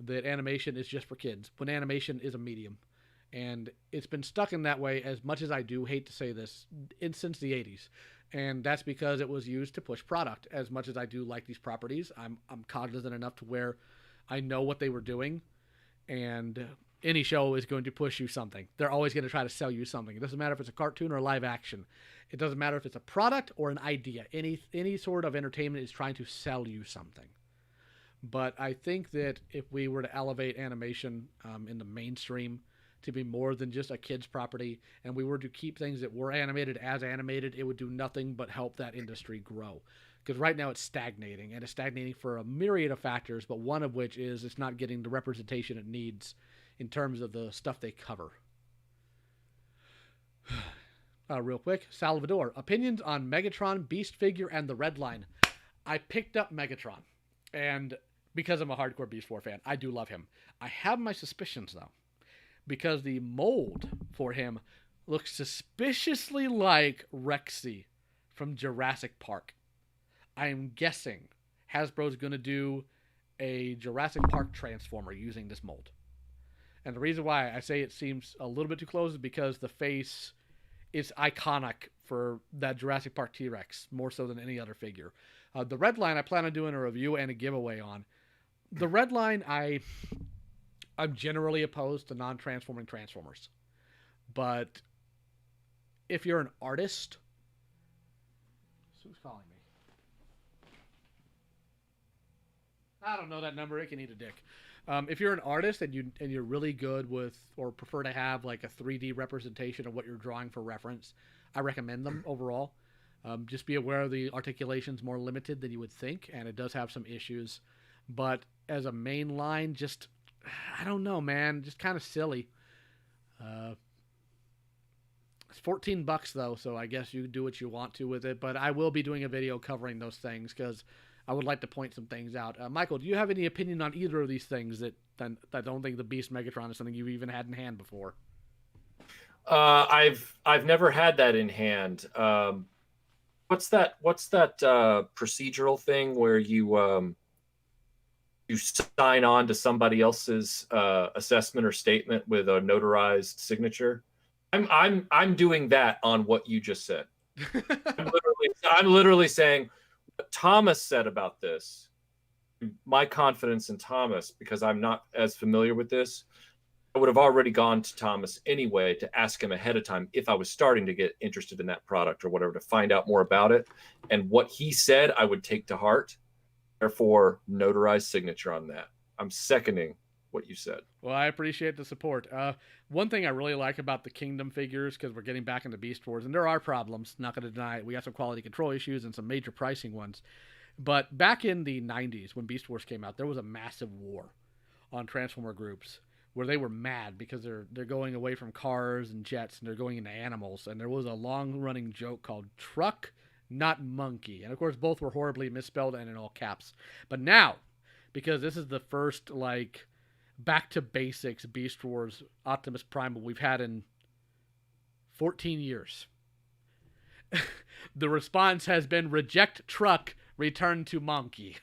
that animation is just for kids, when animation is a medium. And it's been stuck in that way, as much as I do hate to say this, since the 80s. And that's because it was used to push product. As much as I do like these properties, I'm cognizant enough to where I know what they were doing. And any show is going to push you something. They're always going to try to sell you something. It doesn't matter if it's a cartoon or live action. It doesn't matter if it's a product or an idea. Any sort of entertainment is trying to sell you something. But I think that if we were to elevate animation in the mainstream to be more than just a kid's property, and we were to keep things that were animated as animated, it would do nothing but help that industry grow. Because right now it's stagnating, and it's stagnating for a myriad of factors, but one of which is it's not getting the representation it needs in terms of the stuff they cover. Real quick, Salvador, opinions on Megatron, Beast Figure, and the Red Line. I picked up Megatron, and because I'm a hardcore Beast War fan, I do love him. I have my suspicions, though, because the mold for him looks suspiciously like Rexy from Jurassic Park. I am guessing Hasbro's going to do a Jurassic Park Transformer using this mold. And the reason why I say it seems a little bit too close is because the face is iconic for that Jurassic Park T-Rex, more so than any other figure. The Red Line, I plan on doing a review and a giveaway on. The Red Line, I'm generally opposed to non-transforming Transformers. But if you're an artist... Who's calling me? I don't know that number. It can eat a dick. If you're an artist and you're really good with, or prefer to have like a 3D representation of what you're drawing for reference, I recommend them overall. Just be aware the articulation's more limited than you would think, and it does have some issues. but as a main line, just I don't know, man, just kind of silly. It's $14 though, so I guess you do what you want to with it. But I will be doing a video covering those things because I would like to point some things out. Michael, do you have any opinion on either of these things that I don't think the Beast Megatron is something you've even had in hand before? I've never had that in hand. What's that procedural thing where you sign on to somebody else's assessment or statement with a notarized signature? I'm doing that on what you just said. I'm literally saying what Thomas said about this. My confidence in Thomas, because I'm not as familiar with this, I would have already gone to Thomas anyway to ask him ahead of time if I was starting to get interested in that product or whatever, to find out more about it. And what he said, I would take to heart. Therefore, notarized signature on that. I'm seconding what you said. Well, I appreciate the support. One thing I really like about the Kingdom figures, because we're getting back into Beast Wars, and there are problems, not going to deny it. We got some quality control issues and some major pricing ones. But back in the 90s, when Beast Wars came out, there was a massive war on Transformer groups where they were mad because they're going away from cars and jets and they're going into animals. And there was a long-running joke called Truck, Not Monkey. And, of course, both were horribly misspelled and in all caps. But now, because this is the first, like, back-to-basics Beast Wars Optimus Primal we've had in 14 years, the response has been reject truck, return to monkey.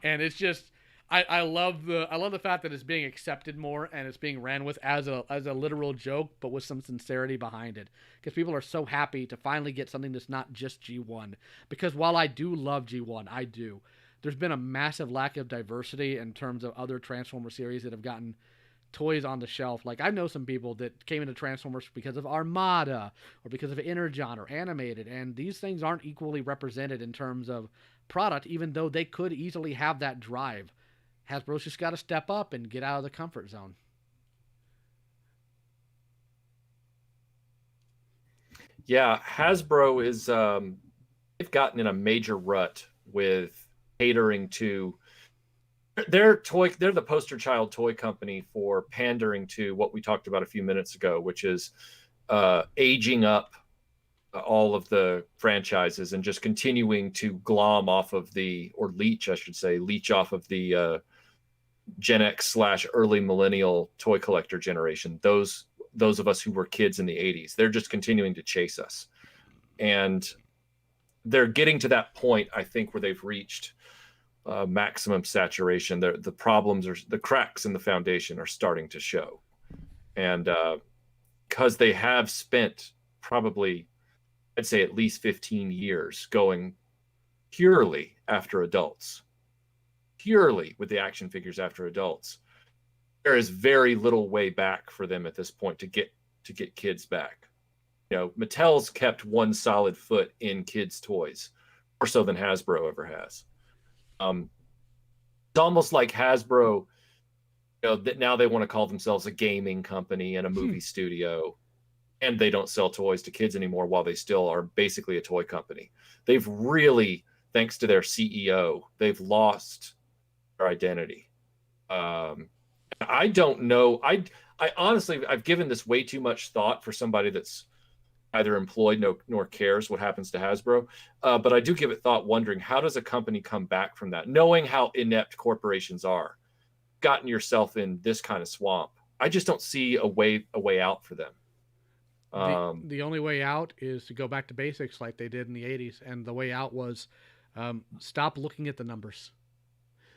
And it's just, I love the fact that it's being accepted more and it's being ran with as a literal joke, but with some sincerity behind it. Because people are so happy to finally get something that's not just G1. Because while I do love G1, I do, there's been a massive lack of diversity in terms of other Transformer series that have gotten toys on the shelf. Like, I know some people that came into Transformers because of Armada or because of Energon or Animated, and these things aren't equally represented in terms of product, even though they could easily have that drive. Hasbro's just got to step up and get out of the comfort zone. Yeah, Hasbro is they've gotten in a major rut with catering to they're the poster child toy company for pandering to what we talked about a few minutes ago, which is aging up all of the franchises and just continuing to glom off of leech off of the Gen X / early millennial toy collector generation. Those of us who were kids in the 80s, they're just continuing to chase us. And they're getting to that point, I think, where they've reached maximum saturation. The problems are, the cracks in the foundation are starting to show. And because they have spent probably, I'd say, at least 15 years going purely after adults, purely with the action figures after adults, there is very little way back for them at this point to get kids back. You know, Mattel's kept one solid foot in kids' toys, more so than Hasbro ever has. It's almost like Hasbro, you know, that now they want to call themselves a gaming company and a movie studio, and they don't sell toys to kids anymore while they still are basically a toy company. They've really, thanks to their CEO, they've lost their identity. I don't know. I honestly, I've given this way too much thought for somebody that's either employed nor cares what happens to Hasbro. But I do give it thought, wondering how does a company come back from that, knowing how inept corporations are. Gotten yourself in this kind of swamp. I just don't see a way out for them. The only way out is to go back to basics like they did in the 80s, and the way out was stop looking at the numbers.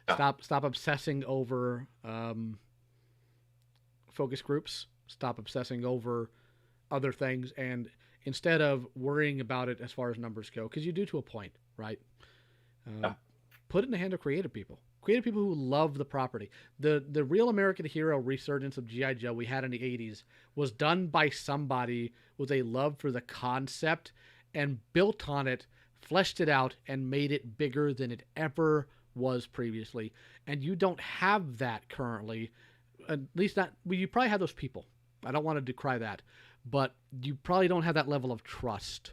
Yeah. Stop obsessing over focus groups. Stop obsessing over other things, and instead of worrying about it as far as numbers go, because you do to a point, right? Put it in the hand of creative people who love the property. The real American hero resurgence of G.I. Joe we had in the 80s was done by somebody with a love for the concept and built on it, fleshed it out, and made it bigger than it ever was previously. And you don't have that currently, at least not. Well, you probably have those people. I don't want to decry that, but you probably don't have that level of trust.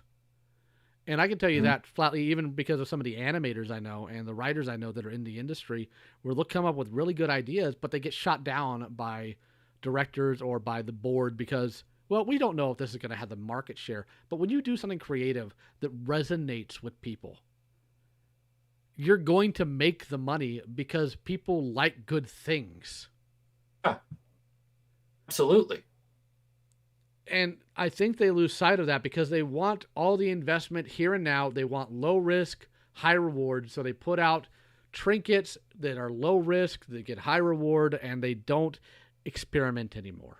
And I can tell you that flatly, even because of some of the animators I know and the writers I know that are in the industry, where they'll come up with really good ideas, but they get shot down by directors or by the board because, well, we don't know if this is going to have the market share. But when you do something creative that resonates with people, you're going to make the money because people like good things. Yeah, absolutely. And I think they lose sight of that because they want all the investment here and now. They want low risk, high reward. So they put out trinkets that are low risk, that get high reward, and they don't experiment anymore.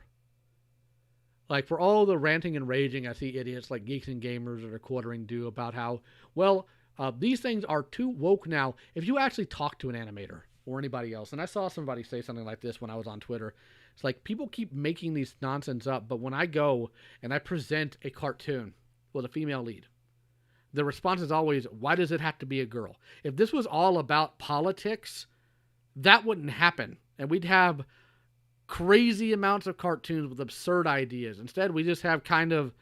Like for all the ranting and raging, I see idiots like Geeks and Gamers that are quartering due about how, well, these things are too woke now. If you actually talk to an animator or anybody else, and I saw somebody say something like this when I was on Twitter, it's like people keep making these nonsense up, but when I go and I present a cartoon with a female lead, the response is always, why does it have to be a girl? If this was all about politics, that wouldn't happen. And we'd have crazy amounts of cartoons with absurd ideas. Instead, we just have kind of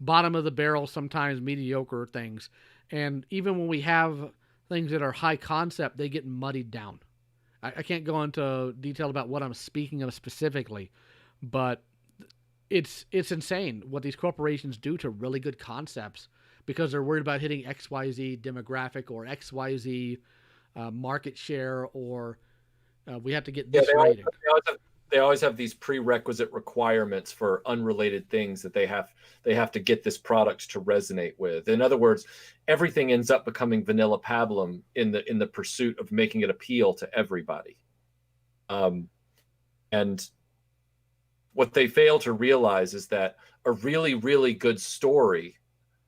bottom of the barrel, sometimes mediocre things. And even when we have things that are high concept, they get muddied down. I can't go into detail about what I'm speaking of specifically, but it's insane what these corporations do to really good concepts because they're worried about hitting XYZ demographic or XYZ market share, or we have to get this rating. They always have these prerequisite requirements for unrelated things that they have to get this product to resonate with. In other words, everything ends up becoming vanilla pablum in the pursuit of making it appeal to everybody. And what they fail to realize is that a really, really good story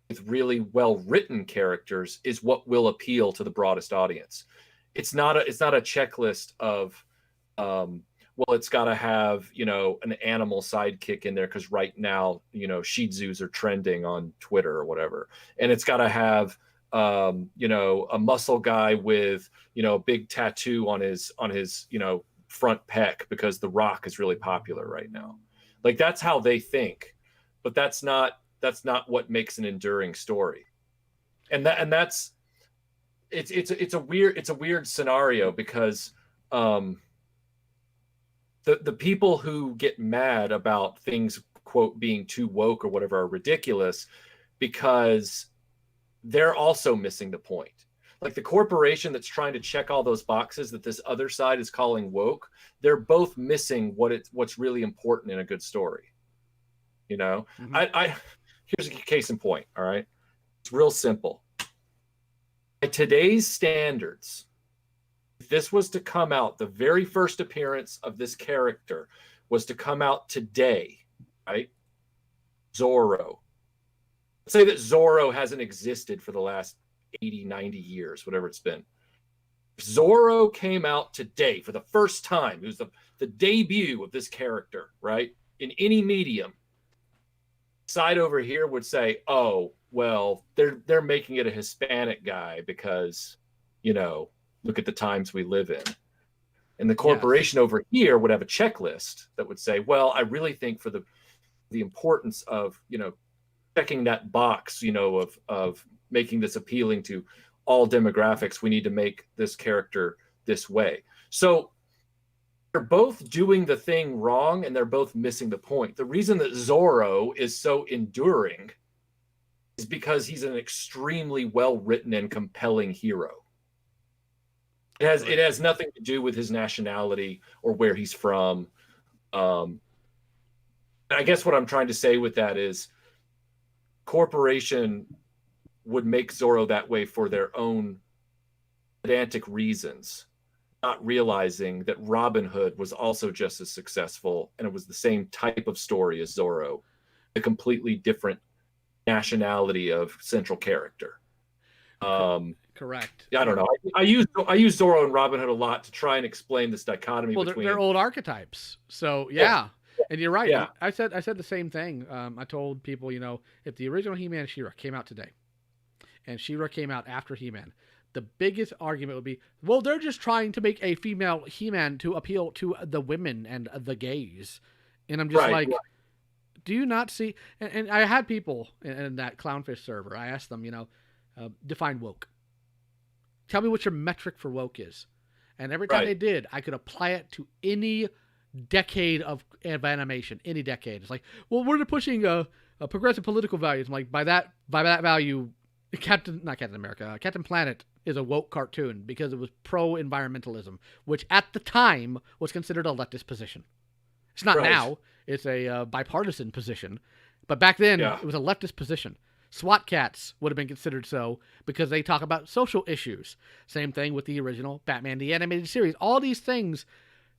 with really well-written characters is what will appeal to the broadest audience. It's not a checklist of, well, it's got to have, an animal sidekick in there because right now, Shih Tzus are trending on Twitter or whatever. And it's got to have, a muscle guy with, a big tattoo on his, front pec because The Rock is really popular right now. Like that's how they think, but that's not what makes an enduring story. And it's a weird scenario because, the people who get mad about things, quote, being too woke or whatever are ridiculous because they're also missing the point. Like the corporation that's trying to check all those boxes that this other side is calling woke, they're both missing what's really important in a good story. Mm-hmm. Here's a case in point. All right. It's real simple. By today's standards, if this was to come out, the very first appearance of this character was to come out today, right? Zorro. Let's say that Zorro hasn't existed for the last 80, 90 years, whatever it's been. If Zorro came out today for the first time, it was the debut of this character, right? In any medium. Side over here would say, oh, well, they're making it a Hispanic guy because, look at the times we live in. And the corporation over here would have a checklist that would say, well, I really think for the importance of, checking that box, of making this appealing to all demographics, we need to make this character this way. So they're both doing the thing wrong and they're both missing the point. The reason that Zorro is so enduring is because he's an extremely well-written and compelling hero. It has nothing to do with his nationality or where he's from. I guess what I'm trying to say with that is corporation would make Zorro that way for their own pedantic reasons, not realizing that Robin Hood was also just as successful and it was the same type of story as Zorro, a completely different nationality of central character. Correct. I don't know. I use Zorro and Robin Hood a lot to try and explain this dichotomy between. They're old archetypes. So yeah. And you're right. Yeah. I said the same thing. I told people, if the original He-Man She-Ra came out today, and She-Ra came out after He-Man, the biggest argument would be, well, they're just trying to make a female He-Man to appeal to the women and the gays. And I'm just do you not see? And I had people in that Clownfish server. I asked them, define woke. Tell me what your metric for woke is. And every time they did, I could apply it to any decade of animation, any decade. It's like, well, we're pushing a progressive political values. I'm like, by that value, Captain Planet is a woke cartoon because it was pro-environmentalism, which at the time was considered a leftist position. It's not now. It's a bipartisan position. But back then, it was a leftist position. SWAT Cats would have been considered so because they talk about social issues. Same thing with the original Batman the Animated Series. All these things,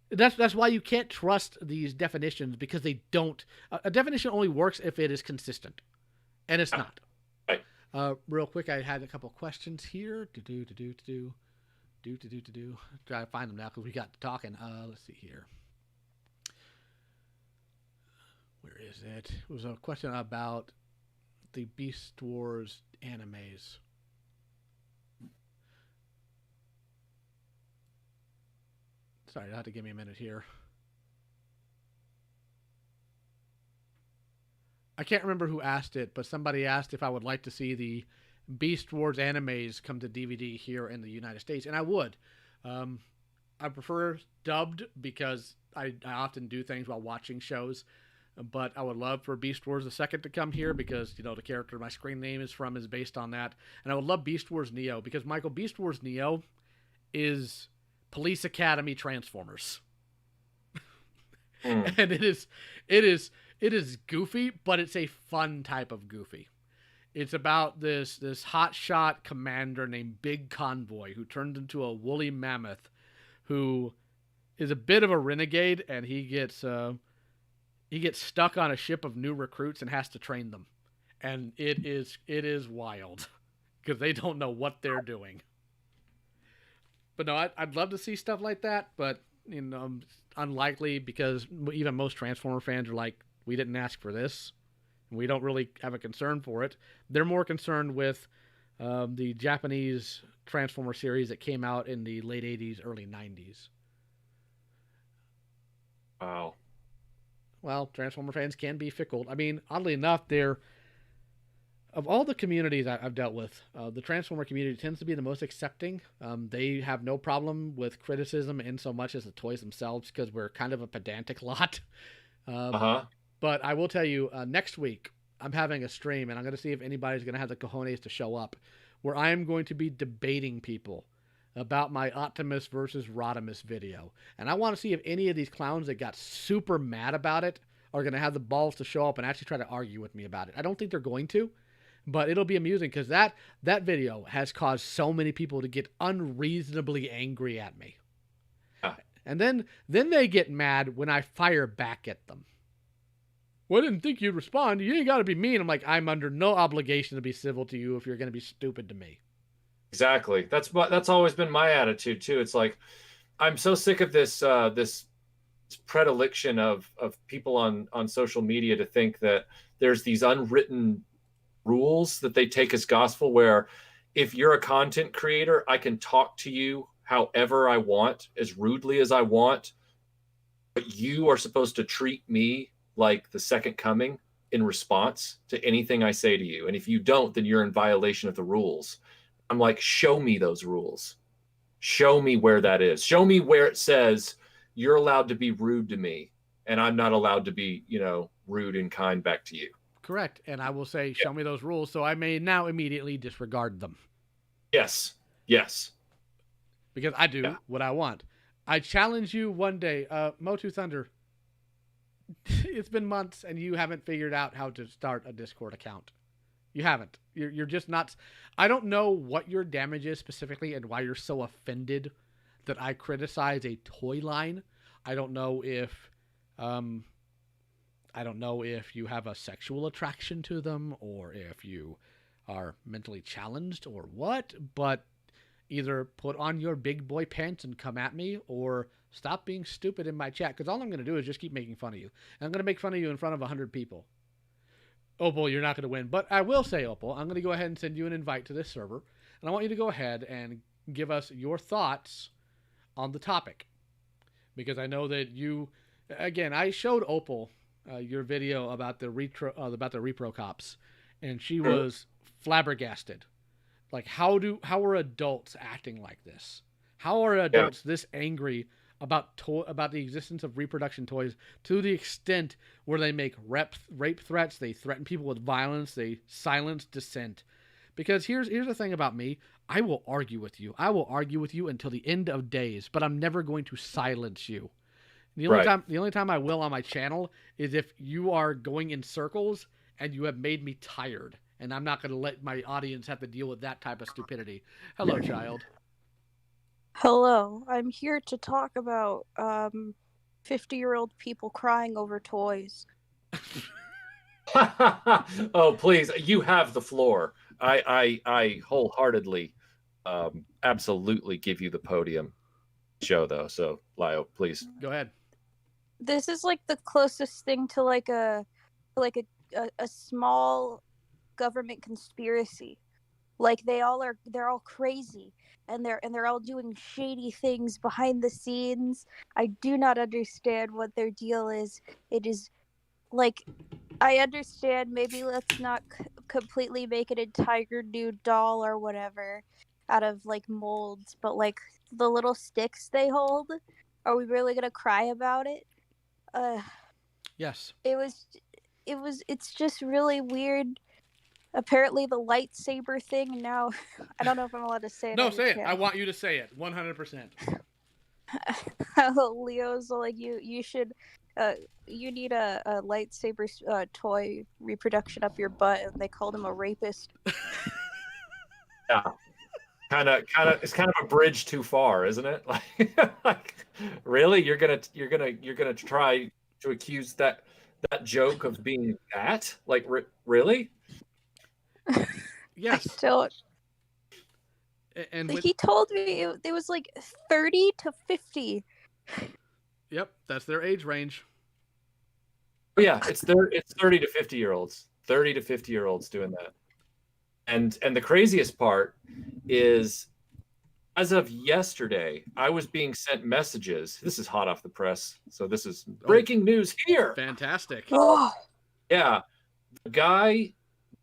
that's why you can't trust these definitions, because they don't. A definition only works if it is consistent, and it's not. Right. Real quick, I had a couple questions here. Try to find them now because we got talking. Let's see here. Where is it? It was a question about the Beast Wars animes. Sorry, you'll have to give me a minute here. I can't remember who asked it, but somebody asked if I would like to see the Beast Wars animes come to DVD here in the United States, and I would. I prefer dubbed because I often do things while watching shows. But I would love for Beast Wars the Second to come here because, you know, the character my screen name is from is based on that. And I would love Beast Wars Neo because, Michael, Beast Wars Neo is Police Academy Transformers. And it is goofy, but it's a fun type of goofy. It's about this hotshot commander named Big Convoy who turned into a woolly mammoth who is a bit of a renegade, and he gets stuck on a ship of new recruits and has to train them. And it is wild because they don't know what they're doing. But no, I'd love to see stuff like that, but you know, unlikely because even most Transformer fans are like, we didn't ask for this. We don't really have a concern for it. They're more concerned with the Japanese Transformer series that came out in the late 80s, early 90s. Wow. Well, Transformer fans can be fickle. I mean, oddly enough, of all the communities I've dealt with, the Transformer community tends to be the most accepting. They have no problem with criticism in so much as the toys themselves because we're kind of a pedantic lot. But I will tell you, next week, I'm having a stream, and I'm going to see if anybody's going to have the cojones to show up, where I am going to be debating people about my Optimus versus Rodimus video. And I want to see if any of these clowns that got super mad about it are going to have the balls to show up and actually try to argue with me about it. I don't think they're going to, but it'll be amusing because that video has caused so many people to get unreasonably angry at me. And then they get mad when I fire back at them. Well, I didn't think you'd respond. You ain't got to be mean. I'm like, I'm under no obligation to be civil to you if you're going to be stupid to me. Exactly. That's always been my attitude too. It's like, I'm so sick of this predilection of people on social media to think that there's these unwritten rules that they take as gospel, where if you're a content creator, I can talk to you however I want, as rudely as I want, but you are supposed to treat me like the second coming in response to anything I say to you. And if you don't, then you're in violation of the rules. I'm like, show me those rules. Show me where that is. Show me where it says you're allowed to be rude to me and I'm not allowed to be, rude and kind back to you. Correct. And I will say, show me those rules so I may now immediately disregard them. Yes. Because I do what I want. I challenge you one day, Motu Thunder. It's been months and you haven't figured out how to start a Discord account. You haven't. You're just not. I don't know what your damage is specifically and why you're so offended that I criticize a toy line. I don't know if you have a sexual attraction to them or if you are mentally challenged or what, but either put on your big boy pants and come at me or stop being stupid in my chat, because all I'm going to do is just keep making fun of you. And I'm going to make fun of you in front of 100 people. Opal, you're not going to win. But I will say, Opal, I'm going to go ahead and send you an invite to this server. And I want you to go ahead and give us your thoughts on the topic. Because I know that you... Again, I showed Opal your video about the Repro Cops. And she was flabbergasted Like, how are adults acting like this? How are adults this angry about the existence of reproduction toys to the extent where they make rape threats, they threaten people with violence, they silence dissent? Because here's the thing about me. I will argue with you. I will argue with you until the end of days, but I'm never going to silence you. The only time I will on my channel is if you are going in circles and you have made me tired, and I'm not going to let my audience have to deal with that type of stupidity. Hello, child. Hello, I'm here to talk about 50-year-old people crying over toys. Oh, please, you have the floor. I wholeheartedly, absolutely give you the podium show, though. So, Lio, please go ahead. This is like the closest thing to like a small government conspiracy. Like they're all crazy and they're all doing shady things behind the scenes. I do not understand what their deal is. It is like, I understand maybe let's not completely make an entire new doll or whatever out of like molds, but like the little sticks they hold, are we really gonna cry about it? Yes. It's just really weird. Apparently the lightsaber thing now, I don't know if I'm allowed to say it. No, say it. I want you to say it. 100%. Leo's like, you should, you need a lightsaber toy reproduction up your butt, and they called him a rapist. Yeah. Kind of, it's kind of a bridge too far, isn't it? Like, really, you're gonna try to accuse that joke of being that? Like, really? Yes. So, and he told me it was like 30 to 50. Yep, that's their age range. Yeah, it's 30 to 50-year-olds. 30 to 50-year-olds doing that. And the craziest part is, as of yesterday, I was being sent messages. This is hot off the press, so this is breaking news here. Fantastic. Oh. Yeah, the guy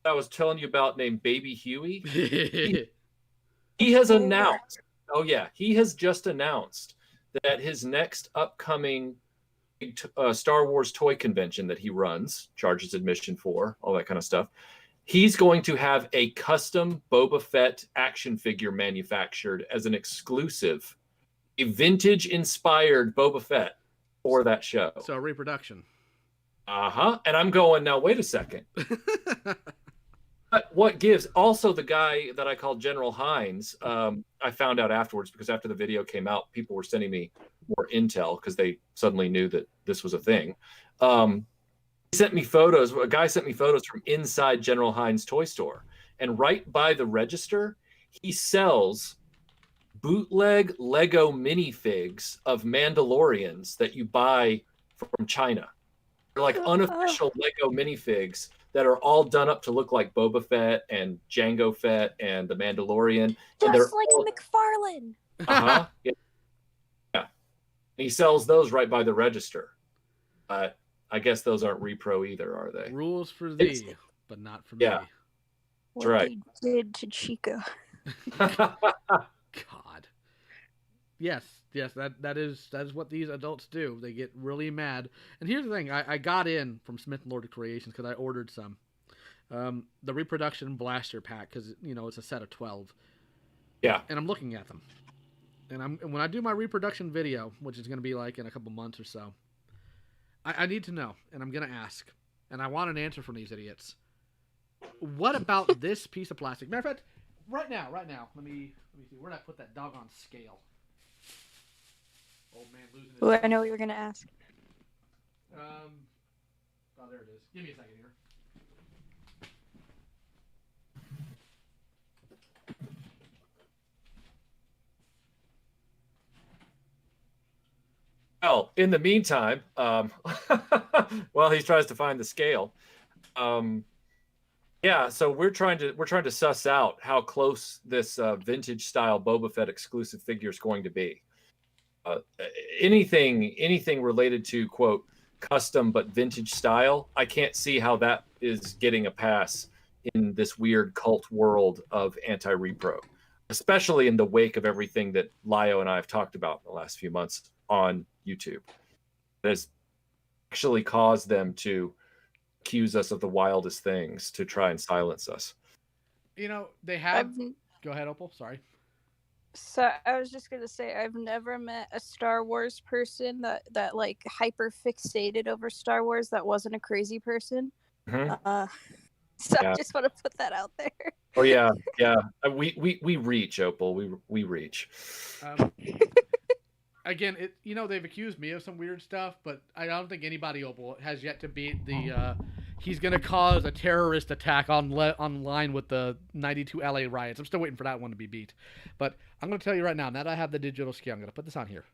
I was telling you about named Baby Huey, he has announced, he has just announced that his next upcoming Star Wars toy convention that he runs, charges admission for, all that kind of stuff, he's going to have a custom Boba Fett action figure manufactured as an exclusive, a vintage-inspired Boba Fett for that show. So reproduction. Uh-huh. And I'm going, now, wait a second. But what gives? Also, the guy that I called General Hines, I found out afterwards, because after the video came out, people were sending me more intel because they suddenly knew that this was a thing. He sent me photos. A guy sent me photos from inside General Hines' toy store. And right by the register, he sells bootleg Lego minifigs of Mandalorians that you buy from China. They're like unofficial Lego minifigs that are all done up to look like Boba Fett and Jango Fett and the Mandalorian. Just like McFarlane. Uh-huh. Yeah. He sells those right by the register. I guess those aren't repro either, are they? Rules for thee, but not for me. That's what right. They did to Chico. God. Yes, that is what these adults do. They get really mad. And here's the thing: I got in from Smith and Lord Creations because I ordered some, the reproduction blaster pack, because it's a set of 12. Yeah. And I'm looking at them, and when I do my reproduction video, which is going to be like in a couple months or so, I need to know, and I'm going to ask, and I want an answer from these idiots. What about this piece of plastic? Matter of fact, right now, let me see. Where did I put that doggone scale? Old man losing his... Well, I know what you're gonna ask. Oh, there it is. Give me a second here. Well, in the meantime, while he tries to find the scale, so we're trying to suss out how close this vintage style Boba Fett exclusive figure is going to be. Anything related to, quote, custom but vintage style, I can't see how that is getting a pass in this weird cult world of anti-repro, especially in the wake of everything that Lio and I have talked about in the last few months on YouTube. That has actually caused them to accuse us of the wildest things to try and silence us. You know, they have. Go ahead, Opal. Sorry. So I was just gonna say I've never met a Star Wars person that like hyper fixated over Star Wars that wasn't a crazy person. Mm-hmm. So I just want to put that out there. Oh yeah, yeah. We reach, Opal. We reach. Again, they've accused me of some weird stuff, but I don't think anybody, Opal, has yet to beat the. He's gonna cause a terrorist attack online with the '92 LA riots. I'm still waiting for that one to be beat, but I'm gonna tell you right now. Now that I have the digital scale, I'm gonna put this on here.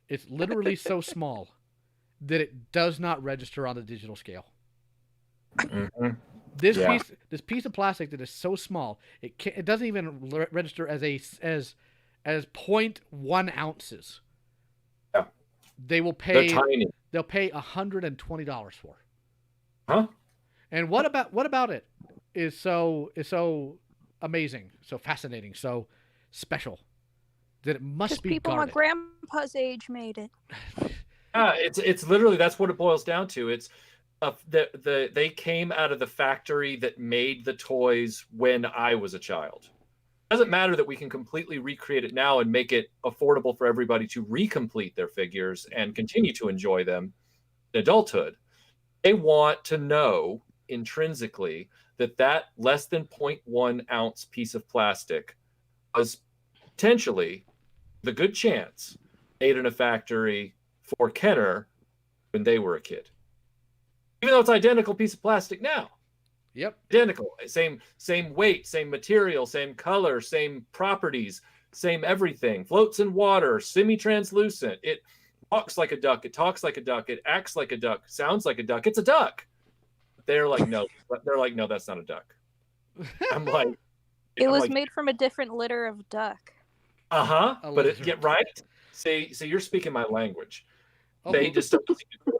It's literally so small that it does not register on the digital scale. Mm-hmm. This piece of plastic that is so small, it doesn't even register as 0.1 ounces. Yeah. They will pay. They're tiny. They'll pay $120 for. Huh? And what about it is so amazing, so fascinating, so special that it must be people guarded. my grandpa's age made it. It's literally, that's what it boils down to. It's they came out of the factory that made the toys when I was a child. It doesn't matter that we can completely recreate it now and make it affordable for everybody to recomplete their figures and continue to enjoy them in adulthood. They want to know intrinsically that less than 0.1 ounce piece of plastic was potentially the good chance made in a factory for Kenner when they were a kid. Even though it's identical piece of plastic now. Yep. Identical. Same weight, same material, same color, same properties, same everything. Floats in water, semi-translucent. It walks like a duck. It talks like a duck. It acts like a duck. Sounds like a duck. It's a duck. They're like, no. They're like, no, that's not a duck. I'm like, it was made from a different litter of duck. But get right. See, you're speaking my language. They just don't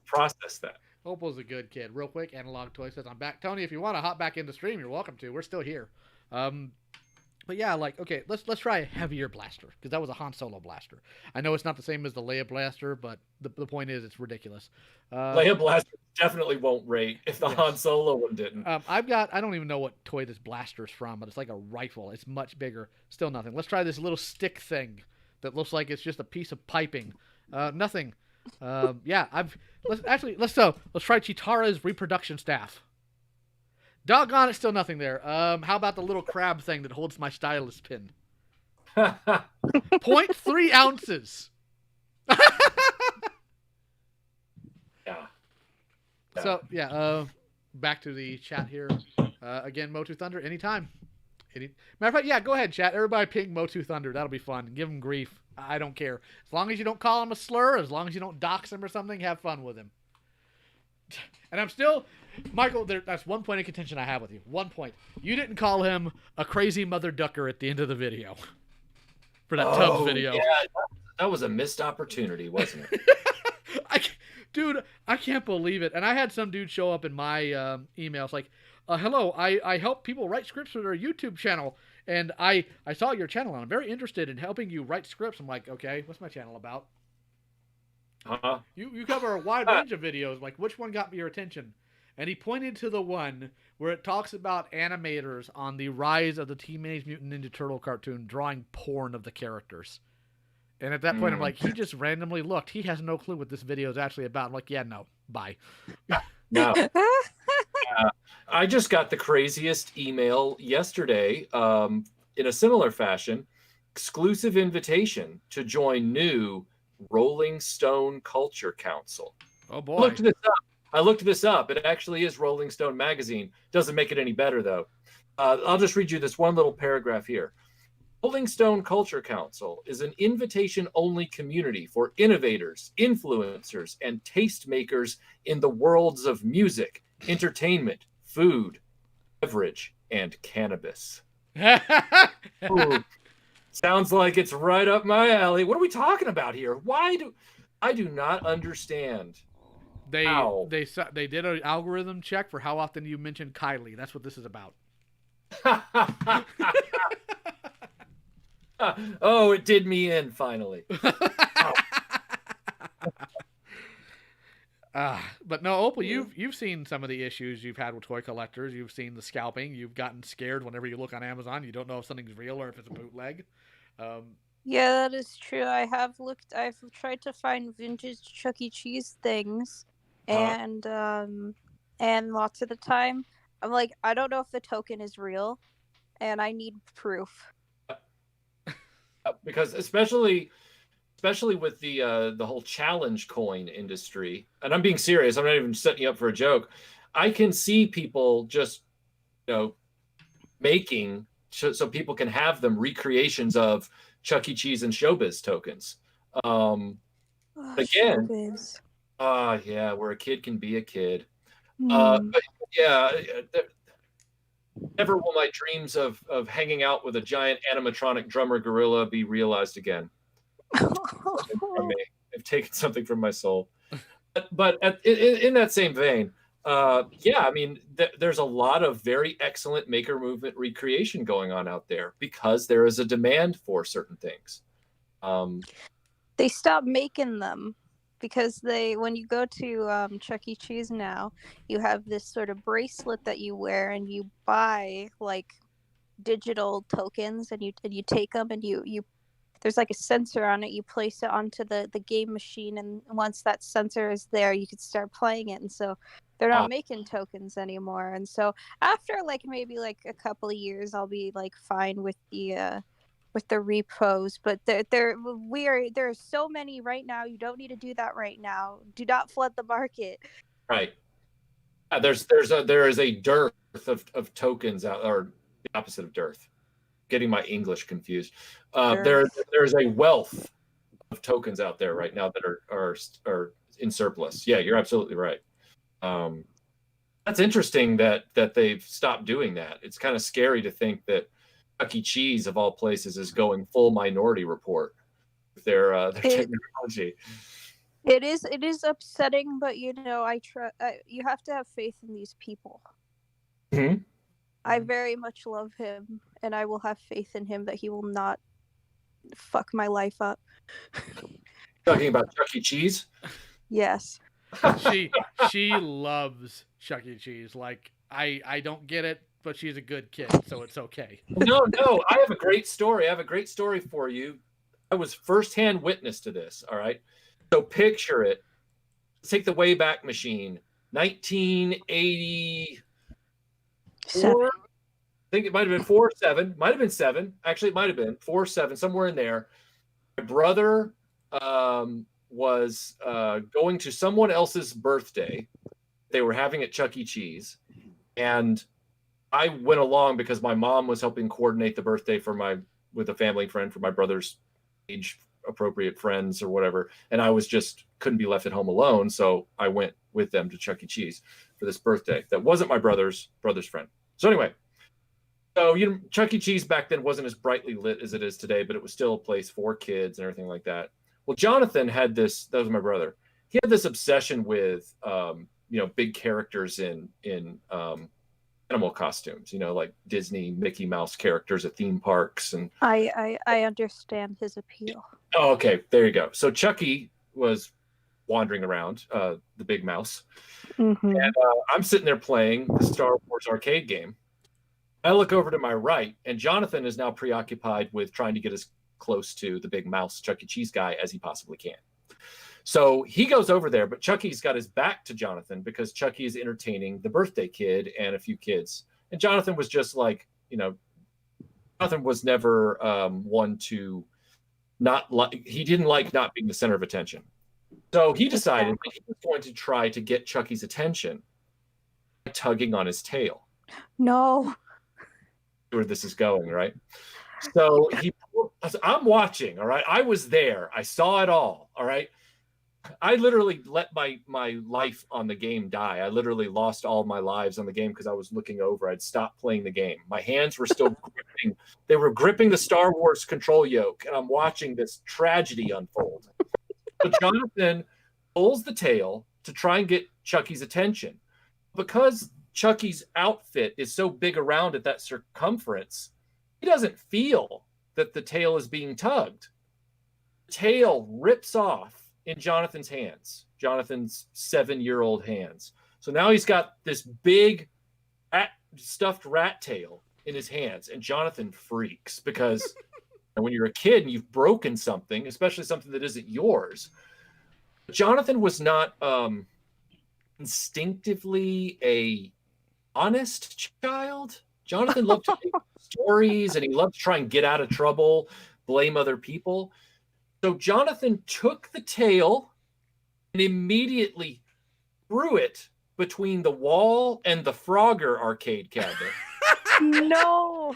process that. Opal's a good kid. Real quick, Analog Toy says, I'm back. Tony, if you want to hop back into stream, you're welcome to. We're still here. But yeah, okay, let's try a heavier blaster, because that was a Han Solo blaster. I know it's not the same as the Leia blaster, but the point is it's ridiculous. Leia blaster definitely won't rate if the Han Solo one didn't. I don't even know what toy this blaster's from, but it's like a rifle. It's much bigger. Still nothing. Let's try this little stick thing that looks like it's just a piece of piping. Nothing. Let's try Chitara's reproduction staff. Doggone it, still nothing there. How about the little crab thing that holds my stylus pin? 0.3 ounces. Yeah. So back to the chat here. Again, Motu Thunder, anytime. Matter of fact, yeah, go ahead, chat. Everybody ping Motu Thunder. That'll be fun. Give him grief. I don't care. As long as you don't call him a slur, as long as you don't dox him or something, have fun with him. And I'm still, Michael, that's one point of contention I have with you. One point. You didn't call him a crazy mother ducker at the end of the video. For that Tubbs video. Yeah, that was a missed opportunity, wasn't it? Dude, I can't believe it. And I had some dude show up in my emails like, hello, I help people write scripts for their YouTube channel. And I saw your channel and I'm very interested in helping you write scripts. I'm like, okay, what's my channel about? You cover a wide range of videos. Like, which one got your attention? And he pointed to the one where it talks about animators on the rise of the Teenage Mutant Ninja Turtle cartoon drawing porn of the characters. And at that point, I'm like, he just randomly looked. He has no clue what this video is actually about. I'm like, yeah, no, bye. No. I just got the craziest email yesterday in a similar fashion. Exclusive invitation to join new Rolling Stone Culture Council. Oh, boy. I looked this up. It actually is Rolling Stone magazine. Doesn't make it any better, though. I'll just read you this one little paragraph here. Rolling Stone Culture Council is an invitation-only community for innovators, influencers, and tastemakers in the worlds of music, entertainment, food, beverage, and cannabis. Ooh, sounds like it's right up my alley. What are we talking about here? I do not understand Wow. they did an algorithm check for how often you mention Kylie. That's what this is about. Oh, it did me in finally. Wow. But no, Opal, you've seen some of the issues you've had with toy collectors. You've seen the scalping. You've gotten scared whenever you look on Amazon. You don't know if something's real or if it's a bootleg. Yeah, that is true. I've tried to find vintage Chuck E. Cheese things, and lots of the time I'm like, I don't know if the token is real, and I need proof. Because especially with the whole challenge coin industry, and I'm being serious, I'm not even setting you up for a joke. I can see people just, making so people can have them recreations of Chuck E. Cheese and Showbiz tokens. Again, Showbiz. yeah, where a kid can be a kid. Hmm. But yeah, never will my dreams of hanging out with a giant animatronic drummer gorilla be realized again. From me. They've taken something from my soul. But in that same vein, yeah, I mean, there's a lot of very excellent maker movement recreation going on out there because there is a demand for certain things. They stopped making them because when you go to Chuck E. Cheese now, you have this sort of bracelet that you wear, and you buy like digital tokens, and you take them, and you there's like a sensor on it. You place it onto the game machine, and once that sensor is there, you can start playing it. And so they're not making tokens anymore. And so after like maybe like a couple of years, I'll be like fine with the repos. But there are so many right now. You don't need to do that right now. Do not flood the market. Right. There is a dearth of tokens out, or the opposite of dearth. Getting my English confused. There's a wealth of tokens out there right now that are in surplus. Yeah, you're absolutely right. That's interesting that they've stopped doing that. It's kind of scary to think that Chuck E. Cheese, of all places, is going full Minority Report with their technology. It is upsetting, but you have to have faith in these people. Mm-hmm. I very much love him, and I will have faith in him that he will not fuck my life up. Talking about Chuck E. Cheese? Yes. She loves Chuck E. Cheese. Like, I don't get it, but she's a good kid, so it's okay. No, I have a great story. I have a great story for you. I was firsthand witness to this, all right? So picture it. Let's take the Wayback Machine, 1980. I think it might have been 4 or 7. Might have been 7. Actually, it might have been 4 or 7, somewhere in there. My brother was going to someone else's birthday. They were having at Chuck E. Cheese, and I went along because my mom was helping coordinate the birthday with a family friend for my brother's age appropriate friends or whatever, and I couldn't be left at home alone, so I went with them to Chuck E. Cheese for this birthday that wasn't my brother's friend. So anyway, Chuck E. Cheese back then wasn't as brightly lit as it is today, but it was still a place for kids and everything like that. Well, Jonathan had this. That was my brother. He had this obsession with big characters in animal costumes, like Disney Mickey Mouse characters at theme parks. And I understand his appeal. Oh, okay, there you go. So Chucky was wandering around, the big mouse, and I'm sitting there playing the Star Wars arcade game. I look over to my right, and Jonathan is now preoccupied with trying to get as close to the big mouse Chuck E. Cheese guy as he possibly can. So he goes over there, but Chucky's got his back to Jonathan because Chucky is entertaining the birthday kid and a few kids. And Jonathan was just like, Jonathan was never one to he didn't like not being the center of attention. So he decided that he was going to try to get Chucky's attention by tugging on his tail. No. Where this is going, right? So I'm watching, all right? I was there. I saw it all, all right? I literally let my life on the game die. I literally lost all my lives on the game because I was looking over. I'd stopped playing the game. My hands were still gripping. They were gripping the Star Wars control yoke, and I'm watching this tragedy unfold. So Jonathan pulls the tail, to try and get Chucky's attention. Because Chucky's outfit is so big around at that circumference, he doesn't feel that the tail is being tugged. The tail rips off in Jonathan's hands, Jonathan's 7-year-old hands. So now he's got this big stuffed rat tail in his hands, and Jonathan freaks because when you're a kid and you've broken something, especially something that isn't yours, Jonathan was not instinctively a honest child. Jonathan loved to make stories, and he loved to try and get out of trouble, blame other people. So Jonathan took the tail and immediately threw it between the wall and the Frogger arcade cabinet. No.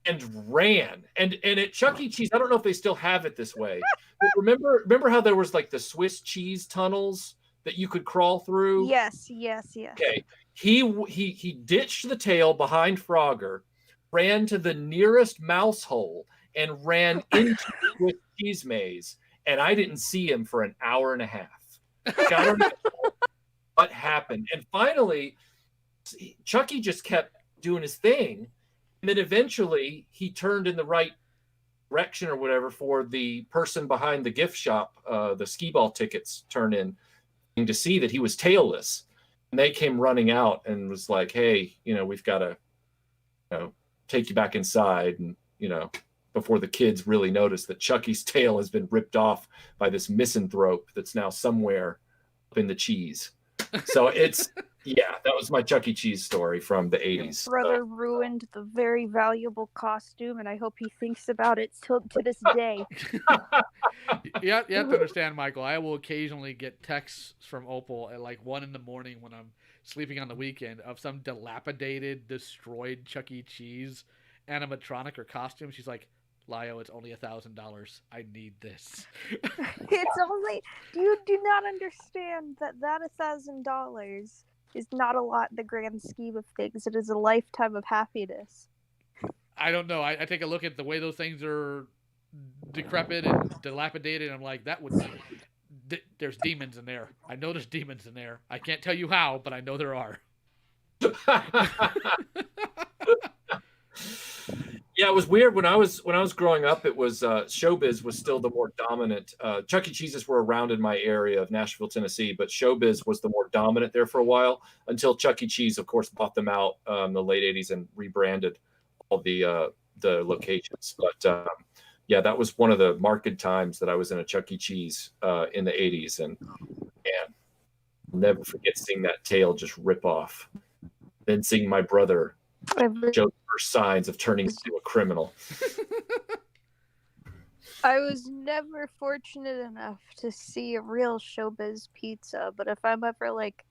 And ran. And at Chuck E. Cheese, I don't know if they still have it this way. But remember how there was like the Swiss cheese tunnels that you could crawl through? Yes. Okay. He ditched the tail behind Frogger, ran to the nearest mouse hole, and ran into the Swiss cheese maze. And I didn't see him for an hour and a half. Like, I don't know what happened. And finally, Chucky just kept doing his thing. And then eventually he turned in the right direction or whatever for the person behind the gift shop, the skee ball tickets turn in, to see that he was tailless. And they came running out and was like, hey, we've got to, take you back inside. And, before the kids really noticed that Chucky's tail has been ripped off by this misanthrope that's now somewhere up in the cheese. So it's, that was my Chuck E. Cheese story from the 80s. Brother ruined the very valuable costume, and I hope he thinks about it to this day. You have to understand, Michael, I will occasionally get texts from Opal at like 1 a.m. when I'm sleeping on the weekend of some dilapidated, destroyed Chuck E. Cheese animatronic or costume. She's like, Lio, it's only $1,000. I need this. It's only, you do not understand that $1,000 is not a lot in the grand scheme of things. It is a lifetime of happiness. I don't know. I take a look at the way those things are decrepit and dilapidated. And I'm like, there's demons in there. I know there's demons in there. I can't tell you how, but I know there are. Yeah, it was weird when I was growing up. It was Showbiz was still the more dominant. Chuck E. Cheese's were around in my area of Nashville, Tennessee, but Showbiz was the more dominant there for a while until Chuck E. Cheese, of course, bought them out in the late '80s and rebranded all the locations. But that was one of the marked times that I was in a Chuck E. Cheese in the '80s, and man, I'll never forget seeing that tail just rip off. Then seeing my brother show first signs of turning into a criminal. I was never fortunate enough to see a real Showbiz pizza, but if I'm ever like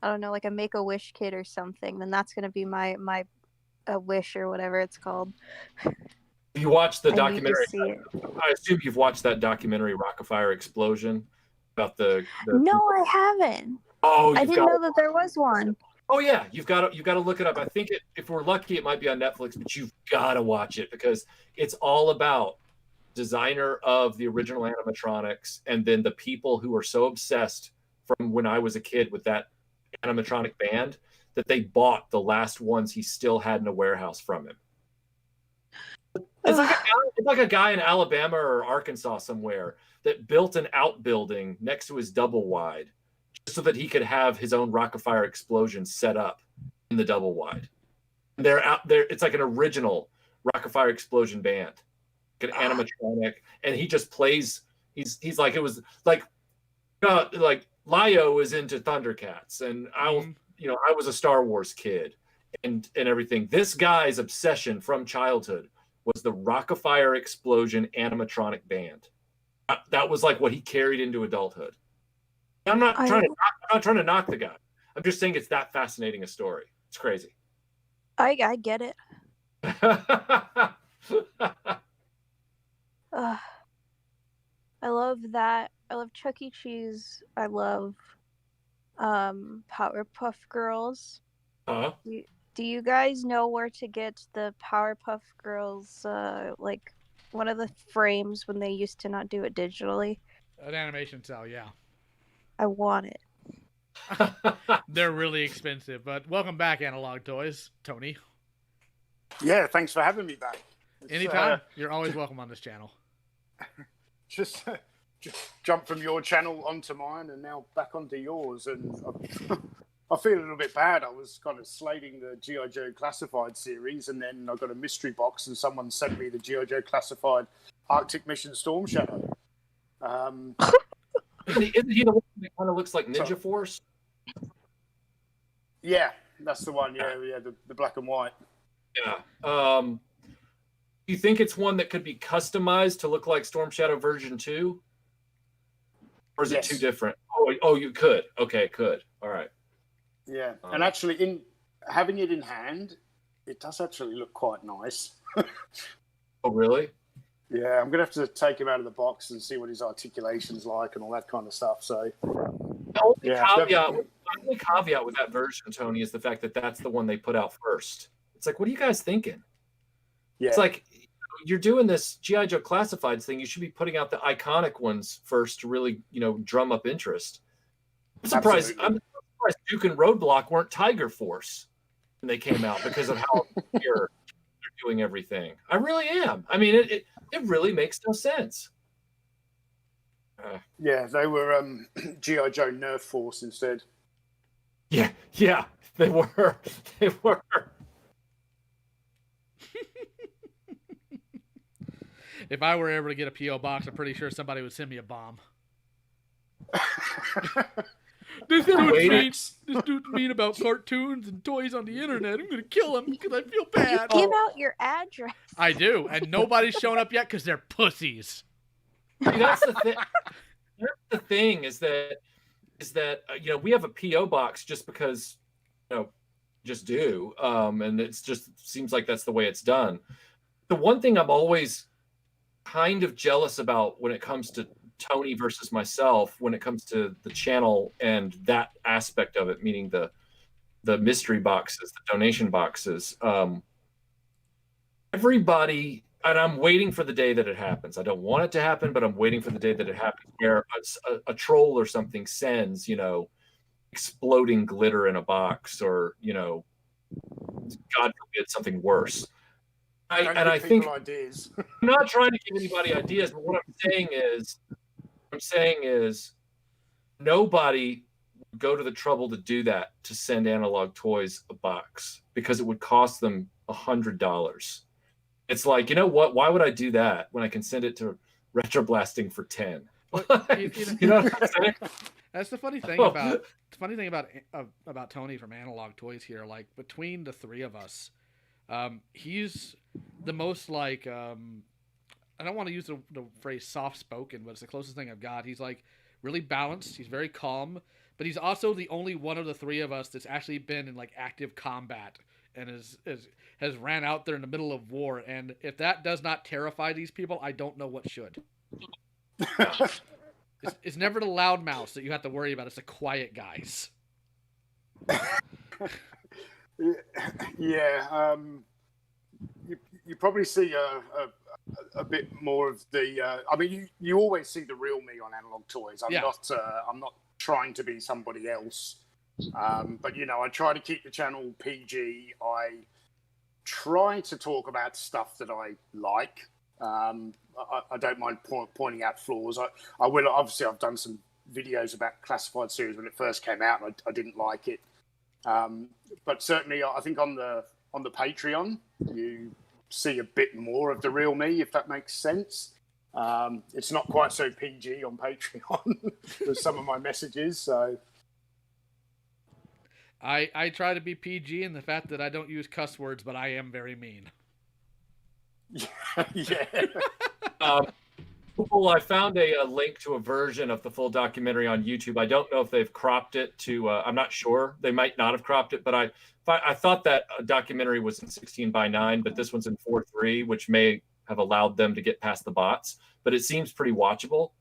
a Make-A-Wish kid or something, then that's gonna be my wish or whatever it's called. You watched the I documentary. need to see it. I assume you've watched that documentary, Rockefeller Explosion, about the No, I haven't. Oh, I didn't know that there was one. Oh yeah, you've got to look it up. I think if we're lucky, it might be on Netflix, but you've got to watch it because it's all about designer of the original animatronics and then the people who are so obsessed from when I was a kid with that animatronic band that they bought the last ones he still had in a warehouse from him. It's like a guy in Alabama or Arkansas somewhere that built an outbuilding next to his double wide so that he could have his own Rockefeller Explosion set up in the double wide. And they're out there. It's like an original Rockefeller Explosion band, like an animatronic, and he just plays. He's like, it was like Lio is into Thundercats, and I was a Star Wars kid, and everything. This guy's obsession from childhood was the Rockefeller Explosion animatronic band. That was like what he carried into adulthood. I'm not trying to knock the guy. I'm just saying it's that fascinating a story. It's crazy. I get it. I love that. I love Chuck E. Cheese. I love Powerpuff Girls. Do you guys know where to get the Powerpuff Girls, like one of the frames when they used to not do it digitally? An animation cell, yeah. I want it. They're really expensive, but welcome back, Analog Toys, Tony. Yeah, thanks for having me back. Anytime. You're always welcome on this channel. Just jump from your channel onto mine and now back onto yours. And I feel a little bit bad. I was kind of slating the G.I. Joe Classified series, and then I got a mystery box and someone sent me the G.I. Joe Classified Arctic Mission Storm Shadow. Isn't he the one that kind of looks like Ninja Force? Yeah, that's the one. Yeah, the black and white. Yeah. Do you think it's one that could be customized to look like Storm Shadow version 2? Or is it too different? Oh, you could. Okay, could. All right. Yeah, and actually, in having it in hand, it does actually look quite nice. Oh, really? Yeah, I'm gonna have to take him out of the box and see what his articulation's like and all that kind of stuff. So, the only caveat with that version, Tony, is the fact that that's the one they put out first. It's like, what are you guys thinking? Yeah. It's like, you're doing this G.I. Joe Classifieds thing. You should be putting out the iconic ones first to really, drum up interest. I'm surprised Duke and Roadblock weren't Tiger Force when they came out because of how they're doing everything. I really am. I mean, it really makes no sense. Yeah, they were G.I. Joe Nerf Force instead. Yeah, they were. They were. If I were ever to get a P.O. box, I'm pretty sure somebody would send me a bomb. This dude's mean about cartoons and toys on the internet. I'm going to kill him because I feel bad. Give out your address. I do, and nobody's shown up yet because they're pussies. See, that's the thing. That's the thing is that we have a P.O. box just because, just do. And it's just seems like that's the way it's done. The one thing I'm always kind of jealous about when it comes to Tony versus myself, when it comes to the channel and that aspect of it, meaning the mystery boxes, the donation boxes, everybody, and I'm waiting for the day that it happens. I don't want it to happen, but I'm waiting for the day that it happens where a troll or something sends, exploding glitter in a box or, God forbid, something worse. I think ideas. I'm not trying to give anybody ideas, but what I'm saying is nobody would go to the trouble to do that, to send Analog Toys a box, because it would cost them $100. It's like, you know what? Why would I do that when I can send it to RetroBlasting for 10? Well, you know what I'm saying? That's the funny thing about Tony from Analog Toys here. Like, between the three of us, he's the most like I don't want to use the phrase soft spoken, but it's the closest thing I've got. He's like really balanced. He's very calm, but he's also the only one of the three of us that's actually been in like active combat and has ran out there in the middle of war. And if that does not terrify these people, I don't know what should. It's never the loud mouse that you have to worry about. It's the quiet guys. Yeah, you probably see a bit more of the. I mean, you always see the real me on Analog Toys. I'm not trying to be somebody else, but I try to keep the channel PG. I try to talk about stuff that I like. I don't mind pointing out flaws. I will. Obviously, I've done some videos about Classified series when it first came out, and I didn't like it. But certainly, I think on the Patreon, you see a bit more of the real me, if that makes sense. It's not quite so PG on Patreon with some of my messages. So I try to be PG in the fact that I don't use cuss words, but I am very mean. Yeah. Well, I found a link to a version of the full documentary on YouTube. I don't know if they've cropped it to. I'm not sure. They might not have cropped it, but I thought that documentary was in 16:9, but this one's in 4:3, which may have allowed them to get past the bots. But it seems pretty watchable.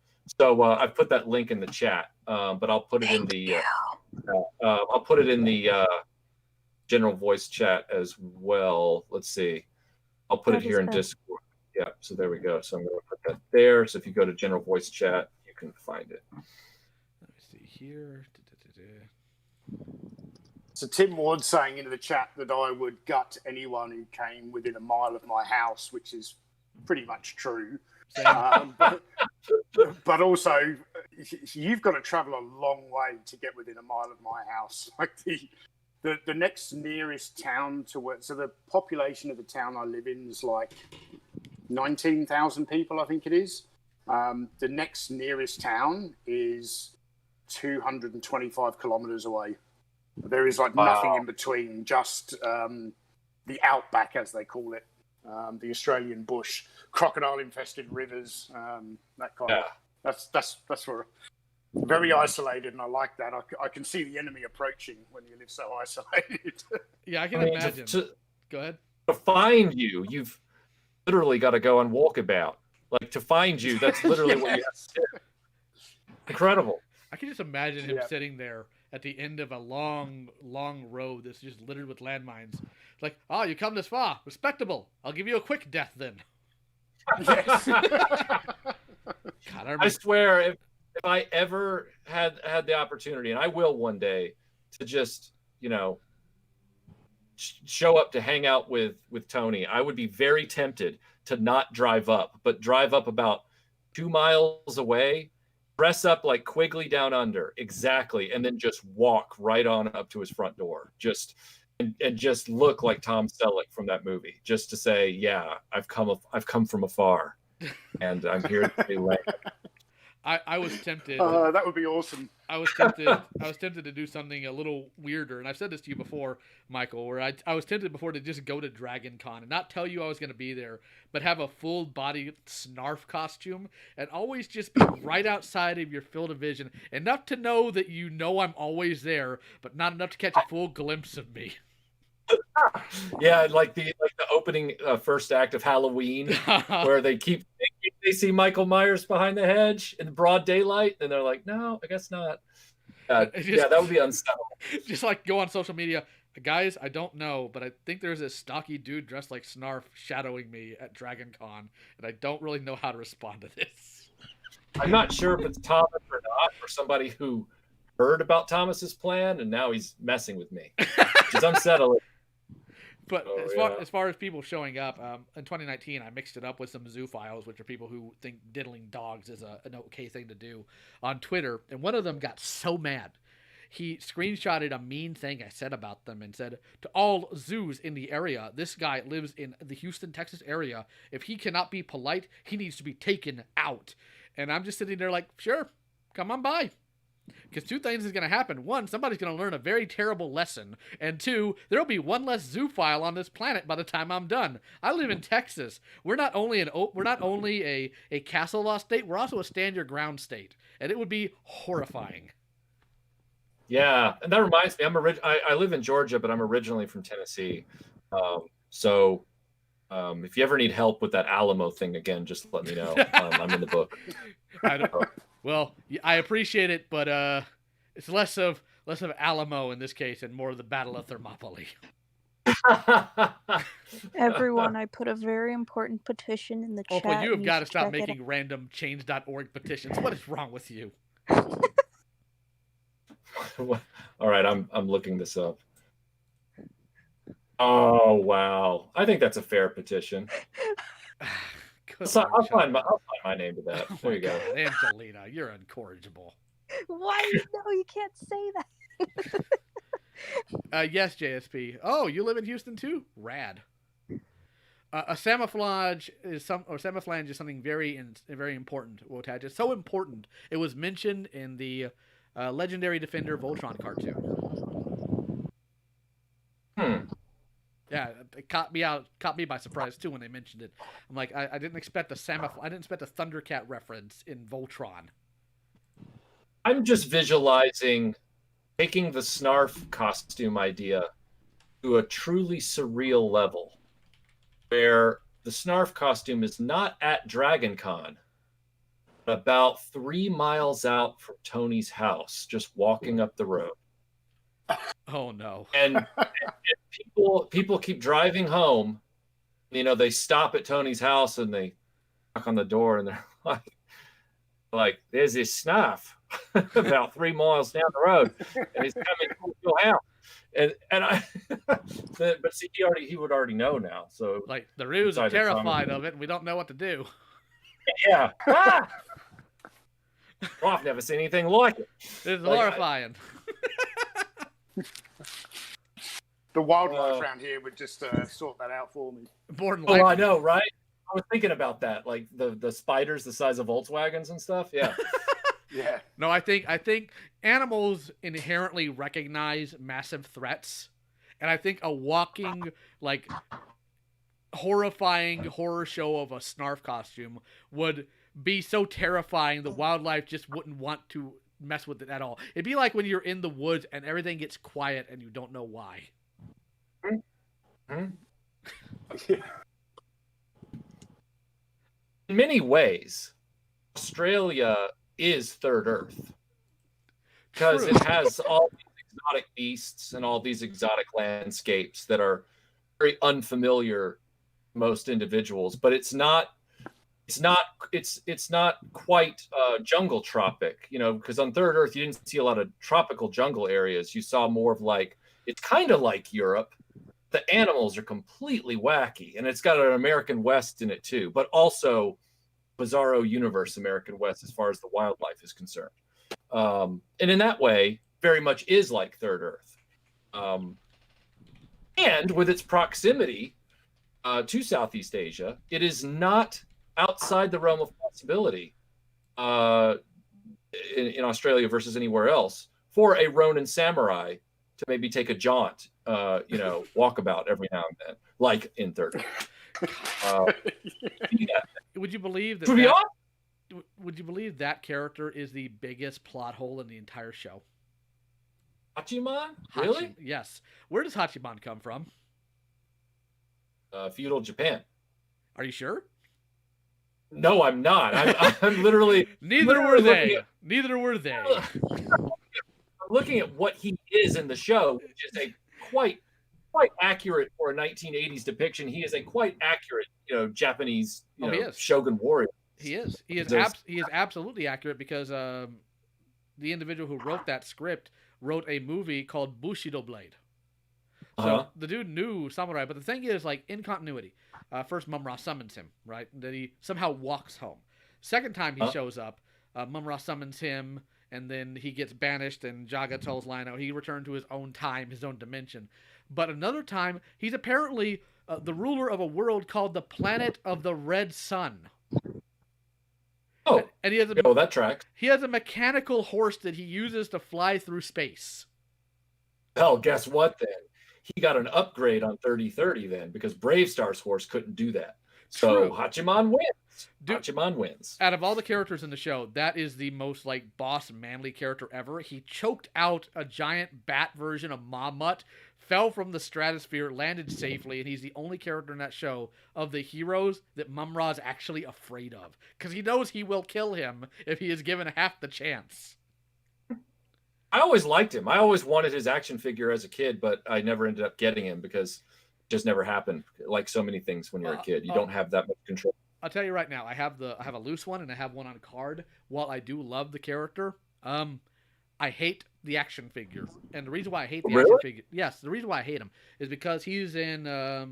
So I've put that link in the chat, but I'll put it in the general voice chat as well. Let's see. I'll put it here in Discord. Yeah, so there we go. So I'm going to put that there. So if you go to general voice chat, you can find it. Let me see here. So Tim Ward's saying into the chat that I would gut anyone who came within a mile of my house, which is pretty much true. But also, you've got to travel a long way to get within a mile of my house. Like the next nearest town to where, so the population of the town I live in is like 19,000 people, I think it is. The next nearest town is 225 kilometers away. There is like nothing in between, just the outback, as they call it, the Australian bush, crocodile-infested rivers, that kind of. That's for very isolated, and I like that. I can see the enemy approaching when you live so isolated. Yeah, I can imagine. Go ahead. To find you, you've literally got to go on walkabout. Like, to find you, that's literally what you have to do. Incredible. I can just imagine him sitting there at the end of a long, long road that's just littered with landmines. It's like, oh, you come this far. Respectable. I'll give you a quick death then. Yes. God, I swear, if I ever had the opportunity, and I will one day, to just, show up to hang out with Tony, I would be very tempted to not drive up, but drive up about 2 miles away, dress up like Quigley Down Under, exactly, and then just walk right on up to his front door, and just look like Tom Selleck from that movie, just to say, yeah, I've come from afar, and I'm here to say land. I was tempted. That would be awesome. I was tempted to do something a little weirder, and I've said this to you before, Michael, where I was tempted before to just go to Dragon Con and not tell you I was going to be there, but have a full body Snarf costume and always just be right outside of your field of vision, enough to know that you know I'm always there, but not enough to catch a full glimpse of me. Yeah, like the opening first act of Halloween, where they keep thinking they see Michael Myers behind the hedge in broad daylight, and they're like, no, I guess not. That would be unsettling. Just like go on social media, guys, I don't know, but I think there's this stocky dude dressed like Snarf shadowing me at Dragon Con, and I don't really know how to respond to this. I'm not sure if it's Thomas or not, or somebody who heard about Thomas's plan and now he's messing with me, which is unsettling. But as far as people showing up, in 2019, I mixed it up with some zoophiles, which are people who think diddling dogs is an okay thing to do, on Twitter. And one of them got so mad. He screenshotted a mean thing I said about them and said, to all zoos in the area, this guy lives in the Houston, Texas area. If he cannot be polite, he needs to be taken out. And I'm just sitting there like, sure, come on by. Because two things is going to happen. One, somebody's going to learn a very terrible lesson. And two, there'll be one less zoophile on this planet by the time I'm done. I live in Texas. We're not only a castle law state, we're also a stand your ground state. And it would be horrifying. Yeah, and that reminds me, I live in Georgia, but I'm originally from Tennessee. So if you ever need help with that Alamo thing again, just let me know. I'm in the book. Well, I appreciate it, but it's less of Alamo in this case and more of the Battle of Thermopylae. Everyone, I put a very important petition in the chat. Opal, you have got to stop making random change.org petitions. What is wrong with you? All right, I'm looking this up. Oh wow, I think that's a fair petition. I'll find my name to that. There you go. Angelina, you're incorrigible. Why? No, you can't say that. Yes, JSP. Oh, you live in Houston too? Rad. A camouflage is something very important. Wotag. It's so important. It was mentioned in the Legendary Defender Voltron cartoon. Yeah, it caught me by surprise too when they mentioned it. I'm like, I didn't expect a Thundercat reference in Voltron. I'm just visualizing taking the Snarf costume idea to a truly surreal level, where the Snarf costume is not at Dragon Con, but about 3 miles out from Tony's house, just walking up the road. Oh no! And people keep driving home. They stop at Tony's house and they knock on the door and they're like, "There's this Snarf." about 3 miles down the road, and he's coming to your house. And I, but see, he would already know now. So like the Roos are terrified of it, and we don't know what to do. Yeah. Ah! Well, I've never seen anything like it. It's horrifying. The wildlife around here would just sort that out for me. More than likely. I know, right? I was thinking about that, like the spiders the size of Volkswagens and stuff. Yeah. Yeah. No, I think animals inherently recognize massive threats, and I think a walking like horrifying horror show of a Snarf costume would be so terrifying the wildlife just wouldn't want to mess with it at all. It'd be like when you're in the woods and everything gets quiet and you don't know why. In many ways, Australia is Third Earth because it has all these exotic beasts and all these exotic landscapes that are very unfamiliar to most individuals, but it's not quite jungle tropic, because on Third Earth you didn't see a lot of tropical jungle areas. You saw more of like, it's kind of like Europe. The animals are completely wacky, and it's got an American West in it too, but also bizarro universe American West as far as the wildlife is concerned. And in that way, very much is like Third Earth. And with its proximity to Southeast Asia, it is not outside the realm of possibility in Australia versus anywhere else for a Ronin samurai to maybe take a jaunt, walkabout every now and then, like in Third Earth. Would you believe that? Would you believe that character is the biggest plot hole in the entire show? Hachiman? Really? Yes. Where does Hachiman come from? Feudal Japan. Are you sure? No, I'm not. I'm literally. Neither were they. Neither were they. I'm looking at what he is in the show, which is a quite accurate for a 1980s depiction. He is a quite accurate, Japanese, shogun warrior. He is. He is absolutely accurate because the individual who wrote that script wrote a movie called Bushido Blade. So the dude knew samurai, but the thing is, like, in continuity, first Mum-Ra summons him, right? Then he somehow walks home. Second time he shows up, Mum-Ra summons him, and then he gets banished, and Jaga tells Lino he returned to his own time, his own dimension. But another time, he's apparently the ruler of a world called the Planet of the Red Sun. Oh, and he has that tracks. He has a mechanical horse that he uses to fly through space. Hell, guess what then? He got an upgrade on 3030 then, because Brave Star's horse couldn't do that. So Hachiman wins. Hachiman wins. Out of all the characters in the show, that is the most like boss manly character ever. He choked out a giant bat version of Mamut, fell from the stratosphere, landed safely, and he's the only character in that show of the heroes that Mum-Ra's actually afraid of, because he knows he will kill him if he is given half the chance. I always liked him. I always wanted his action figure as a kid, but I never ended up getting him because it just never happened. Like so many things when you're a kid, you don't have that much control. I'll tell you right now, I have a loose one and I have one on card. While I do love the character, I hate the action figure. And the reason why I hate the action figure, the reason why I hate him is because he's in I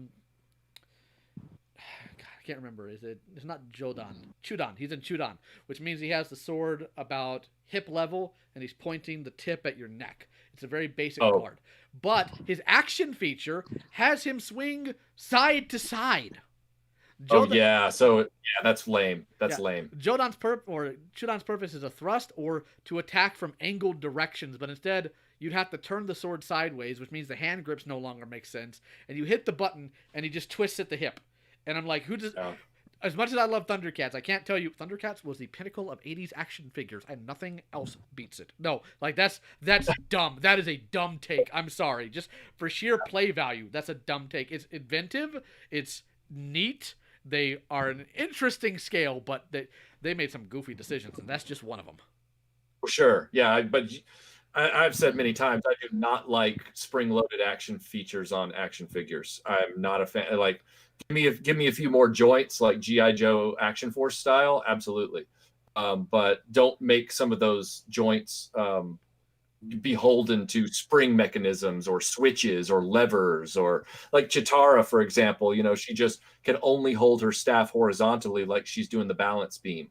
can't remember. It's not Jodan. Chudan. He's in Chudan, which means he has the sword about hip level and he's pointing the tip at your neck. It's a very basic card. But his action feature has him swing side to side. That's lame. That's lame. Chudan's purpose is a thrust or to attack from angled directions, but instead you'd have to turn the sword sideways, which means the hand grips no longer make sense, and you hit the button and he just twists at the hip. And I'm like, as much as I love Thundercats, I can't tell you, Thundercats was the pinnacle of 80s action figures, and nothing else beats it. No, like that's dumb. That is a dumb take. I'm sorry. Just for sheer play value, that's a dumb take. It's inventive. It's neat. They are an interesting scale, but they made some goofy decisions, and that's just one of them. For sure. Yeah, but I've said many times, I do not like spring-loaded action features on action figures. I'm not a fan. Like, give me a few more joints, like G.I. Joe Action Force style. Absolutely. but don't make some of those joints beholden to spring mechanisms or switches or levers, or like Chitara, for example. She just can only hold her staff horizontally, like she's doing the balance beam.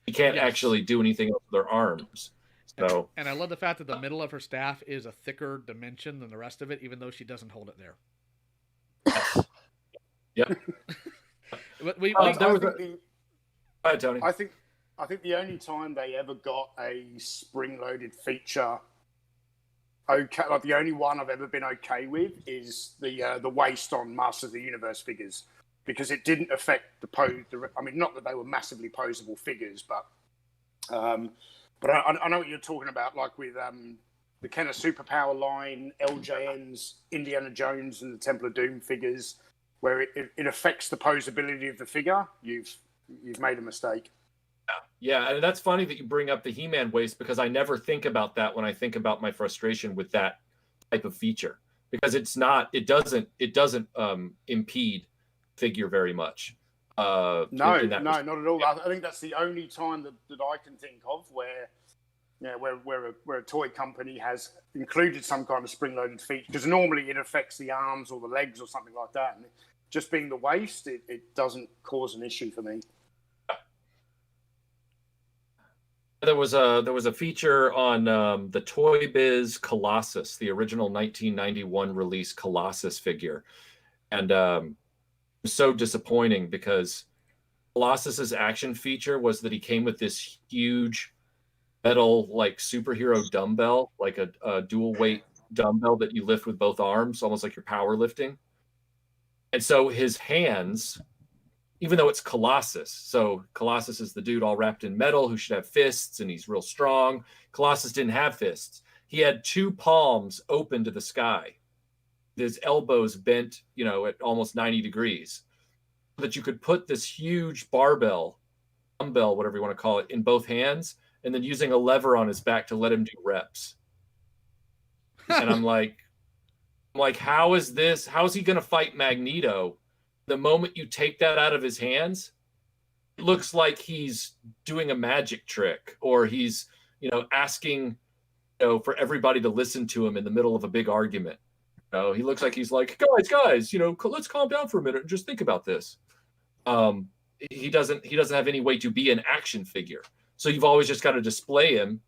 She can't actually do anything else with her arms. So, and I love the fact that the middle of her staff is a thicker dimension than the rest of it, even though she doesn't hold it there. Yeah. Hi, Tony. I think the only time they ever got a spring-loaded feature okay, like the only one I've ever been okay with, is the waist on Masters of the Universe figures, because it didn't affect the pose. I mean, not that they were massively posable figures, but I know what you're talking about, like with the Kenner Superpower line, LJN's Indiana Jones and the Temple of Doom figures, where it affects the posability of the figure. You've made a mistake. Yeah, and that's funny that you bring up the He-Man waist, because I never think about that when I think about my frustration with that type of feature, because it doesn't impede figure very much. No, not at all. I think that's the only time that I can think of where a toy company has included some kind of spring-loaded feature, because normally it affects the arms or the legs or something like that, and just being the waist, it doesn't cause an issue for me. There was a feature on the Toy Biz Colossus, the original 1991 release Colossus figure, and it was so disappointing, because Colossus's action feature was that he came with this huge metal, like, superhero dumbbell, like a dual weight dumbbell that you lift with both arms, almost like you're powerlifting. And so his hands, even though it's Colossus, so Colossus is the dude all wrapped in metal who should have fists, and he's real strong. Colossus didn't have fists. He had two palms open to the sky, his elbows bent, at almost 90 degrees, so that you could put this huge dumbbell, whatever you want to call it, in both hands, and then using a lever on his back to let him do reps. And I'm like, how is he going to fight Magneto? The moment you take that out of his hands, it looks like he's doing a magic trick, or he's, asking, for everybody to listen to him in the middle of a big argument. He looks like he's like, guys, let's calm down for a minute and just think about this. He doesn't have any way to be an action figure. So you've always just got to display him,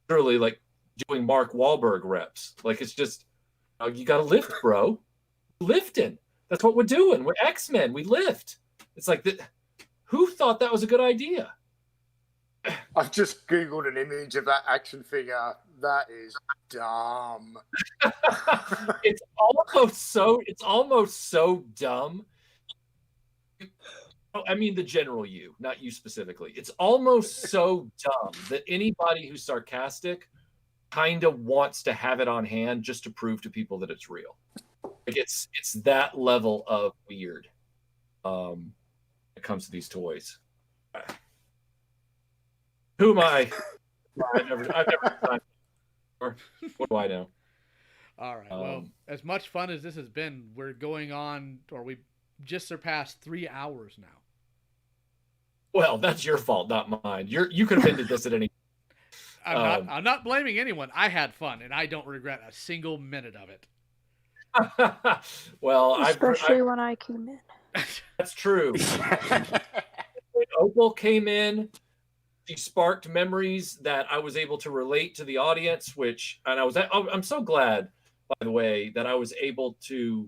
literally like doing Mark Wahlberg reps. Like, it's just, you got to lift, bro. Lifting. That's what we're doing. We're X-Men. We lift. It's like, who thought that was a good idea? I've just Googled an image of that action figure. That is dumb. It's almost so dumb. I mean the general you, not you specifically. It's almost so dumb that anybody who's sarcastic kind of wants to have it on hand just to prove to people that it's real. Like, it's that level of weird when it comes to these toys. Who am I? I've never done before. What do I know? All right. Well, as much fun as this has been, we're going on, or we just surpassed 3 hours now. Well, that's your fault, not mine. You could have ended this at any. I'm not blaming anyone. I had fun, and I don't regret a single minute of it. Well, especially when I came in. That's true. When Opal came in, she sparked memories that I was able to relate to the audience. I'm so glad, by the way, that I was able to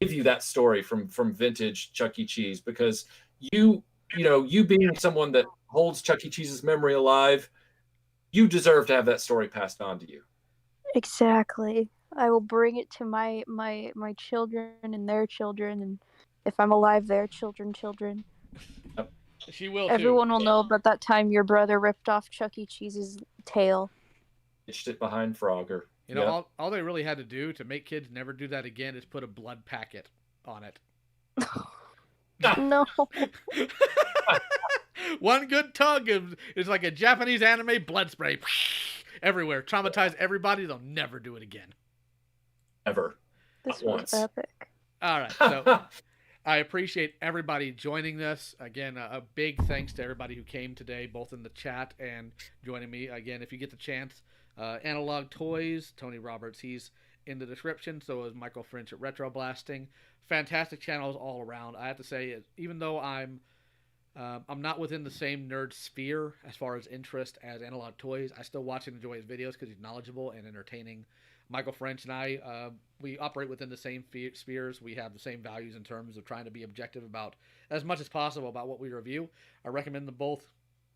give you that story from vintage Chuck E. Cheese, because you being someone that holds Chuck E. Cheese's memory alive, you deserve to have that story passed on to you. Exactly. I will bring it to my children and their children, and if I'm alive, their children. Yep. She will. Everyone will know about that time your brother ripped off Chuck E. Cheese's tail. Hitched it behind Frogger. All they really had to do to make kids never do that again is put a blood packet on it. No. One good tug is like a Japanese anime blood spray everywhere. Traumatize everybody. They'll never do it again. Ever. This was epic. All right. So I appreciate everybody joining this. Again, a big thanks to everybody who came today, both in the chat and joining me. Again, if you get the chance, Analog Toys, Tony Roberts, he's in the description. So is Michael French at RetroBlasting. Fantastic channels all around. I have to say, even though I'm not within the same nerd sphere as far as interest as Analog Toys, I still watch and enjoy his videos because he's knowledgeable and entertaining. Michael French and I, we operate within the same spheres. We have the same values in terms of trying to be objective about as much as possible about what we review. I recommend them both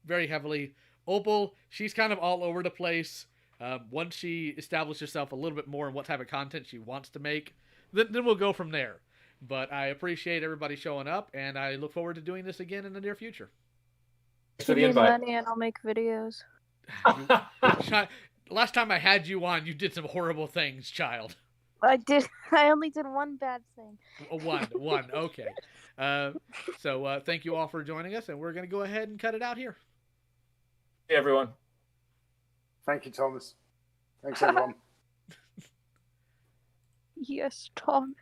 very heavily. Opal, she's kind of all over the place. Once she establishes herself a little bit more in what type of content she wants to make, then we'll go from there. But I appreciate everybody showing up, and I look forward to doing this again in the near future. Thanks for the Give me invite. money and I'll make videos. Last time I had you on, you did some horrible things, child. I did. I only did one bad thing. One. Okay. So thank you all for joining us, and we're going to go ahead and cut it out here. Hey, everyone. Thank you, Thomas. Thanks, everyone. Yes, Tom.